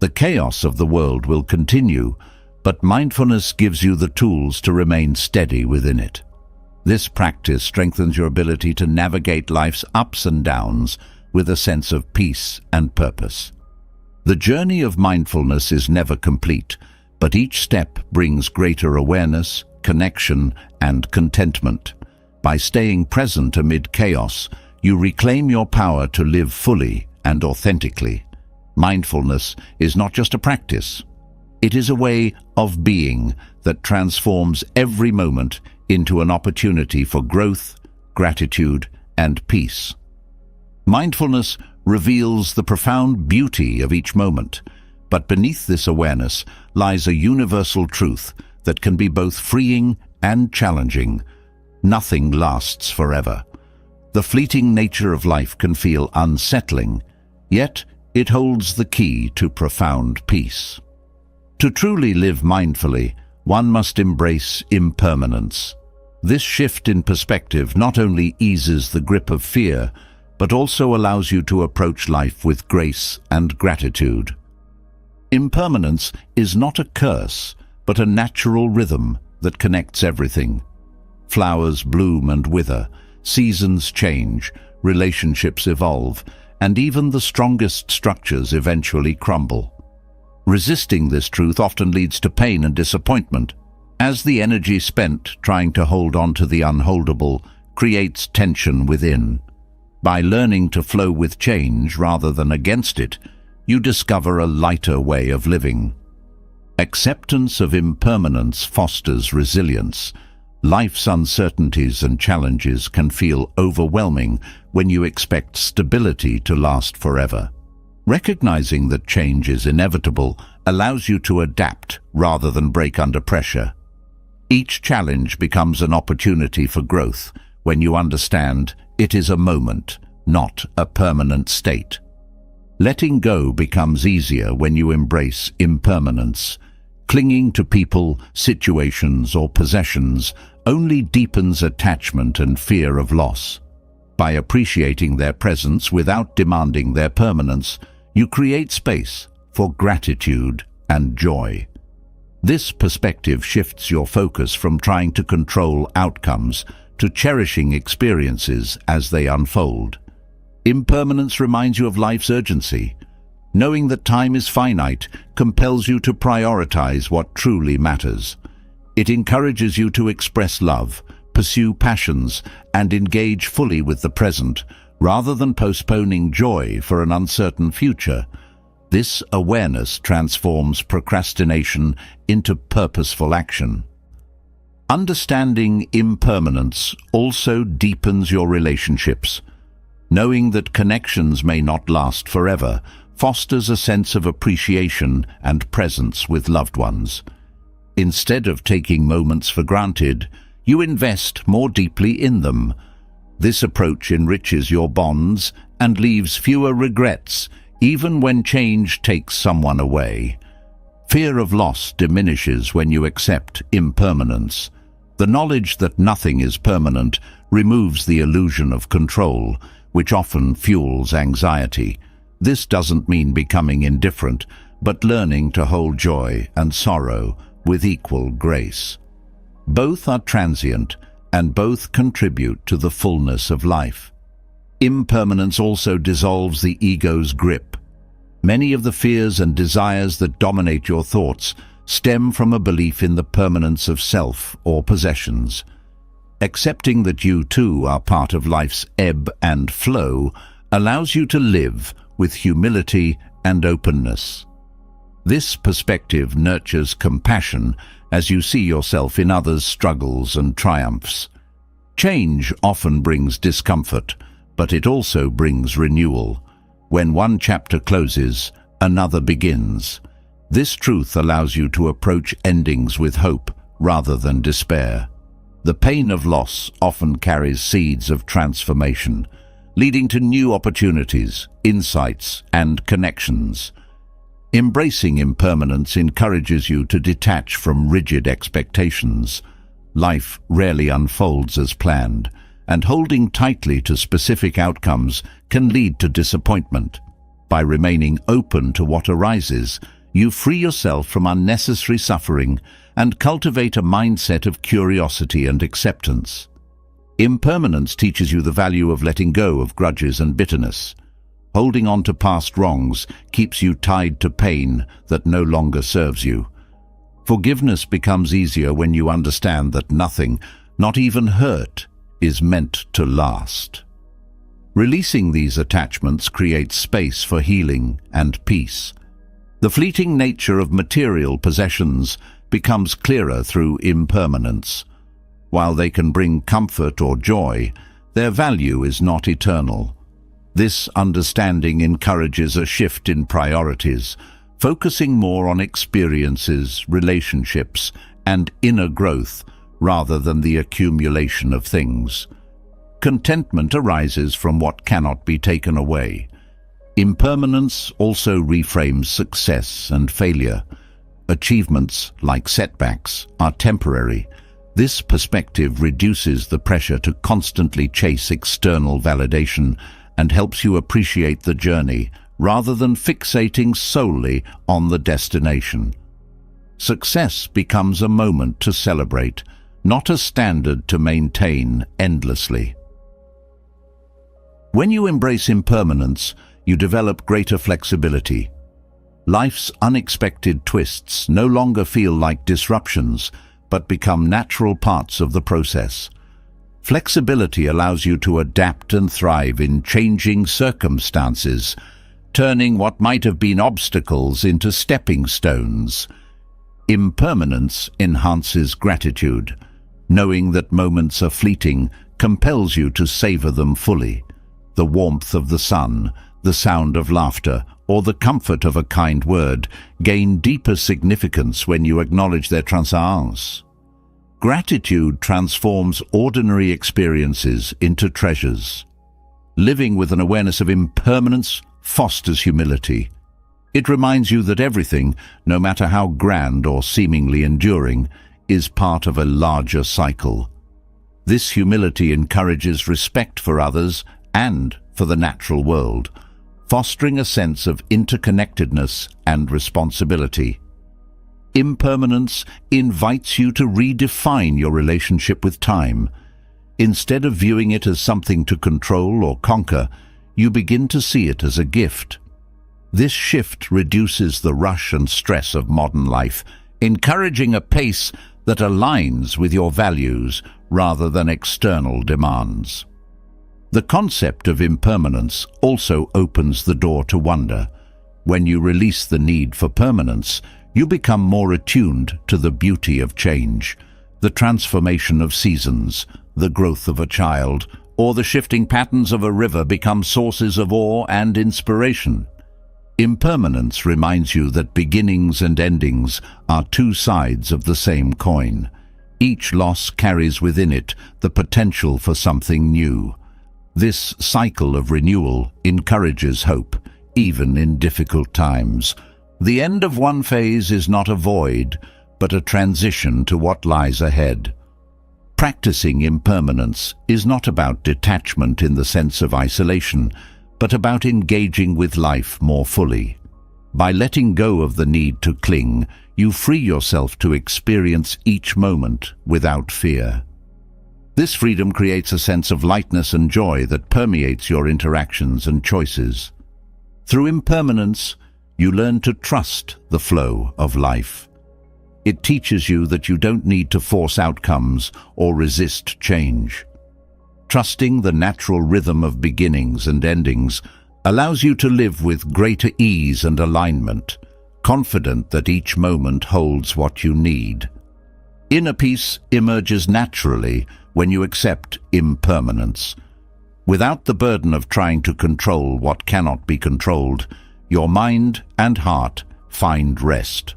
The chaos of the world will continue, but mindfulness gives you the tools to remain steady within it. This practice strengthens your ability to navigate life's ups and downs with a sense of peace and purpose. The journey of mindfulness is never complete, but each step brings greater awareness, connection, and contentment. By staying present amid chaos, you reclaim your power to live fully and authentically. Mindfulness is not just a practice. It is a way of being that transforms every moment into an opportunity for growth, gratitude, and peace. Mindfulness reveals the profound beauty of each moment, but beneath this awareness lies a universal truth that can be both freeing and challenging. Nothing lasts forever. The fleeting nature of life can feel unsettling, yet it holds the key to profound peace. To truly live mindfully, one must embrace impermanence. This shift in perspective not only eases the grip of fear, but also allows you to approach life with grace and gratitude. Impermanence is not a curse, but a natural rhythm that connects everything. Flowers bloom and wither, seasons change, relationships evolve, and even the strongest structures eventually crumble. Resisting this truth often leads to pain and disappointment, as the energy spent trying to hold on to the unholdable creates tension within. By learning to flow with change rather than against it, you discover a lighter way of living. Acceptance of impermanence fosters resilience. Life's uncertainties and challenges can feel overwhelming when you expect stability to last forever. Recognizing that change is inevitable allows you to adapt rather than break under pressure. Each challenge becomes an opportunity for growth when you understand it is a moment, not a permanent state. Letting go becomes easier when you embrace impermanence. Clinging to people, situations, or possessions only deepens attachment and fear of loss. By appreciating their presence without demanding their permanence, you create space for gratitude and joy. This perspective shifts your focus from trying to control outcomes to cherishing experiences as they unfold. Impermanence reminds you of life's urgency. Knowing that time is finite compels you to prioritize what truly matters. It encourages you to express love, pursue passions, and engage fully with the present, rather than postponing joy for an uncertain future. This awareness transforms procrastination into purposeful action. Understanding impermanence also deepens your relationships. Knowing that connections may not last forever fosters a sense of appreciation and presence with loved ones. Instead of taking moments for granted, you invest more deeply in them. This approach enriches your bonds and leaves fewer regrets, even when change takes someone away. Fear of loss diminishes when you accept impermanence. The knowledge that nothing is permanent removes the illusion of control, which often fuels anxiety. This doesn't mean becoming indifferent, but learning to hold joy and sorrow with equal grace. Both are transient, and both contribute to the fullness of life. Impermanence also dissolves the ego's grip. Many of the fears and desires that dominate your thoughts stem from a belief in the permanence of self or possessions. Accepting that you too are part of life's ebb and flow allows you to live with humility and openness. This perspective nurtures compassion as you see yourself in others' struggles and triumphs. Change often brings discomfort, but it also brings renewal. When one chapter closes, another begins. This truth allows you to approach endings with hope rather than despair. The pain of loss often carries seeds of transformation, leading to new opportunities, insights, and connections. Embracing impermanence encourages you to detach from rigid expectations. Life rarely unfolds as planned, and holding tightly to specific outcomes can lead to disappointment. By remaining open to what arises, you free yourself from unnecessary suffering and cultivate a mindset of curiosity and acceptance. Impermanence teaches you the value of letting go of grudges and bitterness. Holding on to past wrongs keeps you tied to pain that no longer serves you. Forgiveness becomes easier when you understand that nothing, not even hurt, is meant to last. Releasing these attachments creates space for healing and peace. The fleeting nature of material possessions becomes clearer through impermanence. While they can bring comfort or joy, their value is not eternal. This understanding encourages a shift in priorities, focusing more on experiences, relationships, and inner growth rather than the accumulation of things. Contentment arises from what cannot be taken away. Impermanence also reframes success and failure. Achievements, like setbacks, are temporary. This perspective reduces the pressure to constantly chase external validation and helps you appreciate the journey rather than fixating solely on the destination. Success becomes a moment to celebrate, not a standard to maintain endlessly. When you embrace impermanence, you develop greater flexibility. Life's unexpected twists no longer feel like disruptions, but become natural parts of the process. Flexibility allows you to adapt and thrive in changing circumstances, turning what might have been obstacles into stepping stones. Impermanence enhances gratitude. Knowing that moments are fleeting compels you to savor them fully. The warmth of the sun, the sound of laughter, or the comfort of a kind word gain deeper significance when you acknowledge their transience. Gratitude transforms ordinary experiences into treasures. Living with an awareness of impermanence fosters humility. It reminds you that everything, no matter how grand or seemingly enduring, is part of a larger cycle. This humility encourages respect for others and for the natural world, fostering a sense of interconnectedness and responsibility. Impermanence invites you to redefine your relationship with time. Instead of viewing it as something to control or conquer, you begin to see it as a gift. This shift reduces the rush and stress of modern life, encouraging a pace that aligns with your values rather than external demands. The concept of impermanence also opens the door to wonder. When you release the need for permanence, you become more attuned to the beauty of change, the transformation of seasons, the growth of a child, or the shifting patterns of a river become sources of awe and inspiration. Impermanence reminds you that beginnings and endings are two sides of the same coin. Each loss carries within it the potential for something new. This cycle of renewal encourages hope, even in difficult times. The end of one phase is not a void, but a transition to what lies ahead. Practicing impermanence is not about detachment in the sense of isolation, but about engaging with life more fully. By letting go of the need to cling, you free yourself to experience each moment without fear. This freedom creates a sense of lightness and joy that permeates your interactions and choices. Through impermanence, you learn to trust the flow of life. It teaches you that you don't need to force outcomes or resist change. Trusting the natural rhythm of beginnings and endings allows you to live with greater ease and alignment, confident that each moment holds what you need. Inner peace emerges naturally when you accept impermanence. Without the burden of trying to control what cannot be controlled, your mind and heart find rest.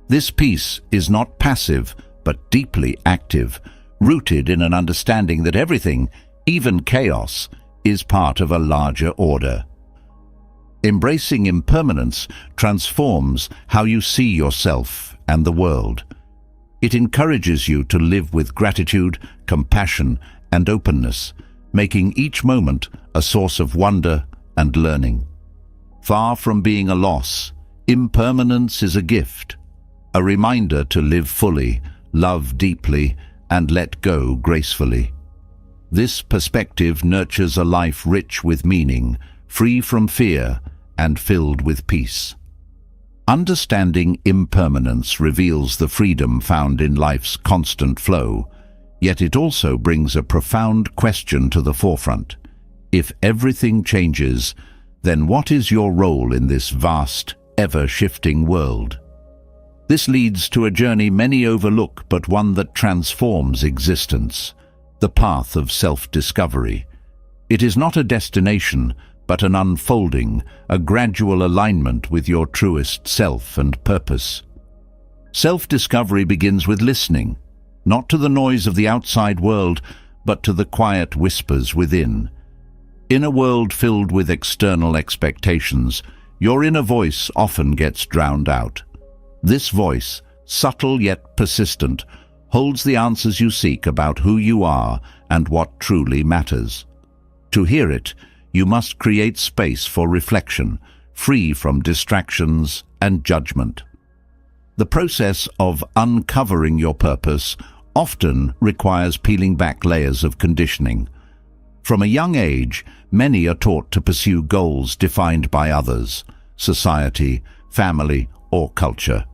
This peace is not passive, but deeply active, rooted in an understanding that everything, even chaos, is part of a larger order. Embracing impermanence transforms how you see yourself and the world. It encourages you to live with gratitude, compassion, and openness, making each moment a source of wonder and learning. Far from being a loss, impermanence is a gift, a reminder to live fully, love deeply, and let go gracefully. This perspective nurtures a life rich with meaning, free from fear, and filled with peace. Understanding impermanence reveals the freedom found in life's constant flow, yet it also brings a profound question to the forefront. If everything changes, then what is your role in this vast, ever-shifting world? This leads to a journey many overlook, but one that transforms existence, the path of self-discovery. It is not a destination, but an unfolding, a gradual alignment with your truest self and purpose. Self-discovery begins with listening, not to the noise of the outside world, but to the quiet whispers within. In a world filled with external expectations, your inner voice often gets drowned out. This voice, subtle yet persistent, holds the answers you seek about who you are and what truly matters. To hear it, you must create space for reflection, free from distractions and judgment. The process of uncovering your purpose often requires peeling back layers of conditioning. From a young age, many are taught to pursue goals defined by others, society, family, or culture.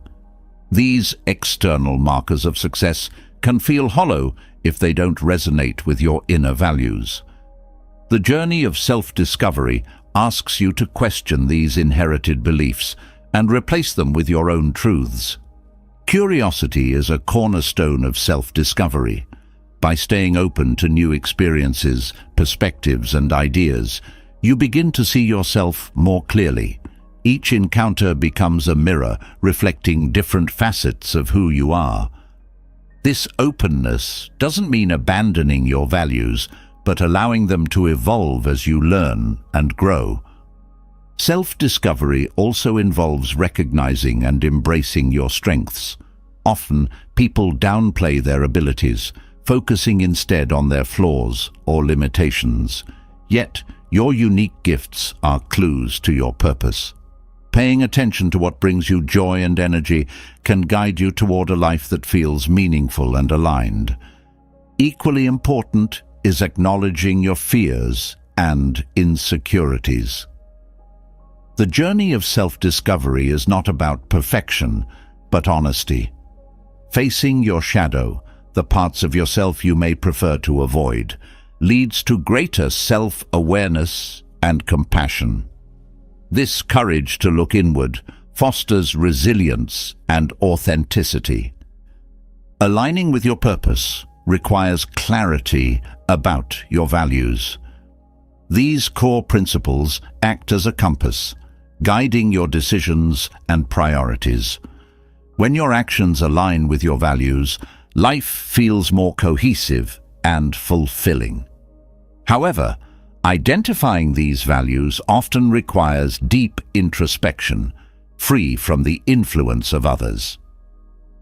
These external markers of success can feel hollow if they don't resonate with your inner values. The journey of self-discovery asks you to question these inherited beliefs and replace them with your own truths. Curiosity is a cornerstone of self-discovery. By staying open to new experiences, perspectives, and ideas, you begin to see yourself more clearly. Each encounter becomes a mirror reflecting different facets of who you are. This openness doesn't mean abandoning your values, but allowing them to evolve as you learn and grow. Self-discovery also involves recognizing and embracing your strengths. Often, people downplay their abilities, focusing instead on their flaws or limitations. Yet, your unique gifts are clues to your purpose. Paying attention to what brings you joy and energy can guide you toward a life that feels meaningful and aligned. Equally important is acknowledging your fears and insecurities. The journey of self-discovery is not about perfection, but honesty. Facing your shadow, the parts of yourself you may prefer to avoid, leads to greater self-awareness and compassion. This courage to look inward fosters resilience and authenticity. Aligning with your purpose requires clarity about your values. These core principles act as a compass, guiding your decisions and priorities. When your actions align with your values, life feels more cohesive and fulfilling. However, identifying these values often requires deep introspection, free from the influence of others.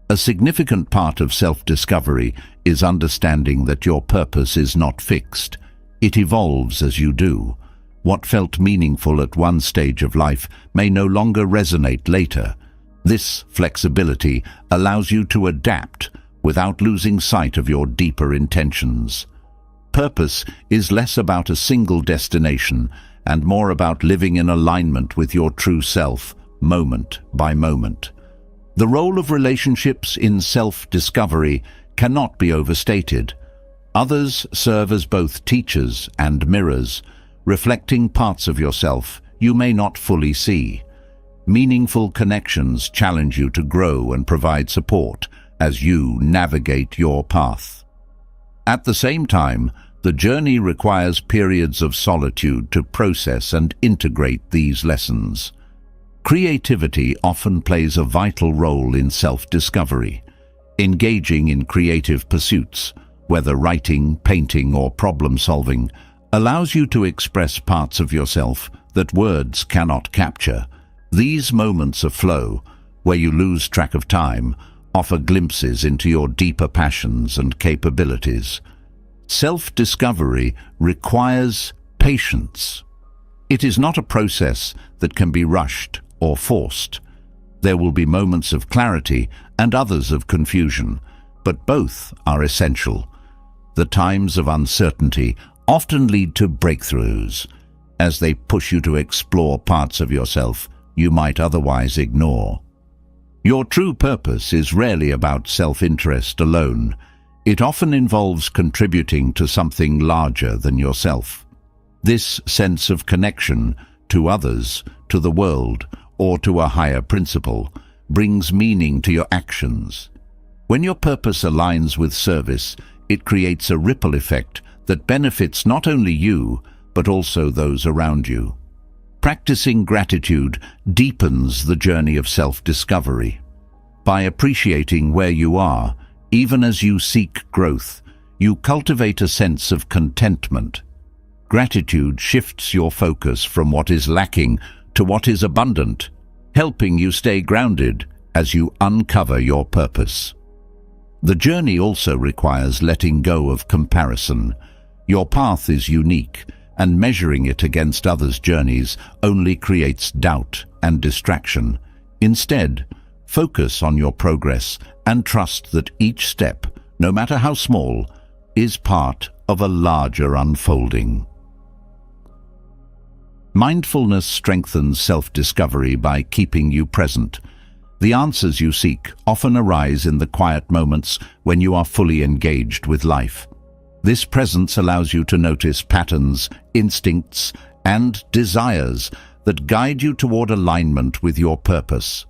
A significant part of self-discovery is understanding that your purpose is not fixed. It evolves as you do. What felt meaningful at one stage of life may no longer resonate later. This flexibility allows you to adapt without losing sight of your deeper intentions. Purpose is less about a single destination and more about living in alignment with your true self, moment by moment. The role of relationships in self-discovery cannot be overstated. Others serve as both teachers and mirrors, reflecting parts of yourself you may not fully see. Meaningful connections challenge you to grow and provide support as you navigate your path. At the same time, the journey requires periods of solitude to process and integrate these lessons. Creativity often plays a vital role in self-discovery. Engaging in creative pursuits, whether writing, painting, or problem-solving, allows you to express parts of yourself that words cannot capture. These moments of flow, where you lose track of time, offer glimpses into your deeper passions and capabilities. Self-discovery requires patience. It is not a process that can be rushed or forced. There will be moments of clarity and others of confusion, but both are essential. The times of uncertainty often lead to breakthroughs, as they push you to explore parts of yourself you might otherwise ignore. Your true purpose is rarely about self-interest alone. It often involves contributing to something larger than yourself. This sense of connection to others, to the world, or to a higher principle brings meaning to your actions. When your purpose aligns with service, it creates a ripple effect that benefits not only you, but also those around you. Practicing gratitude deepens the journey of self-discovery. By appreciating where you are, even as you seek growth, you cultivate a sense of contentment. Gratitude shifts your focus from what is lacking to what is abundant, helping you stay grounded as you uncover your purpose. The journey also requires letting go of comparison. Your path is unique, and measuring it against others' journeys only creates doubt and distraction. Instead, focus on your progress and trust that each step, no matter how small, is part of a larger unfolding. Mindfulness strengthens self-discovery by keeping you present. The answers you seek often arise in the quiet moments when you are fully engaged with life. This presence allows you to notice patterns, instincts, and desires that guide you toward alignment with your purpose.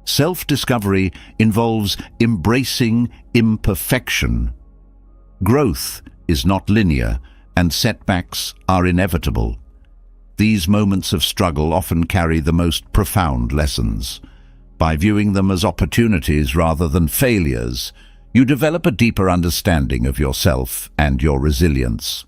Self-discovery involves embracing imperfection. Growth is not linear, and setbacks are inevitable. These moments of struggle often carry the most profound lessons. By viewing them as opportunities rather than failures, you develop a deeper understanding of yourself and your resilience.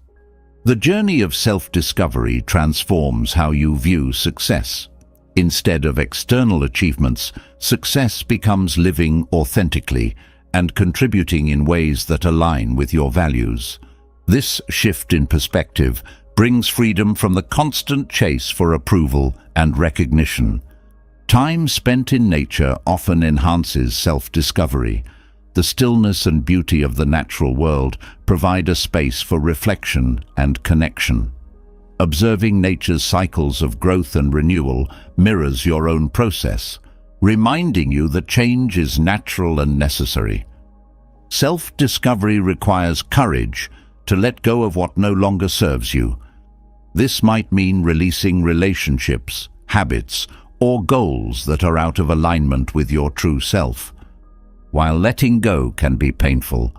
The journey of self-discovery transforms how you view success. Instead of external achievements, success becomes living authentically and contributing in ways that align with your values. This shift in perspective brings freedom from the constant chase for approval and recognition. Time spent in nature often enhances self-discovery. The stillness and beauty of the natural world provide a space for reflection and connection. Observing nature's cycles of growth and renewal mirrors your own process, reminding you that change is natural and necessary. Self-discovery requires courage to let go of what no longer serves you. This might mean releasing relationships, habits, or goals that are out of alignment with your true self. While letting go can be painful,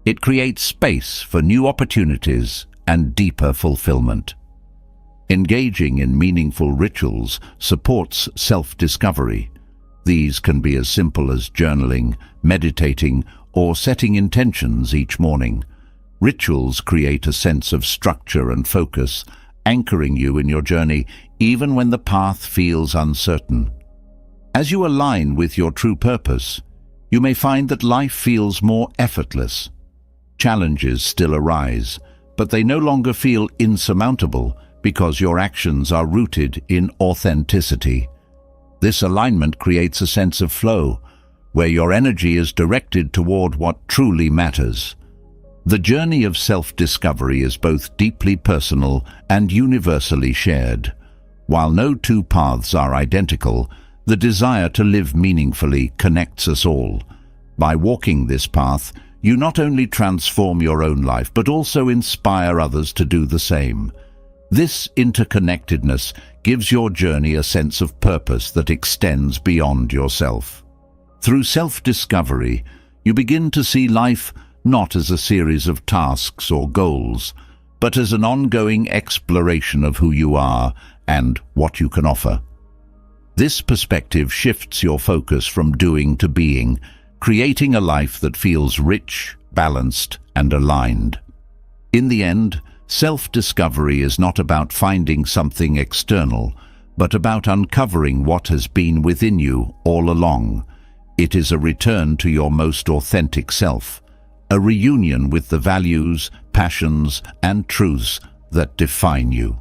it creates space for new opportunities and deeper fulfillment. Engaging in meaningful rituals supports self-discovery. These can be as simple as journaling, meditating, or setting intentions each morning. Rituals create a sense of structure and focus, anchoring you in your journey even when the path feels uncertain. As you align with your true purpose, you may find that life feels more effortless. Challenges still arise, but they no longer feel insurmountable because your actions are rooted in authenticity. This alignment creates a sense of flow, where your energy is directed toward what truly matters. The journey of self-discovery is both deeply personal and universally shared. While no two paths are identical, the desire to live meaningfully connects us all. By walking this path, you not only transform your own life, but also inspire others to do the same. This interconnectedness gives your journey a sense of purpose that extends beyond yourself. Through self-discovery, you begin to see life not as a series of tasks or goals, but as an ongoing exploration of who you are and what you can offer. This perspective shifts your focus from doing to being, creating a life that feels rich, balanced, and aligned. In the end, self-discovery is not about finding something external, but about uncovering what has been within you all along. It is a return to your most authentic self, a reunion with the values, passions, and truths that define you.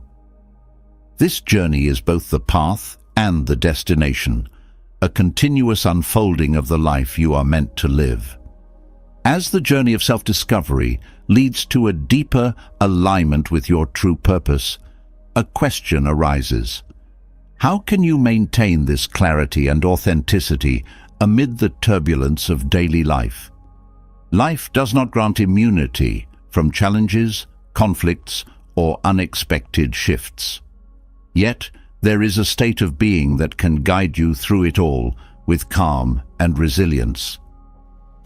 This journey is both the path and the destination, a continuous unfolding of the life you are meant to live. As the journey of self-discovery leads to a deeper alignment with your true purpose, a question arises. How can you maintain this clarity and authenticity amid the turbulence of daily life? Life does not grant immunity from challenges, conflicts, or unexpected shifts. Yet, there is a state of being that can guide you through it all with calm and resilience.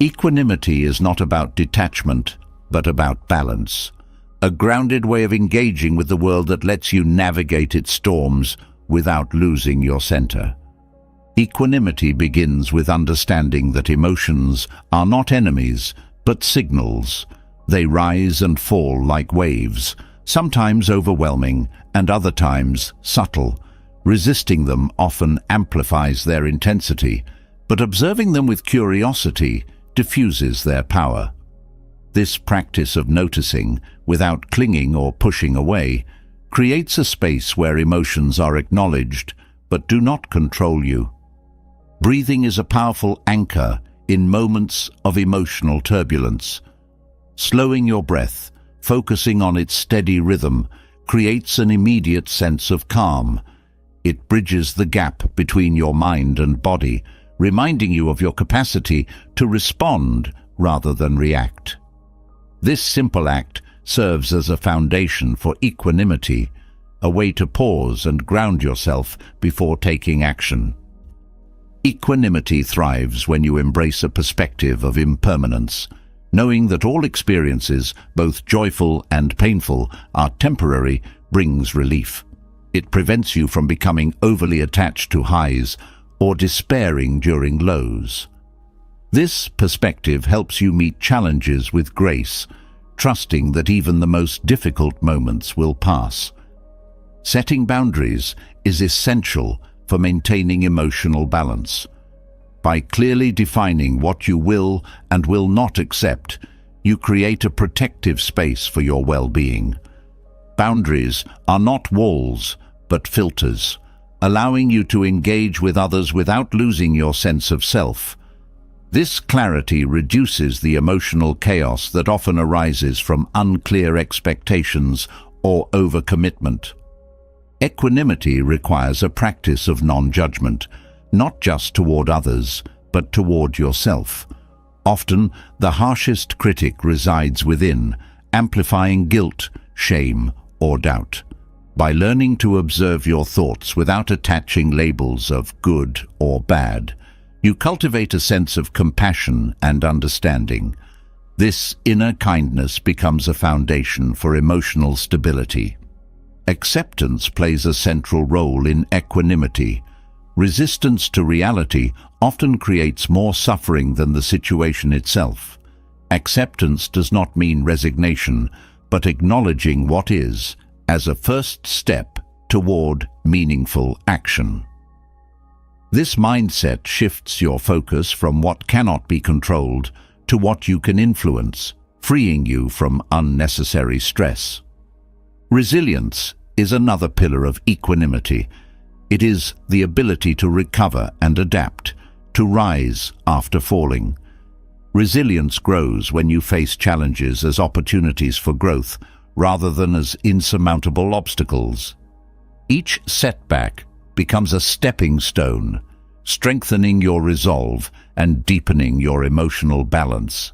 Equanimity is not about detachment, but about balance, a grounded way of engaging with the world that lets you navigate its storms without losing your center. Equanimity begins with understanding that emotions are not enemies, but signals. They rise and fall like waves, sometimes overwhelming and other times subtle. Resisting them often amplifies their intensity, but observing them with curiosity diffuses their power. This practice of noticing, without clinging or pushing away, creates a space where emotions are acknowledged but do not control you. Breathing is a powerful anchor in moments of emotional turbulence. Slowing your breath, focusing on its steady rhythm, creates an immediate sense of calm. It bridges the gap between your mind and body, reminding you of your capacity to respond rather than react. This simple act serves as a foundation for equanimity, a way to pause and ground yourself before taking action. Equanimity thrives when you embrace a perspective of impermanence, knowing that all experiences, both joyful and painful, are temporary, brings relief. It prevents you from becoming overly attached to highs or despairing during lows. This perspective helps you meet challenges with grace, trusting that even the most difficult moments will pass. Setting boundaries is essential for maintaining emotional balance. By clearly defining what you will and will not accept, you create a protective space for your well-being. Boundaries are not walls, but filters, allowing you to engage with others without losing your sense of self. This clarity reduces the emotional chaos that often arises from unclear expectations or overcommitment. Equanimity requires a practice of non-judgment, not just toward others, but toward yourself. Often, the harshest critic resides within, amplifying guilt, shame, or doubt. By learning to observe your thoughts without attaching labels of good or bad, you cultivate a sense of compassion and understanding. This inner kindness becomes a foundation for emotional stability. Acceptance plays a central role in equanimity. Resistance to reality often creates more suffering than the situation itself. Acceptance does not mean resignation, but acknowledging what is as a first step toward meaningful action. This mindset shifts your focus from what cannot be controlled to what you can influence, freeing you from unnecessary stress. Resilience is another pillar of equanimity. It is the ability to recover and adapt, to rise after falling. Resilience grows when you face challenges as opportunities for growth rather than as insurmountable obstacles. Each setback becomes a stepping stone, strengthening your resolve and deepening your emotional balance.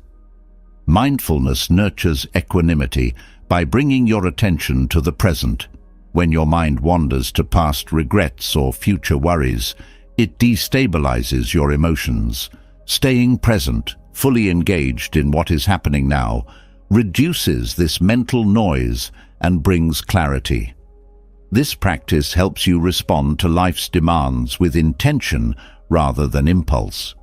Mindfulness nurtures equanimity by bringing your attention to the present. When your mind wanders to past regrets or future worries, it destabilizes your emotions. Staying present, fully engaged in what is happening now, reduces this mental noise and brings clarity. This practice helps you respond to life's demands with intention rather than impulse.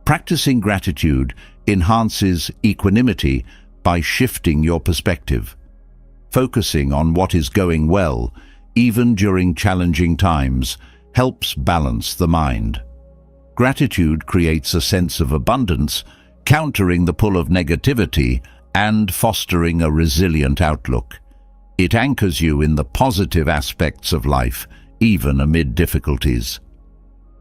Practicing gratitude enhances equanimity by shifting your perspective. Focusing on what is going well, even during challenging times, helps balance the mind. Gratitude creates a sense of abundance, countering the pull of negativity and fostering a resilient outlook. It anchors you in the positive aspects of life, even amid difficulties.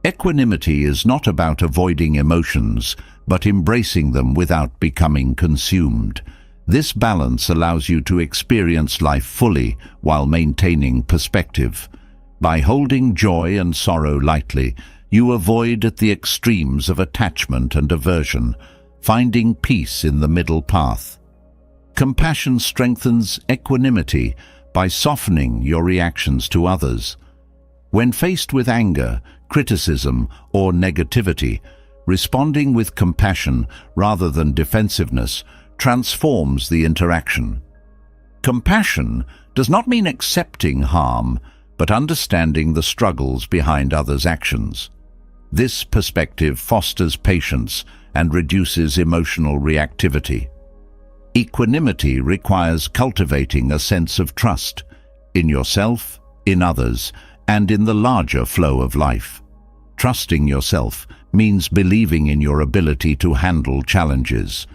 Equanimity is not about avoiding emotions, but embracing them without becoming consumed. This balance allows you to experience life fully while maintaining perspective. By holding joy and sorrow lightly, you avoid at the extremes of attachment and aversion, finding peace in the middle path. Compassion strengthens equanimity by softening your reactions to others. When faced with anger, criticism, or negativity, responding with compassion rather than defensiveness transforms the interaction. Compassion does not mean accepting harm, but understanding the struggles behind others' actions. This perspective fosters patience and reduces emotional reactivity. Equanimity requires cultivating a sense of trust in yourself, in others, and in the larger flow of life. Trusting yourself means believing in your ability to handle challenges.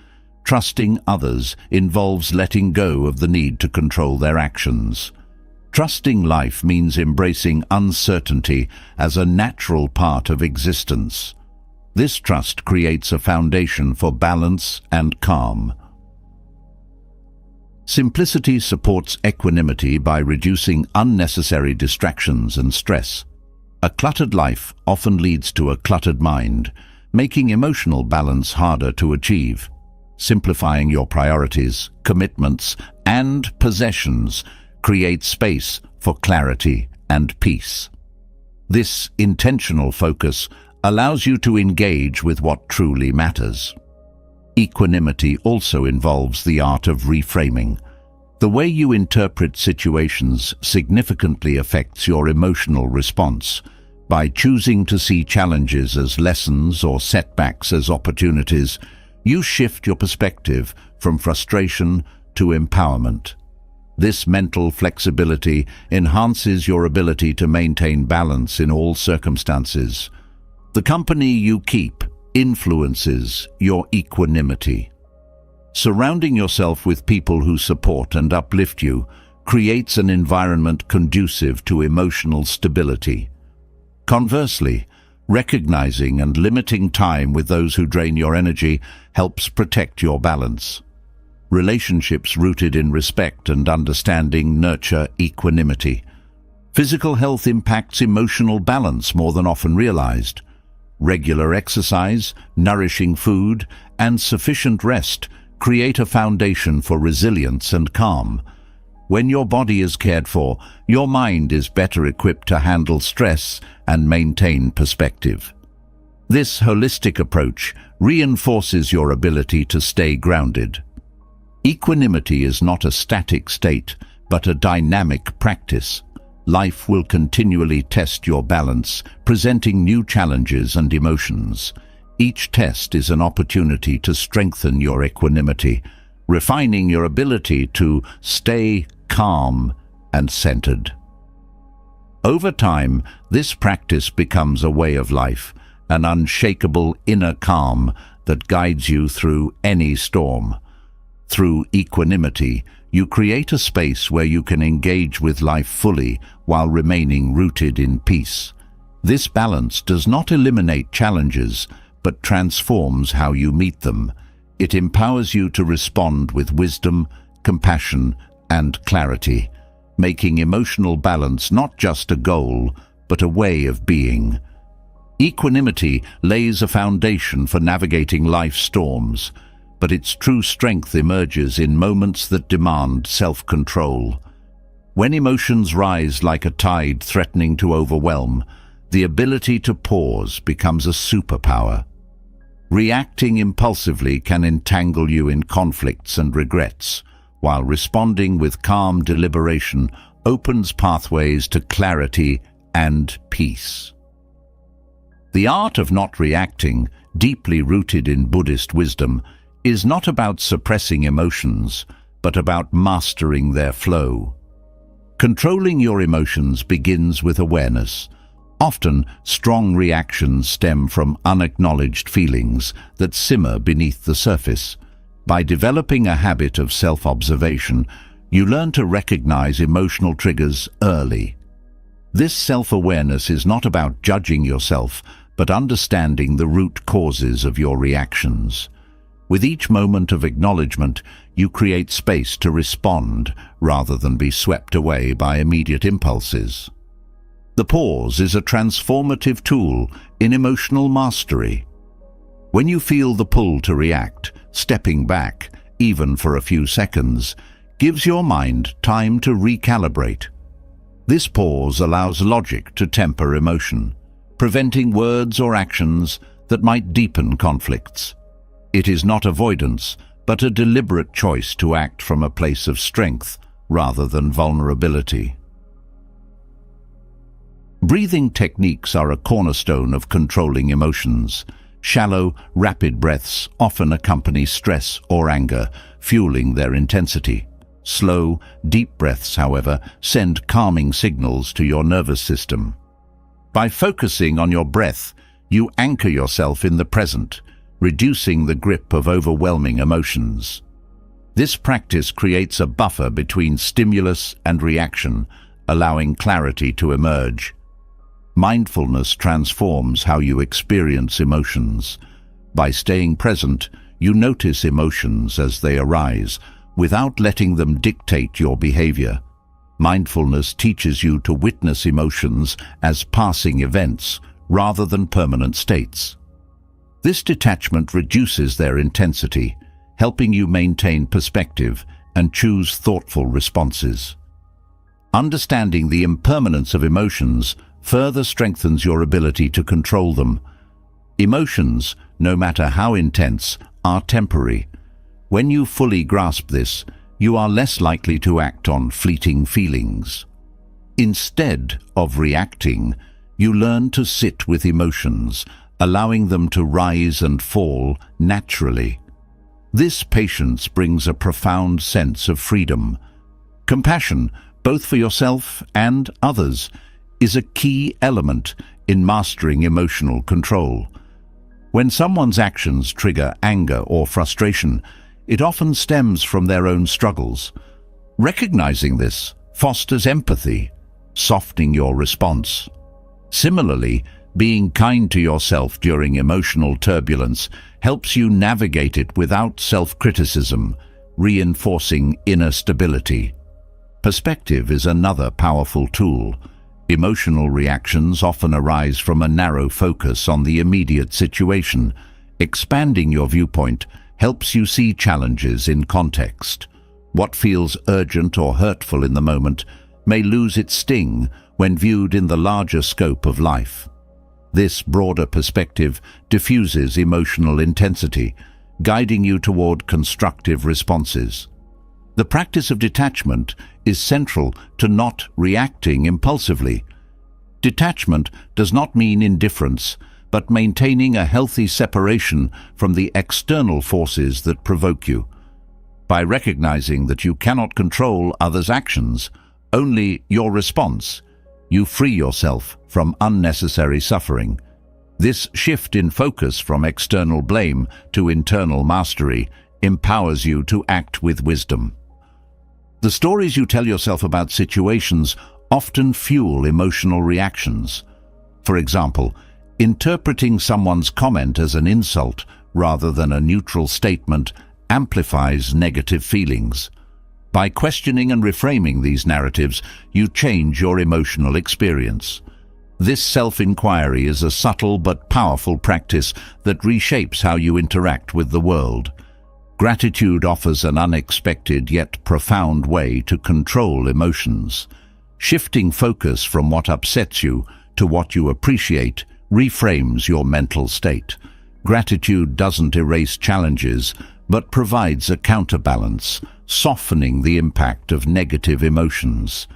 Trusting others involves letting go of the need to control their actions. Trusting life means embracing uncertainty as a natural part of existence. This trust creates a foundation for balance and calm. Simplicity supports equanimity by reducing unnecessary distractions and stress. A cluttered life often leads to a cluttered mind, making emotional balance harder to achieve. Simplifying your priorities, commitments, and possessions creates space for clarity and peace. This intentional focus allows you to engage with what truly matters. Equanimity also involves the art of reframing. The way you interpret situations significantly affects your emotional response. By choosing to see challenges as lessons or setbacks as opportunities, you shift your perspective from frustration to empowerment. This mental flexibility enhances your ability to maintain balance in all circumstances. The company you keep influences your equanimity. Surrounding yourself with people who support and uplift you creates an environment conducive to emotional stability. Conversely, recognizing and limiting time with those who drain your energy helps protect your balance. Relationships rooted in respect and understanding nurture equanimity. Physical health impacts emotional balance more than often realized. Regular exercise, nourishing food, and sufficient rest create a foundation for resilience and calm. When your body is cared for, your mind is better equipped to handle stress and maintain perspective. This holistic approach reinforces your ability to stay grounded. Equanimity is not a static state, but a dynamic practice. Life will continually test your balance, presenting new challenges and emotions. Each test is an opportunity to strengthen your equanimity, refining your ability to stay calm and centered. Over time, this practice becomes a way of life, an unshakable inner calm that guides you through any storm. Through equanimity, you create a space where you can engage with life fully while remaining rooted in peace. This balance does not eliminate challenges, but transforms how you meet them. It empowers you to respond with wisdom, compassion, and clarity, making emotional balance not just a goal, but a way of being. Equanimity lays a foundation for navigating life's storms, but its true strength emerges in moments that demand self-control. When emotions rise like a tide threatening to overwhelm, the ability to pause becomes a superpower. Reacting impulsively can entangle you in conflicts and regrets, while responding with calm deliberation opens pathways to clarity and peace. The art of not reacting, deeply rooted in Buddhist wisdom, is not about suppressing emotions, but about mastering their flow. Controlling your emotions begins with awareness. Often, strong reactions stem from unacknowledged feelings that simmer beneath the surface. By developing a habit of self-observation, you learn to recognize emotional triggers early. This self-awareness is not about judging yourself, but understanding the root causes of your reactions. With each moment of acknowledgement, you create space to respond rather than be swept away by immediate impulses. The pause is a transformative tool in emotional mastery. When you feel the pull to react, stepping back, even for a few seconds, gives your mind time to recalibrate. This pause allows logic to temper emotion, preventing words or actions that might deepen conflicts. It is not avoidance, but a deliberate choice to act from a place of strength rather than vulnerability. Breathing techniques are a cornerstone of controlling emotions. Shallow, rapid breaths often accompany stress or anger, fueling their intensity. Slow, deep breaths, however, send calming signals to your nervous system. By focusing on your breath, you anchor yourself in the present, reducing the grip of overwhelming emotions. This practice creates a buffer between stimulus and reaction, allowing clarity to emerge. Mindfulness transforms how you experience emotions. By staying present, you notice emotions as they arise, without letting them dictate your behavior. Mindfulness teaches you to witness emotions as passing events, rather than permanent states. This detachment reduces their intensity, helping you maintain perspective and choose thoughtful responses. Understanding the impermanence of emotions further strengthens your ability to control them. Emotions, no matter how intense, are temporary. When you fully grasp this, you are less likely to act on fleeting feelings. Instead of reacting, you learn to sit with emotions, allowing them to rise and fall naturally. This patience brings a profound sense of freedom. Compassion, both for yourself and others, is a key element in mastering emotional control. When someone's actions trigger anger or frustration, it often stems from their own struggles. Recognizing this fosters empathy, softening your response. Similarly, being kind to yourself during emotional turbulence helps you navigate it without self-criticism, reinforcing inner stability. Perspective is another powerful tool. Emotional reactions often arise from a narrow focus on the immediate situation. Expanding your viewpoint helps you see challenges in context. What feels urgent or hurtful in the moment may lose its sting when viewed in the larger scope of life. This broader perspective diffuses emotional intensity, guiding you toward constructive responses. The practice of detachment is central to not reacting impulsively. Detachment does not mean indifference, but maintaining a healthy separation from the external forces that provoke you. By recognizing that you cannot control others' actions, only your response, you free yourself from unnecessary suffering. This shift in focus from external blame to internal mastery empowers you to act with wisdom. The stories you tell yourself about situations often fuel emotional reactions. For example, interpreting someone's comment as an insult rather than a neutral statement amplifies negative feelings. By questioning and reframing these narratives, you change your emotional experience. This self-inquiry is a subtle but powerful practice that reshapes how you interact with the world. Gratitude offers an unexpected yet profound way to control emotions. Shifting focus from what upsets you to what you appreciate reframes your mental state. Gratitude doesn't erase challenges, but provides a counterbalance, softening the impact of negative emotions.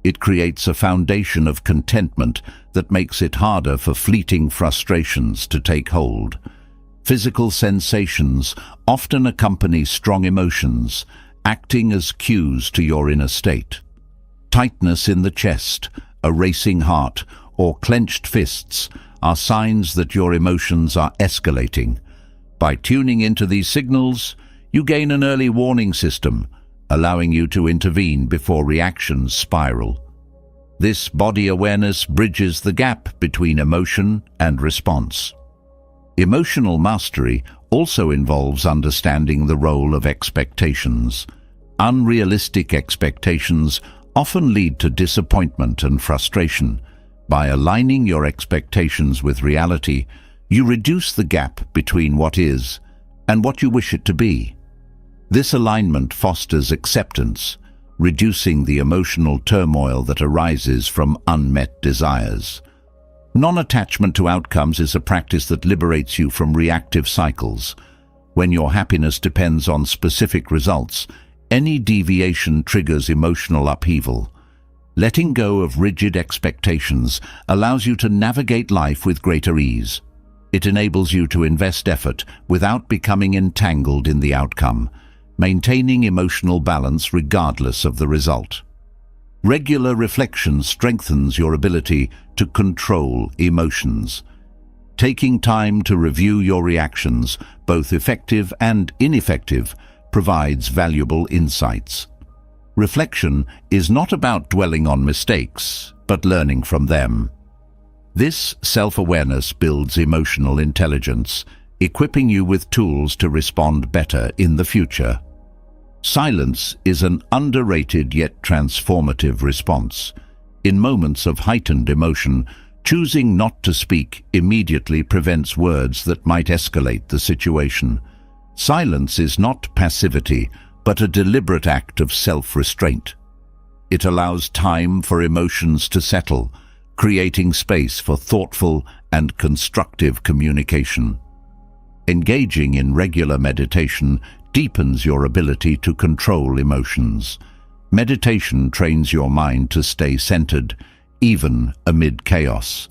It creates a foundation of contentment that makes it harder for fleeting frustrations to take hold. Physical sensations often accompany strong emotions, acting as cues to your inner state. Tightness in the chest, a racing heart, or clenched fists are signs that your emotions are escalating. By tuning into these signals, you gain an early warning system, allowing you to intervene before reactions spiral. This body awareness bridges the gap between emotion and response. Emotional mastery also involves understanding the role of expectations. Unrealistic expectations often lead to disappointment and frustration. By aligning your expectations with reality, you reduce the gap between what is and what you wish it to be. This alignment fosters acceptance, reducing the emotional turmoil that arises from unmet desires. Non-attachment to outcomes is a practice that liberates you from reactive cycles. When your happiness depends on specific results, any deviation triggers emotional upheaval. Letting go of rigid expectations allows you to navigate life with greater ease. It enables you to invest effort without becoming entangled in the outcome, maintaining emotional balance regardless of the result. Regular reflection strengthens your ability to control emotions. Taking time to review your reactions, both effective and ineffective, provides valuable insights. Reflection is not about dwelling on mistakes, but learning from them. This self-awareness builds emotional intelligence, equipping you with tools to respond better in the future. Silence is an underrated yet transformative response. In moments of heightened emotion, choosing not to speak immediately prevents words that might escalate the situation. Silence is not passivity, but a deliberate act of self-restraint. It allows time for emotions to settle, creating space for thoughtful and constructive communication. Engaging in regular meditation deepens your ability to control emotions. Meditation trains your mind to stay centered, even amid chaos.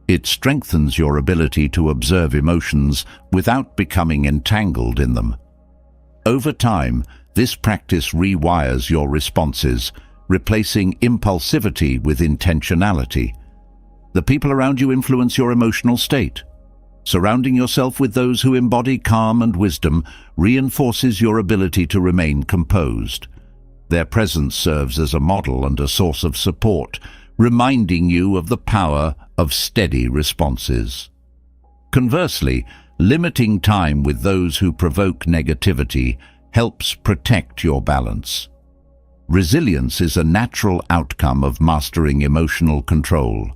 It strengthens your ability to observe emotions without becoming entangled in them. Over time, this practice rewires your responses, replacing impulsivity with intentionality. The people around you influence your emotional state. Surrounding yourself with those who embody calm and wisdom reinforces your ability to remain composed. Their presence serves as a model and a source of support, reminding you of the power of steady responses. Conversely, limiting time with those who provoke negativity helps protect your balance. Resilience is a natural outcome of mastering emotional control.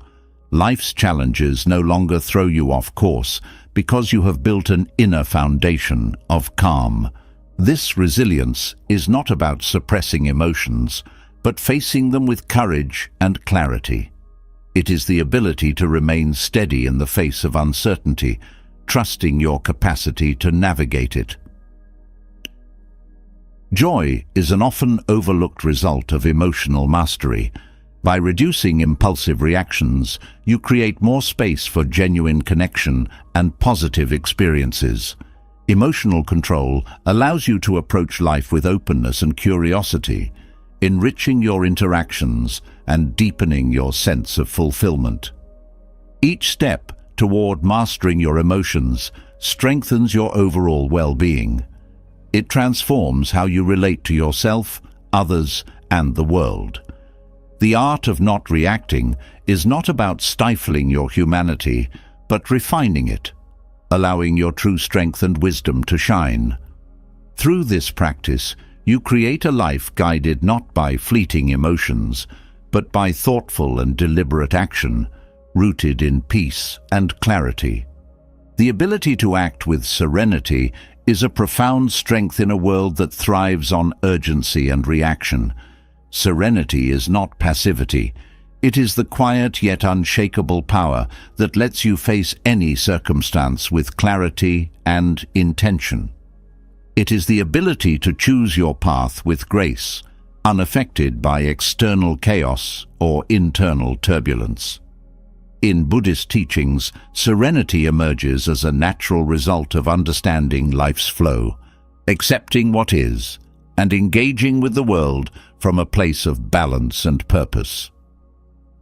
Life's challenges no longer throw you off course because you have built an inner foundation of calm. This resilience is not about suppressing emotions, but facing them with courage and clarity. It is the ability to remain steady in the face of uncertainty, trusting your capacity to navigate it. Joy is an often overlooked result of emotional mastery. By reducing impulsive reactions, you create more space for genuine connection and positive experiences. Emotional control allows you to approach life with openness and curiosity, enriching your interactions and deepening your sense of fulfillment. Each step toward mastering your emotions strengthens your overall well-being. It transforms how you relate to yourself, others, and the world. The art of not reacting is not about stifling your humanity, but refining it, allowing your true strength and wisdom to shine. Through this practice, you create a life guided not by fleeting emotions, but by thoughtful and deliberate action, rooted in peace and clarity. The ability to act with serenity is a profound strength in a world that thrives on urgency and reaction. Serenity is not passivity. It is the quiet yet unshakable power that lets you face any circumstance with clarity and intention. It is the ability to choose your path with grace, unaffected by external chaos or internal turbulence. In Buddhist teachings, serenity emerges as a natural result of understanding life's flow, accepting what is, and engaging with the world from a place of balance and purpose.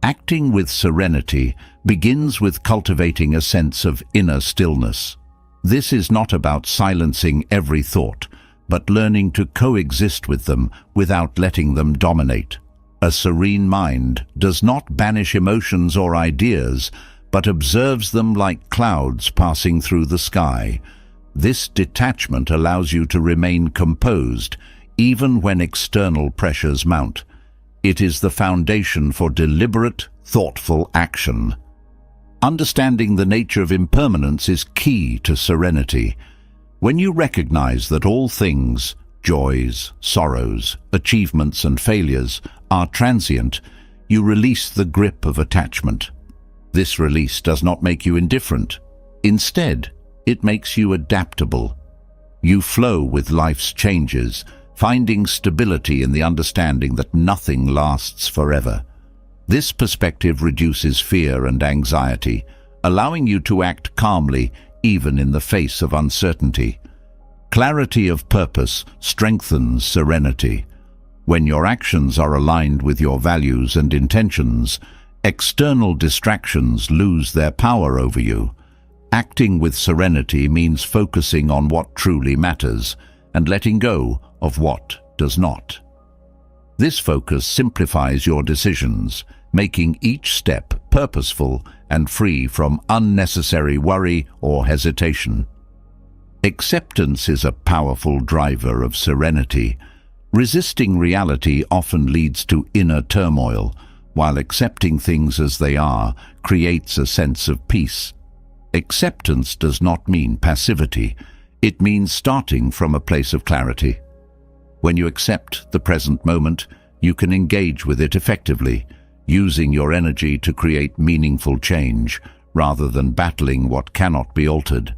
Acting with serenity begins with cultivating a sense of inner stillness. This is not about silencing every thought, but learning to coexist with them without letting them dominate. A serene mind does not banish emotions or ideas, but observes them like clouds passing through the sky. This detachment allows you to remain composed, even when external pressures mount. It is the foundation for deliberate, thoughtful action. Understanding the nature of impermanence is key to serenity. When you recognize that all things, joys, sorrows, achievements and failures, are transient, you release the grip of attachment. This release does not make you indifferent. Instead, it makes you adaptable. You flow with life's changes, finding stability in the understanding that nothing lasts forever. This perspective reduces fear and anxiety, allowing you to act calmly even in the face of uncertainty. Clarity of purpose strengthens serenity. When your actions are aligned with your values and intentions, external distractions lose their power over you. Acting with serenity means focusing on what truly matters and letting go of what does not. This focus simplifies your decisions, making each step purposeful and free from unnecessary worry or hesitation. Acceptance is a powerful driver of serenity. Resisting reality often leads to inner turmoil, while accepting things as they are creates a sense of peace. Acceptance does not mean passivity. It means starting from a place of clarity. When you accept the present moment, you can engage with it effectively, using your energy to create meaningful change rather than battling what cannot be altered.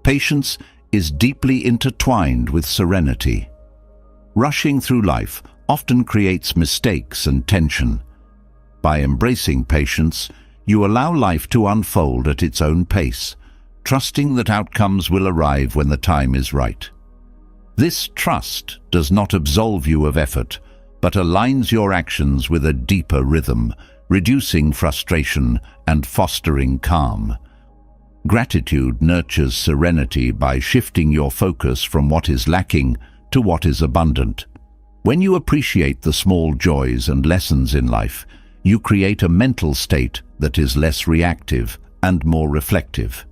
Patience is deeply intertwined with serenity. Rushing through life often creates mistakes and tension. By embracing patience, you allow life to unfold at its own pace, trusting that outcomes will arrive when the time is right. This trust does not absolve you of effort, but aligns your actions with a deeper rhythm, reducing frustration and fostering calm. Gratitude nurtures serenity by shifting your focus from what is lacking to what is abundant. When you appreciate the small joys and lessons in life, you create a mental state that is less reactive and more reflective.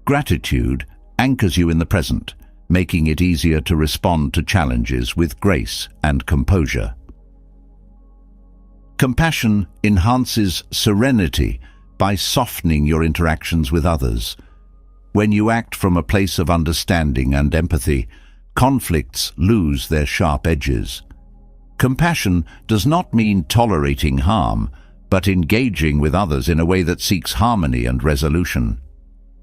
Gratitude anchors you in the present, making it easier to respond to challenges with grace and composure. Compassion enhances serenity by softening your interactions with others. When you act from a place of understanding and empathy, conflicts lose their sharp edges. Compassion does not mean tolerating harm, but engaging with others in a way that seeks harmony and resolution.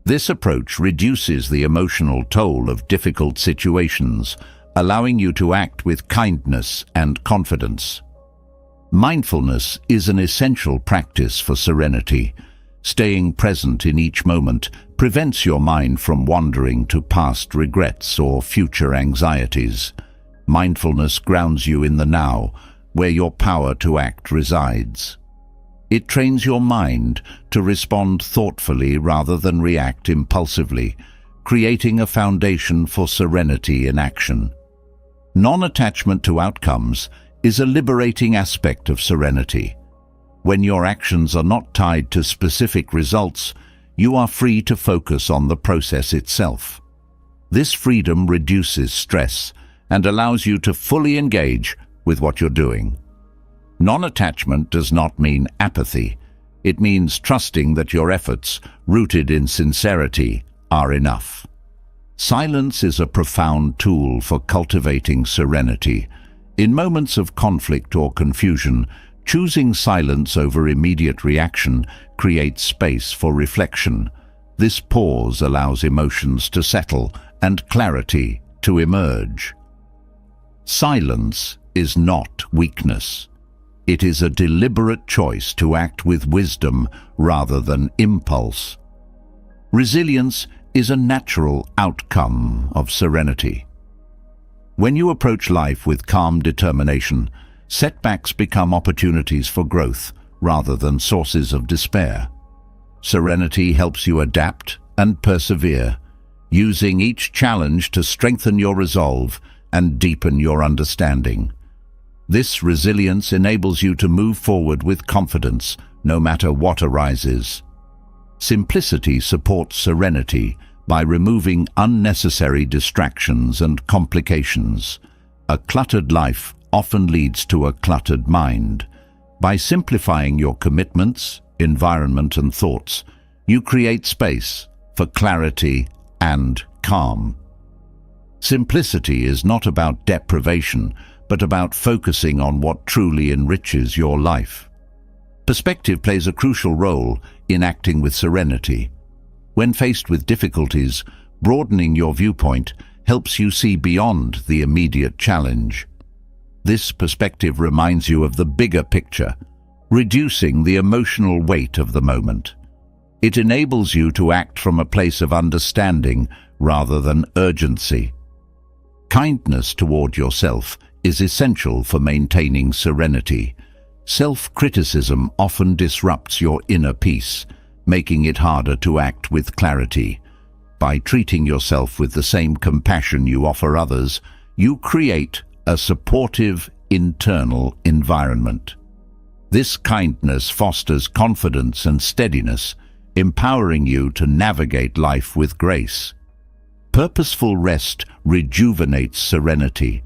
This approach reduces the emotional toll of difficult situations, allowing you to act with kindness and confidence. Mindfulness is an essential practice for serenity. Staying present in each moment prevents your mind from wandering to past regrets or future anxieties. Mindfulness grounds you in the now, where your power to act resides. It trains your mind to respond thoughtfully rather than react impulsively, creating a foundation for serenity in action. Non-attachment to outcomes is a liberating aspect of serenity. When your actions are not tied to specific results, you are free to focus on the process itself. This freedom reduces stress and allows you to fully engage with what you're doing. Non-attachment does not mean apathy. It means trusting that your efforts, rooted in sincerity, are enough. Silence is a profound tool for cultivating serenity. In moments of conflict or confusion, choosing silence over immediate reaction creates space for reflection. This pause allows emotions to settle and clarity to emerge. Silence is not weakness. It is a deliberate choice to act with wisdom rather than impulse. Resilience is a natural outcome of serenity. When you approach life with calm determination, setbacks become opportunities for growth rather than sources of despair. Serenity helps you adapt and persevere, using each challenge to strengthen your resolve and deepen your understanding. This resilience enables you to move forward with confidence, no matter what arises. Simplicity supports serenity by removing unnecessary distractions and complications. A cluttered life often leads to a cluttered mind. By simplifying your commitments, environment, and thoughts, you create space for clarity and calm. Simplicity is not about deprivation, but about focusing on what truly enriches your life. Perspective plays a crucial role in acting with serenity. When faced with difficulties, broadening your viewpoint helps you see beyond the immediate challenge. This perspective reminds you of the bigger picture, reducing the emotional weight of the moment. It enables you to act from a place of understanding rather than urgency. Kindness toward yourself is essential for maintaining serenity. Self-criticism often disrupts your inner peace, making it harder to act with clarity. By treating yourself with the same compassion you offer others, you create a supportive internal environment. This kindness fosters confidence and steadiness, empowering you to navigate life with grace. Purposeful rest rejuvenates serenity.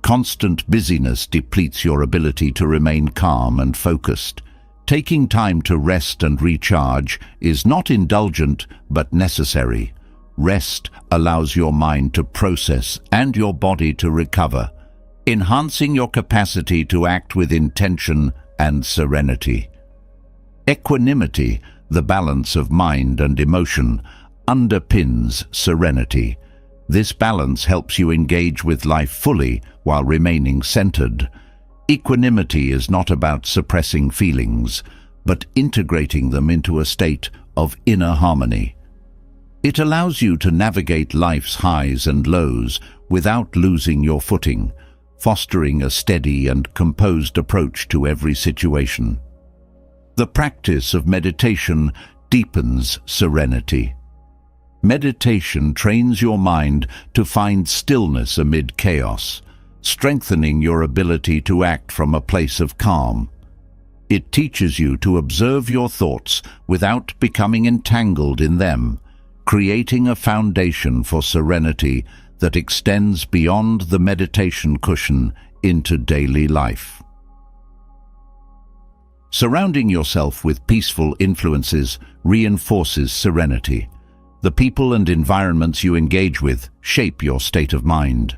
Constant busyness depletes your ability to remain calm and focused. Taking time to rest and recharge is not indulgent but necessary. Rest allows your mind to process and your body to recover, enhancing your capacity to act with intention and serenity. Equanimity, the balance of mind and emotion, underpins serenity. This balance helps you engage with life fully while remaining centered. Equanimity is not about suppressing feelings, but integrating them into a state of inner harmony. It allows you to navigate life's highs and lows without losing your footing, fostering a steady and composed approach to every situation. The practice of meditation deepens serenity. Meditation trains your mind to find stillness amid chaos, strengthening your ability to act from a place of calm. It teaches you to observe your thoughts without becoming entangled in them, creating a foundation for serenity that extends beyond the meditation cushion into daily life. Surrounding yourself with peaceful influences reinforces serenity. The people and environments you engage with shape your state of mind.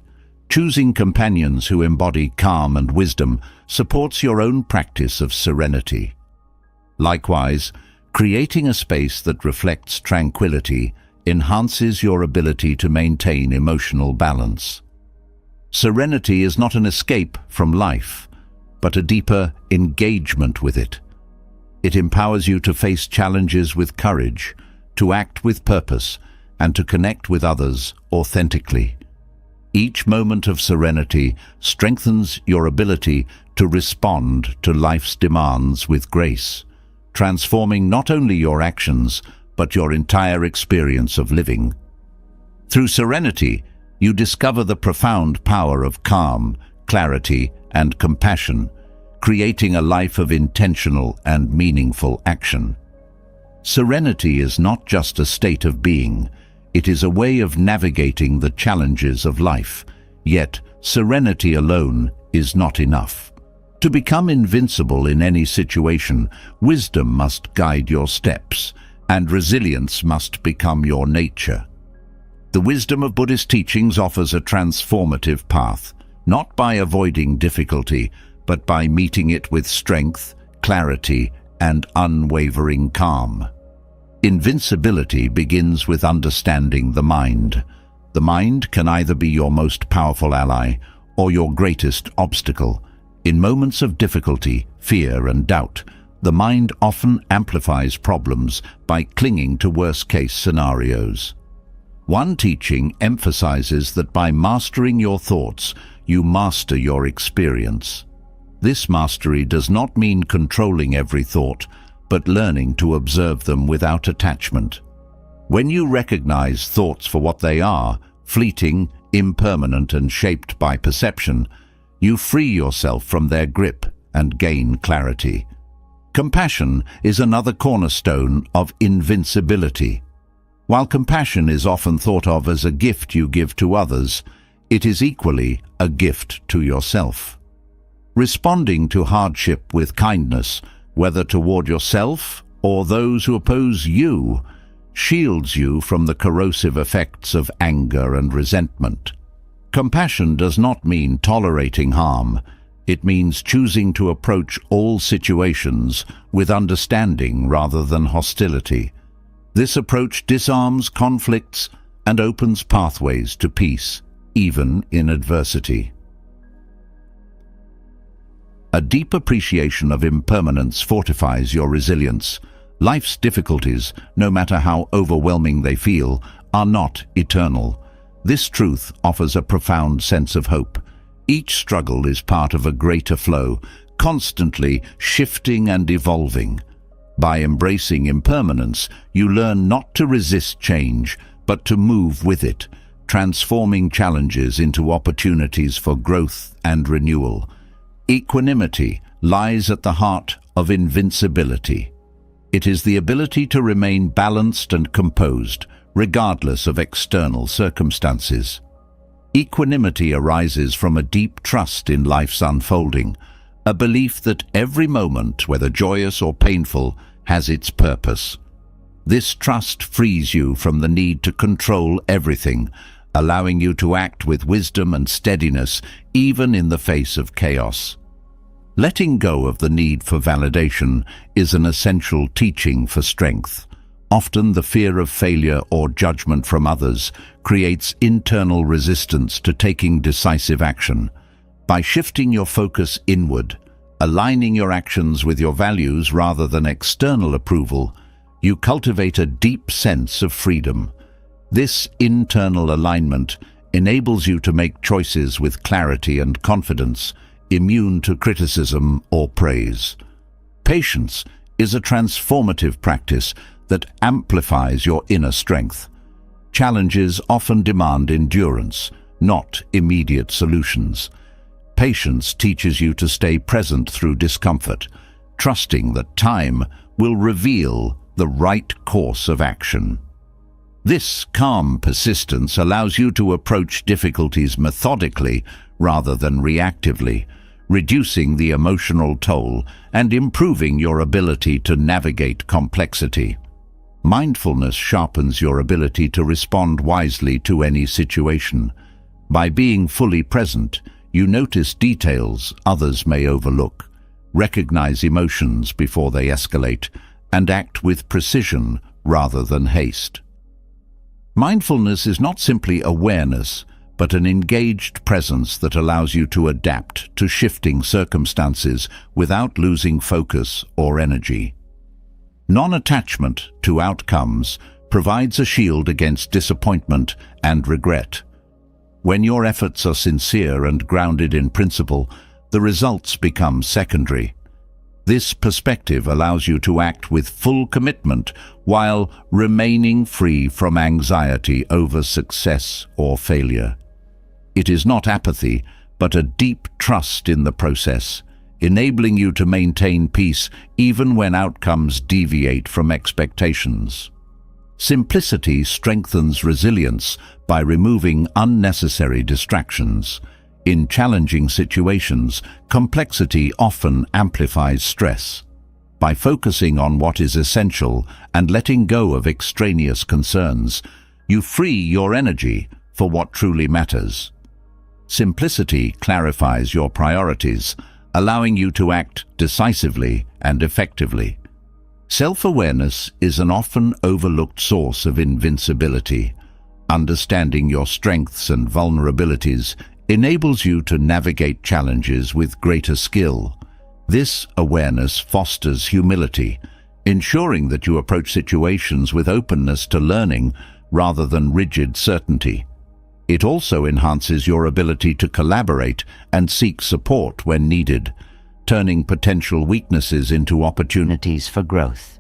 Choosing companions who embody calm and wisdom supports your own practice of serenity. Likewise, creating a space that reflects tranquility enhances your ability to maintain emotional balance. Serenity is not an escape from life, but a deeper engagement with it. It empowers you to face challenges with courage, to act with purpose, and to connect with others authentically. Each moment of serenity strengthens your ability to respond to life's demands with grace, transforming not only your actions, but your entire experience of living. Through serenity, you discover the profound power of calm, clarity, and compassion, creating a life of intentional and meaningful action. Serenity is not just a state of being, it is a way of navigating the challenges of life. Yet, serenity alone is not enough. To become invincible in any situation, wisdom must guide your steps, and resilience must become your nature. The wisdom of Buddhist teachings offers a transformative path, not by avoiding difficulty, but by meeting it with strength, clarity, and unwavering calm. Invincibility begins with understanding the mind. The mind can either be your most powerful ally or your greatest obstacle. In moments of difficulty, fear, and doubt, the mind often amplifies problems by clinging to worst-case scenarios. One teaching emphasizes that by mastering your thoughts, you master your experience. This mastery does not mean controlling every thought, but learning to observe them without attachment. When you recognize thoughts for what they are, fleeting, impermanent, and shaped by perception, you free yourself from their grip and gain clarity. Compassion is another cornerstone of invincibility. While compassion is often thought of as a gift you give to others, it is equally a gift to yourself. Responding to hardship with kindness, whether toward yourself or those who oppose you, shields you from the corrosive effects of anger and resentment. Compassion does not mean tolerating harm. It means choosing to approach all situations with understanding rather than hostility. This approach disarms conflicts and opens pathways to peace, even in adversity. A deep appreciation of impermanence fortifies your resilience, Life's difficulties, no matter how overwhelming they feel, are not eternal. This truth offers a profound sense of hope. Each struggle is part of a greater flow, constantly shifting and evolving. By embracing impermanence, you learn not to resist change, but to move with it, transforming challenges into opportunities for growth and renewal. Equanimity lies at the heart of invincibility. It is the ability to remain balanced and composed, regardless of external circumstances. Equanimity arises from a deep trust in life's unfolding, a belief that every moment, whether joyous or painful, has its purpose. This trust frees you from the need to control everything, allowing you to act with wisdom and steadiness even in the face of chaos. Letting go of the need for validation is an essential teaching for strength. Often the fear of failure or judgment from others creates internal resistance to taking decisive action. By shifting your focus inward, aligning your actions with your values rather than external approval, you cultivate a deep sense of freedom. This internal alignment enables you to make choices with clarity and confidence, immune to criticism or praise. Patience is a transformative practice that amplifies your inner strength. Challenges often demand endurance, not immediate solutions. Patience teaches you to stay present through discomfort, trusting that time will reveal the right course of action. This calm persistence allows you to approach difficulties methodically rather than reactively, reducing the emotional toll and improving your ability to navigate complexity. Mindfulness sharpens your ability to respond wisely to any situation. By being fully present, you notice details others may overlook, recognize emotions before they escalate, and act with precision rather than haste. Mindfulness is not simply awareness, but an engaged presence that allows you to adapt to shifting circumstances without losing focus or energy. Non-attachment to outcomes provides a shield against disappointment and regret. When your efforts are sincere and grounded in principle, the results become secondary. This perspective allows you to act with full commitment while remaining free from anxiety over success or failure. It is not apathy, but a deep trust in the process, enabling you to maintain peace even when outcomes deviate from expectations. Simplicity strengthens resilience by removing unnecessary distractions. In challenging situations, complexity often amplifies stress. By focusing on what is essential and letting go of extraneous concerns, you free your energy for what truly matters. Simplicity clarifies your priorities, allowing you to act decisively and effectively. Self-awareness is an often overlooked source of invincibility. Understanding your strengths and vulnerabilities enables you to navigate challenges with greater skill. This awareness fosters humility, ensuring that you approach situations with openness to learning rather than rigid certainty. It also enhances your ability to collaborate and seek support when needed, turning potential weaknesses into opportunities for growth.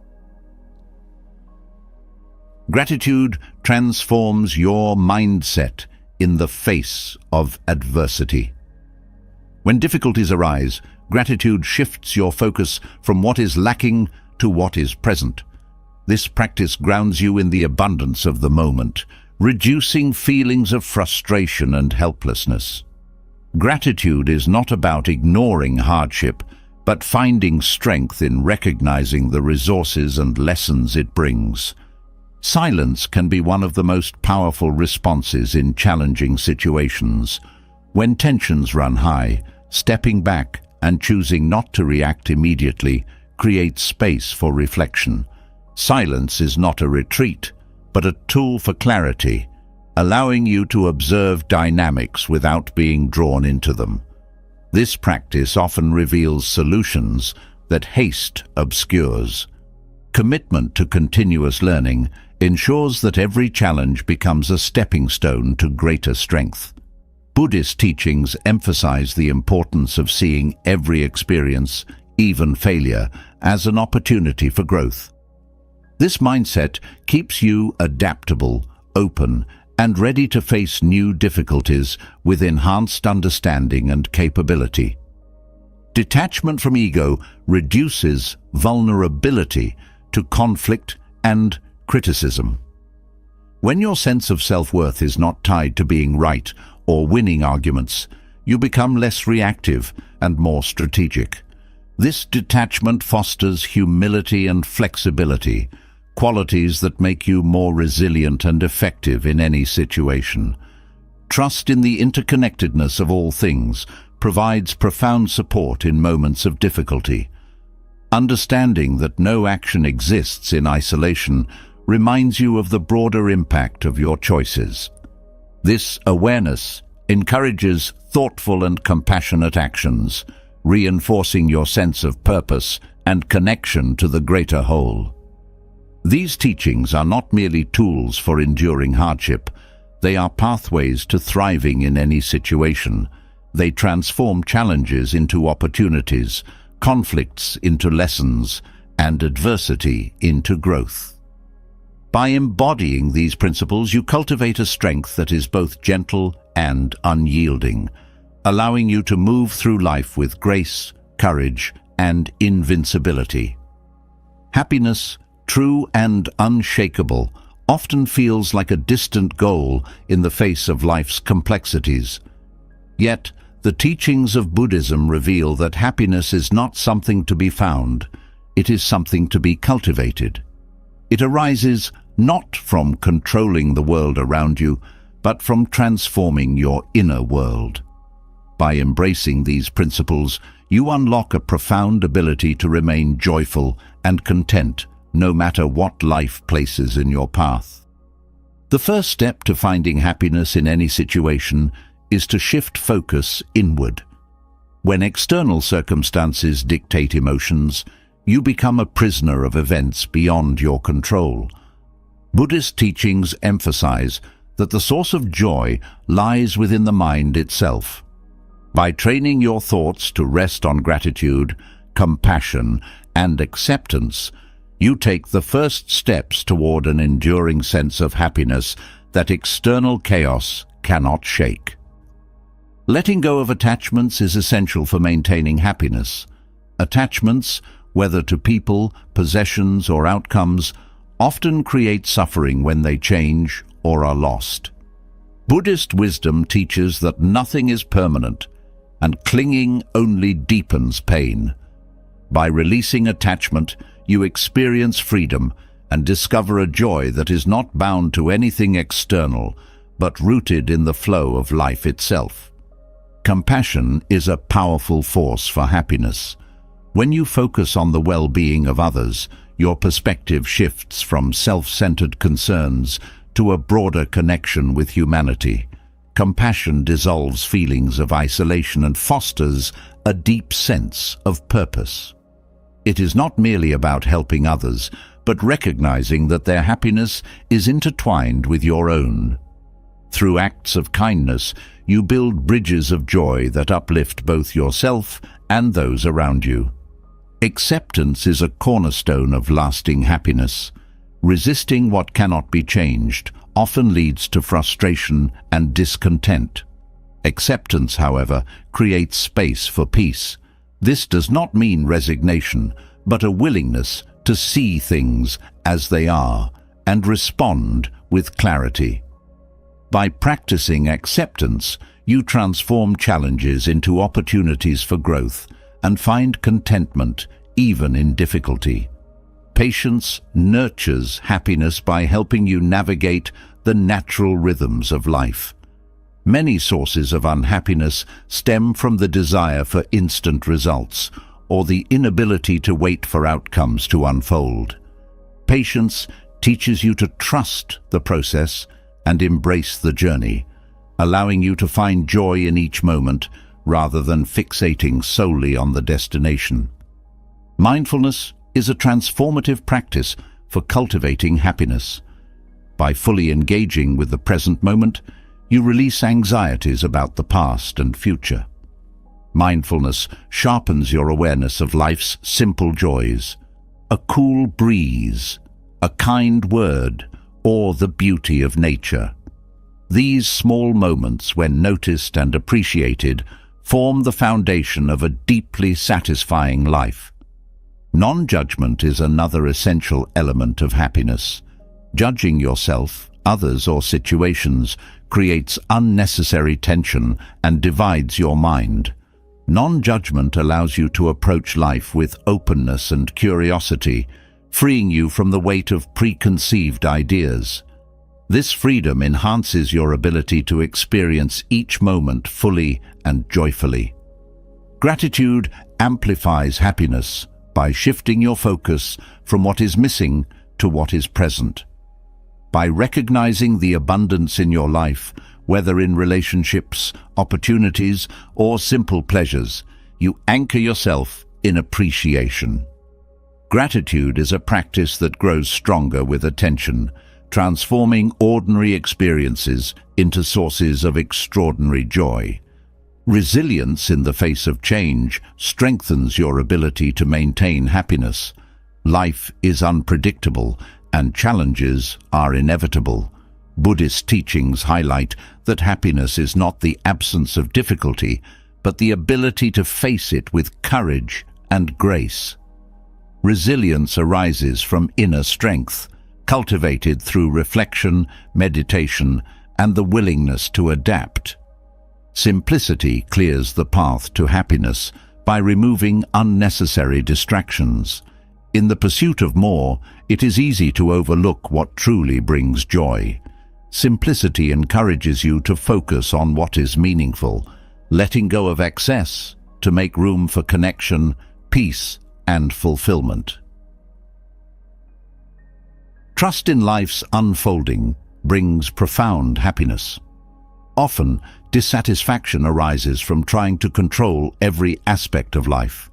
Gratitude transforms your mindset in the face of adversity. When difficulties arise, gratitude shifts your focus from what is lacking to what is present. This practice grounds you in the abundance of the moment, reducing feelings of frustration and helplessness. Gratitude is not about ignoring hardship, but finding strength in recognizing the resources and lessons it brings. Silence can be one of the most powerful responses in challenging situations. When tensions run high, stepping back and choosing not to react immediately creates space for reflection. Silence is not a retreat, but a tool for clarity, allowing you to observe dynamics without being drawn into them. This practice often reveals solutions that haste obscures. Commitment to continuous learning ensures that every challenge becomes a stepping stone to greater strength. Buddhist teachings emphasize the importance of seeing every experience, even failure, as an opportunity for growth. This mindset keeps you adaptable, open, and ready to face new difficulties with enhanced understanding and capability. Detachment from ego reduces vulnerability to conflict and criticism. When your sense of self-worth is not tied to being right or winning arguments, you become less reactive and more strategic. This detachment fosters humility and flexibility, qualities that make you more resilient and effective in any situation. Trust in the interconnectedness of all things provides profound support in moments of difficulty. Understanding that no action exists in isolation reminds you of the broader impact of your choices. This awareness encourages thoughtful and compassionate actions, reinforcing your sense of purpose and connection to the greater whole. These teachings are not merely tools for enduring hardship, they are pathways to thriving in any situation. They transform challenges into opportunities, conflicts into lessons, and adversity into growth. By embodying these principles, you cultivate a strength that is both gentle and unyielding, allowing you to move through life with grace, courage, and invincibility. Happiness, true and unshakable, often feels like a distant goal in the face of life's complexities. Yet, the teachings of Buddhism reveal that happiness is not something to be found, it is something to be cultivated. It arises not from controlling the world around you, but from transforming your inner world. By embracing these principles, you unlock a profound ability to remain joyful and content, no matter what life places in your path. The first step to finding happiness in any situation is to shift focus inward. When external circumstances dictate emotions, you become a prisoner of events beyond your control. Buddhist teachings emphasize that the source of joy lies within the mind itself. By training your thoughts to rest on gratitude, compassion, and acceptance, you take the first steps toward an enduring sense of happiness that external chaos cannot shake. Letting go of attachments is essential for maintaining happiness. Attachments, whether to people, possessions, or outcomes, often create suffering when they change or are lost. Buddhist wisdom teaches that nothing is permanent, and clinging only deepens pain. By releasing attachment, you experience freedom and discover a joy that is not bound to anything external, but rooted in the flow of life itself. Compassion is a powerful force for happiness. When you focus on the well-being of others, your perspective shifts from self-centered concerns to a broader connection with humanity. Compassion dissolves feelings of isolation and fosters a deep sense of purpose. It is not merely about helping others, but recognizing that their happiness is intertwined with your own. Through acts of kindness, you build bridges of joy that uplift both yourself and those around you. Acceptance is a cornerstone of lasting happiness. Resisting what cannot be changed often leads to frustration and discontent. Acceptance, however, creates space for peace. This does not mean resignation, but a willingness to see things as they are and respond with clarity. By practicing acceptance, you transform challenges into opportunities for growth and find contentment even in difficulty. Patience nurtures happiness by helping you navigate the natural rhythms of life. Many sources of unhappiness stem from the desire for instant results or the inability to wait for outcomes to unfold. Patience teaches you to trust the process and embrace the journey, allowing you to find joy in each moment rather than fixating solely on the destination. Mindfulness is a transformative practice for cultivating happiness. By fully engaging with the present moment, you release anxieties about the past and future. Mindfulness sharpens your awareness of life's simple joys: a cool breeze, a kind word, or the beauty of nature. These small moments, when noticed and appreciated, form the foundation of a deeply satisfying life. Non-judgment is another essential element of happiness. Judging yourself, others, or situations creates unnecessary tension and divides your mind. Non-judgment allows you to approach life with openness and curiosity, freeing you from the weight of preconceived ideas. This freedom enhances your ability to experience each moment fully and joyfully. Gratitude amplifies happiness by shifting your focus from what is missing to what is present. By recognizing the abundance in your life, whether in relationships, opportunities, or simple pleasures, you anchor yourself in appreciation. Gratitude is a practice that grows stronger with attention, transforming ordinary experiences into sources of extraordinary joy. Resilience in the face of change strengthens your ability to maintain happiness. Life is unpredictable, and challenges are inevitable. Buddhist teachings highlight that happiness is not the absence of difficulty, but the ability to face it with courage and grace. Resilience arises from inner strength, cultivated through reflection, meditation, and the willingness to adapt. Simplicity clears the path to happiness by removing unnecessary distractions. In the pursuit of more, it is easy to overlook what truly brings joy. Simplicity encourages you to focus on what is meaningful, letting go of excess to make room for connection, peace, and fulfillment. Trust in life's unfolding brings profound happiness. Often, dissatisfaction arises from trying to control every aspect of life.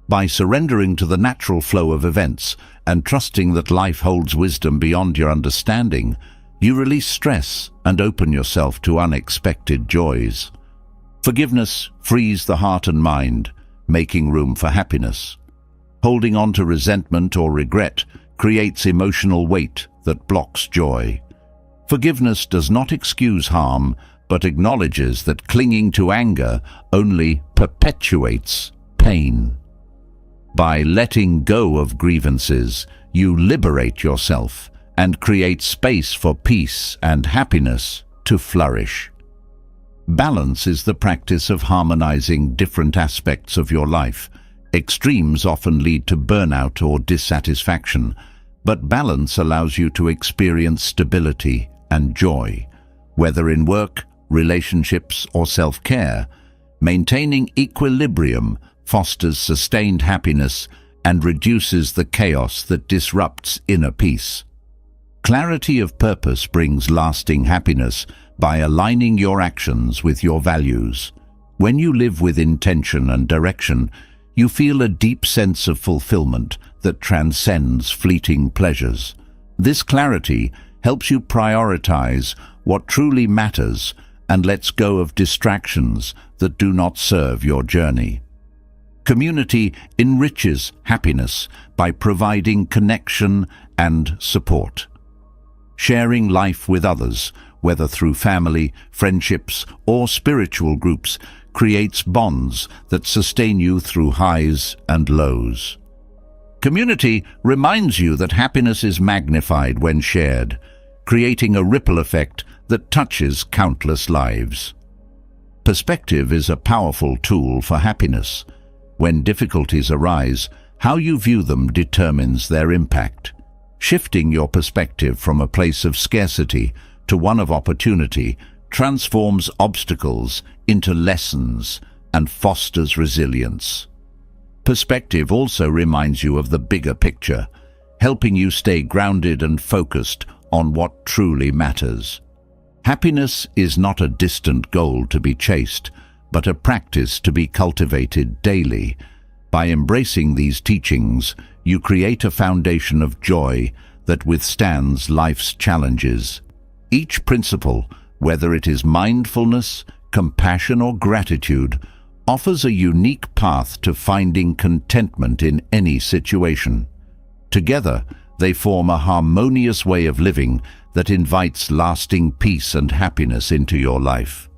By surrendering to the natural flow of events and trusting that life holds wisdom beyond your understanding, you release stress and open yourself to unexpected joys. Forgiveness frees the heart and mind, making room for happiness. Holding on to resentment or regret creates emotional weight that blocks joy. Forgiveness does not excuse harm, but acknowledges that clinging to anger only perpetuates pain. By letting go of grievances, you liberate yourself and create space for peace and happiness to flourish. Balance is the practice of harmonizing different aspects of your life. Extremes often lead to burnout or dissatisfaction, but balance allows you to experience stability and joy. Whether in work, relationships, or self-care, maintaining equilibrium fosters sustained happiness and reduces the chaos that disrupts inner peace. Clarity of purpose brings lasting happiness by aligning your actions with your values. When you live with intention and direction, you feel a deep sense of fulfillment that transcends fleeting pleasures. This clarity helps you prioritize what truly matters and lets go of distractions that do not serve your journey. Community enriches happiness by providing connection and support. Sharing life with others, whether through family, friendships, or spiritual groups, creates bonds that sustain you through highs and lows. Community reminds you that happiness is magnified when shared, creating a ripple effect that touches countless lives. Perspective is a powerful tool for happiness. When difficulties arise, how you view them determines their impact. Shifting your perspective from a place of scarcity to one of opportunity transforms obstacles into lessons and fosters resilience. Perspective also reminds you of the bigger picture, helping you stay grounded and focused on what truly matters. Happiness is not a distant goal to be chased, but a practice to be cultivated daily. By embracing these teachings, you create a foundation of joy that withstands life's challenges. Each principle, whether it is mindfulness, compassion, or gratitude, offers a unique path to finding contentment in any situation. Together, they form a harmonious way of living that invites lasting peace and happiness into your life.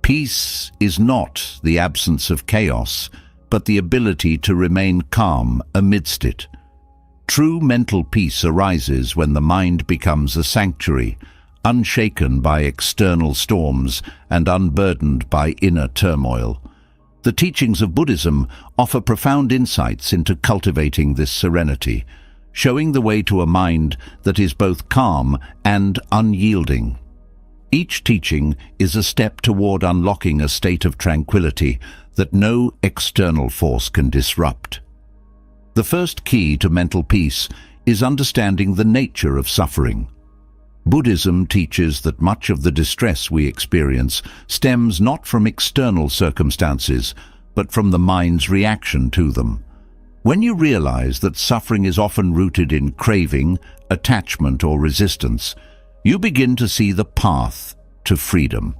Peace is not the absence of chaos, but the ability to remain calm amidst it. True mental peace arises when the mind becomes a sanctuary, unshaken by external storms and unburdened by inner turmoil. The teachings of Buddhism offer profound insights into cultivating this serenity, showing the way to a mind that is both calm and unyielding. Each teaching is a step toward unlocking a state of tranquility that no external force can disrupt. The first key to mental peace is understanding the nature of suffering. Buddhism teaches that much of the distress we experience stems not from external circumstances, but from the mind's reaction to them. When you realize that suffering is often rooted in craving, attachment, or resistance, you begin to see the path to freedom.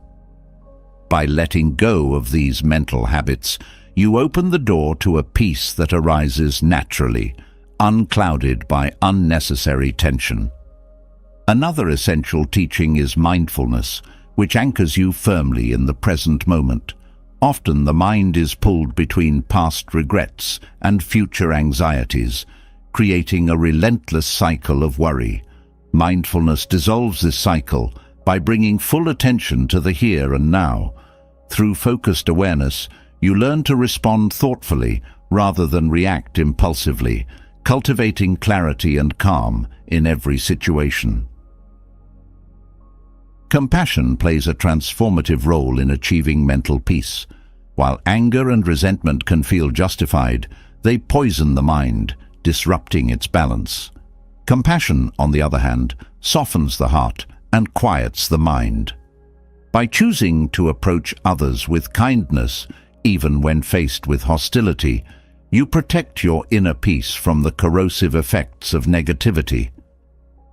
By letting go of these mental habits, you open the door to a peace that arises naturally, unclouded by unnecessary tension. Another essential teaching is mindfulness, which anchors you firmly in the present moment. Often the mind is pulled between past regrets and future anxieties, creating a relentless cycle of worry. Mindfulness dissolves this cycle by bringing full attention to the here and now. Through focused awareness, you learn to respond thoughtfully rather than react impulsively, cultivating clarity and calm in every situation. Compassion plays a transformative role in achieving mental peace. While anger and resentment can feel justified, they poison the mind, disrupting its balance. Compassion, on the other hand, softens the heart and quiets the mind. By choosing to approach others with kindness, even when faced with hostility, you protect your inner peace from the corrosive effects of negativity.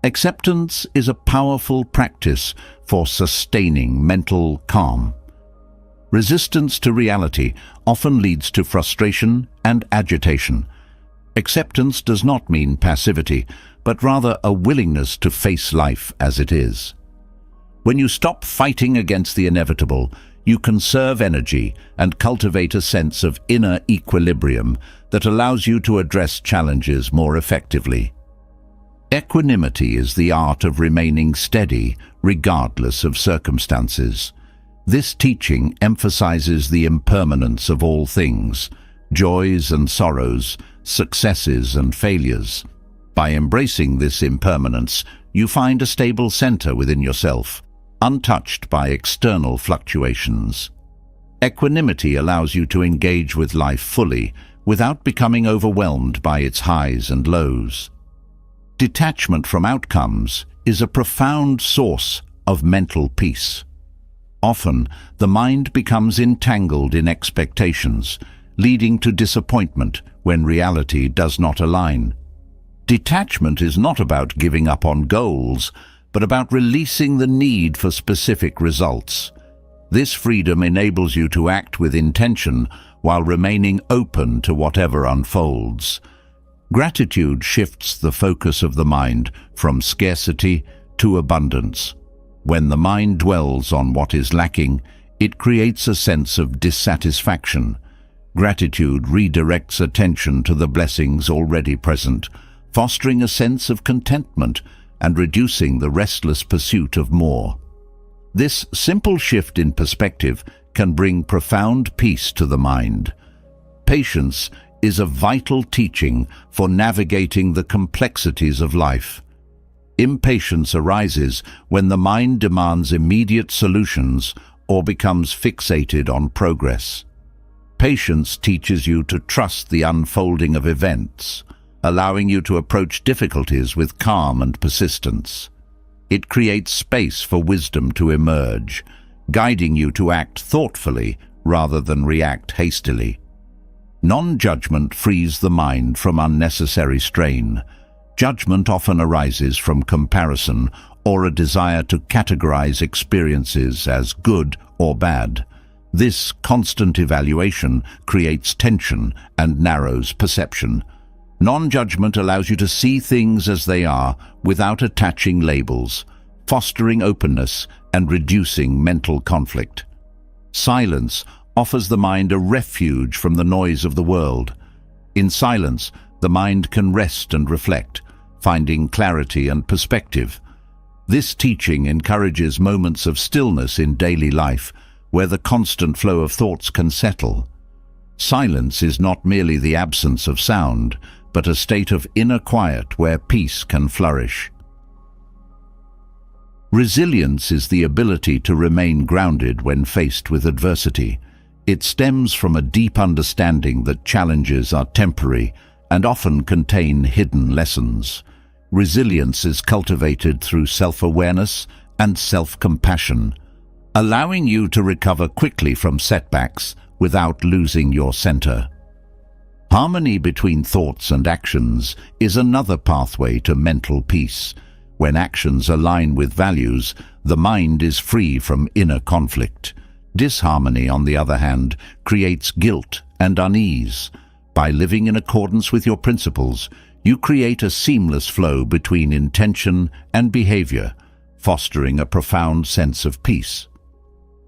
Acceptance is a powerful practice for sustaining mental calm. Resistance to reality often leads to frustration and agitation. Acceptance does not mean passivity, but rather a willingness to face life as it is. When you stop fighting against the inevitable, you conserve energy and cultivate a sense of inner equilibrium that allows you to address challenges more effectively. Equanimity is the art of remaining steady regardless of circumstances. This teaching emphasizes the impermanence of all things, joys and sorrows, successes and failures. By embracing this impermanence, you find a stable center within yourself, untouched by external fluctuations. Equanimity allows you to engage with life fully, without becoming overwhelmed by its highs and lows. Detachment from outcomes is a profound source of mental peace. Often, the mind becomes entangled in expectations, leading to disappointment when reality does not align. Detachment is not about giving up on goals, but about releasing the need for specific results. This freedom enables you to act with intention while remaining open to whatever unfolds. Gratitude shifts the focus of the mind from scarcity to abundance. When the mind dwells on what is lacking, it creates a sense of dissatisfaction. Gratitude redirects attention to the blessings already present, fostering a sense of contentment and reducing the restless pursuit of more. This simple shift in perspective can bring profound peace to the mind. Patience is a vital teaching for navigating the complexities of life. Impatience arises when the mind demands immediate solutions or becomes fixated on progress. Patience teaches you to trust the unfolding of events, allowing you to approach difficulties with calm and persistence. It creates space for wisdom to emerge, guiding you to act thoughtfully rather than react hastily. Non-judgment frees the mind from unnecessary strain. Judgment often arises from comparison or a desire to categorize experiences as good or bad. This constant evaluation creates tension and narrows perception. Non-judgment allows you to see things as they are without attaching labels, fostering openness and reducing mental conflict. Silence offers the mind a refuge from the noise of the world. In silence, the mind can rest and reflect, finding clarity and perspective. This teaching encourages moments of stillness in daily life, where the constant flow of thoughts can settle. Silence is not merely the absence of sound, but a state of inner quiet where peace can flourish. Resilience is the ability to remain grounded when faced with adversity. It stems from a deep understanding that challenges are temporary and often contain hidden lessons. Resilience is cultivated through self-awareness and self-compassion, allowing you to recover quickly from setbacks without losing your center. Harmony between thoughts and actions is another pathway to mental peace. When actions align with values, the mind is free from inner conflict. Disharmony, on the other hand, creates guilt and unease. By living in accordance with your principles, you create a seamless flow between intention and behavior, fostering a profound sense of peace.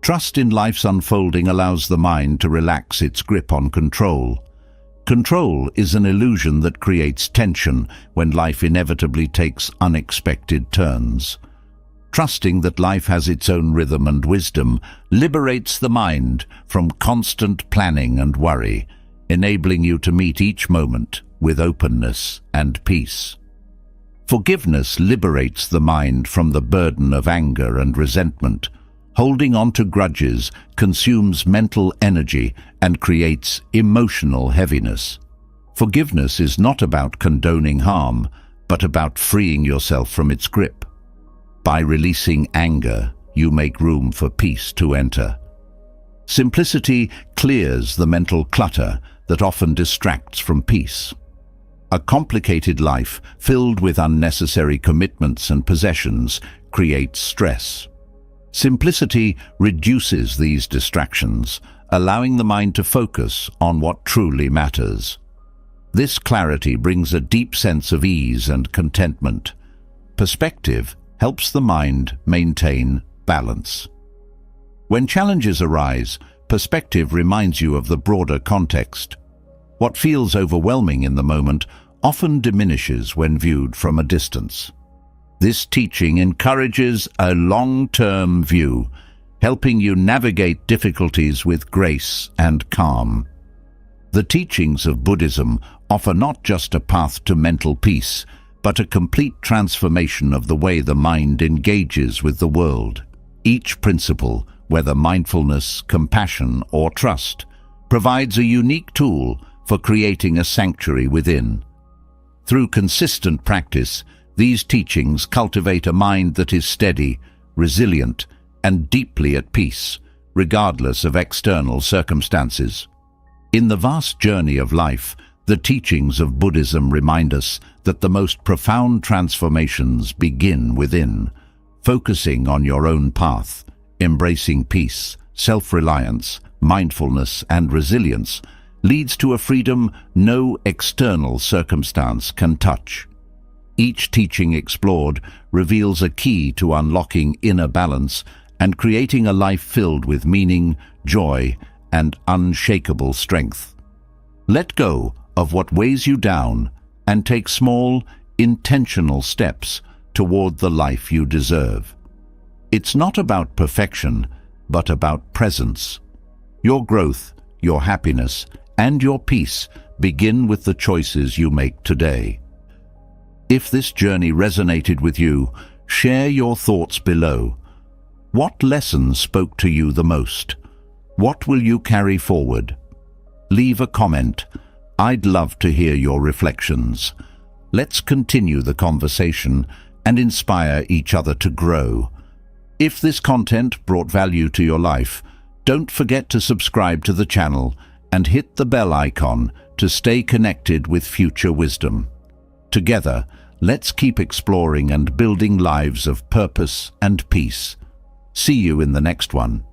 Trust in life's unfolding allows the mind to relax its grip on control. Control is an illusion that creates tension when life inevitably takes unexpected turns. Trusting that life has its own rhythm and wisdom liberates the mind from constant planning and worry, enabling you to meet each moment with openness and peace. Forgiveness liberates the mind from the burden of anger and resentment. Holding on to grudges consumes mental energy and creates emotional heaviness. Forgiveness is not about condoning harm, but about freeing yourself from its grip. By releasing anger, you make room for peace to enter. Simplicity clears the mental clutter that often distracts from peace. A complicated life filled with unnecessary commitments and possessions creates stress. Simplicity reduces these distractions, allowing the mind to focus on what truly matters. This clarity brings a deep sense of ease and contentment. Perspective helps the mind maintain balance. When challenges arise, perspective reminds you of the broader context. What feels overwhelming in the moment often diminishes when viewed from a distance. This teaching encourages a long-term view, helping you navigate difficulties with grace and calm. The teachings of Buddhism offer not just a path to mental peace, but a complete transformation of the way the mind engages with the world. Each principle, whether mindfulness, compassion, or trust, provides a unique tool for creating a sanctuary within. Through consistent practice, these teachings cultivate a mind that is steady, resilient, and deeply at peace, regardless of external circumstances. In the vast journey of life, the teachings of Buddhism remind us that the most profound transformations begin within. Focusing on your own path, embracing peace, self-reliance, mindfulness, and resilience leads to a freedom no external circumstance can touch. Each teaching explored reveals a key to unlocking inner balance and creating a life filled with meaning, joy, and unshakable strength. Let go of what weighs you down and take small, intentional steps toward the life you deserve. It's not about perfection, but about presence. Your growth, your happiness, and your peace begin with the choices you make today. If this journey resonated with you, share your thoughts below. What lesson spoke to you the most? What will you carry forward? Leave a comment. I'd love to hear your reflections. Let's continue the conversation and inspire each other to grow. If this content brought value to your life, don't forget to subscribe to the channel and hit the bell icon to stay connected with future wisdom. Together, let's keep exploring and building lives of purpose and peace. See you in the next one.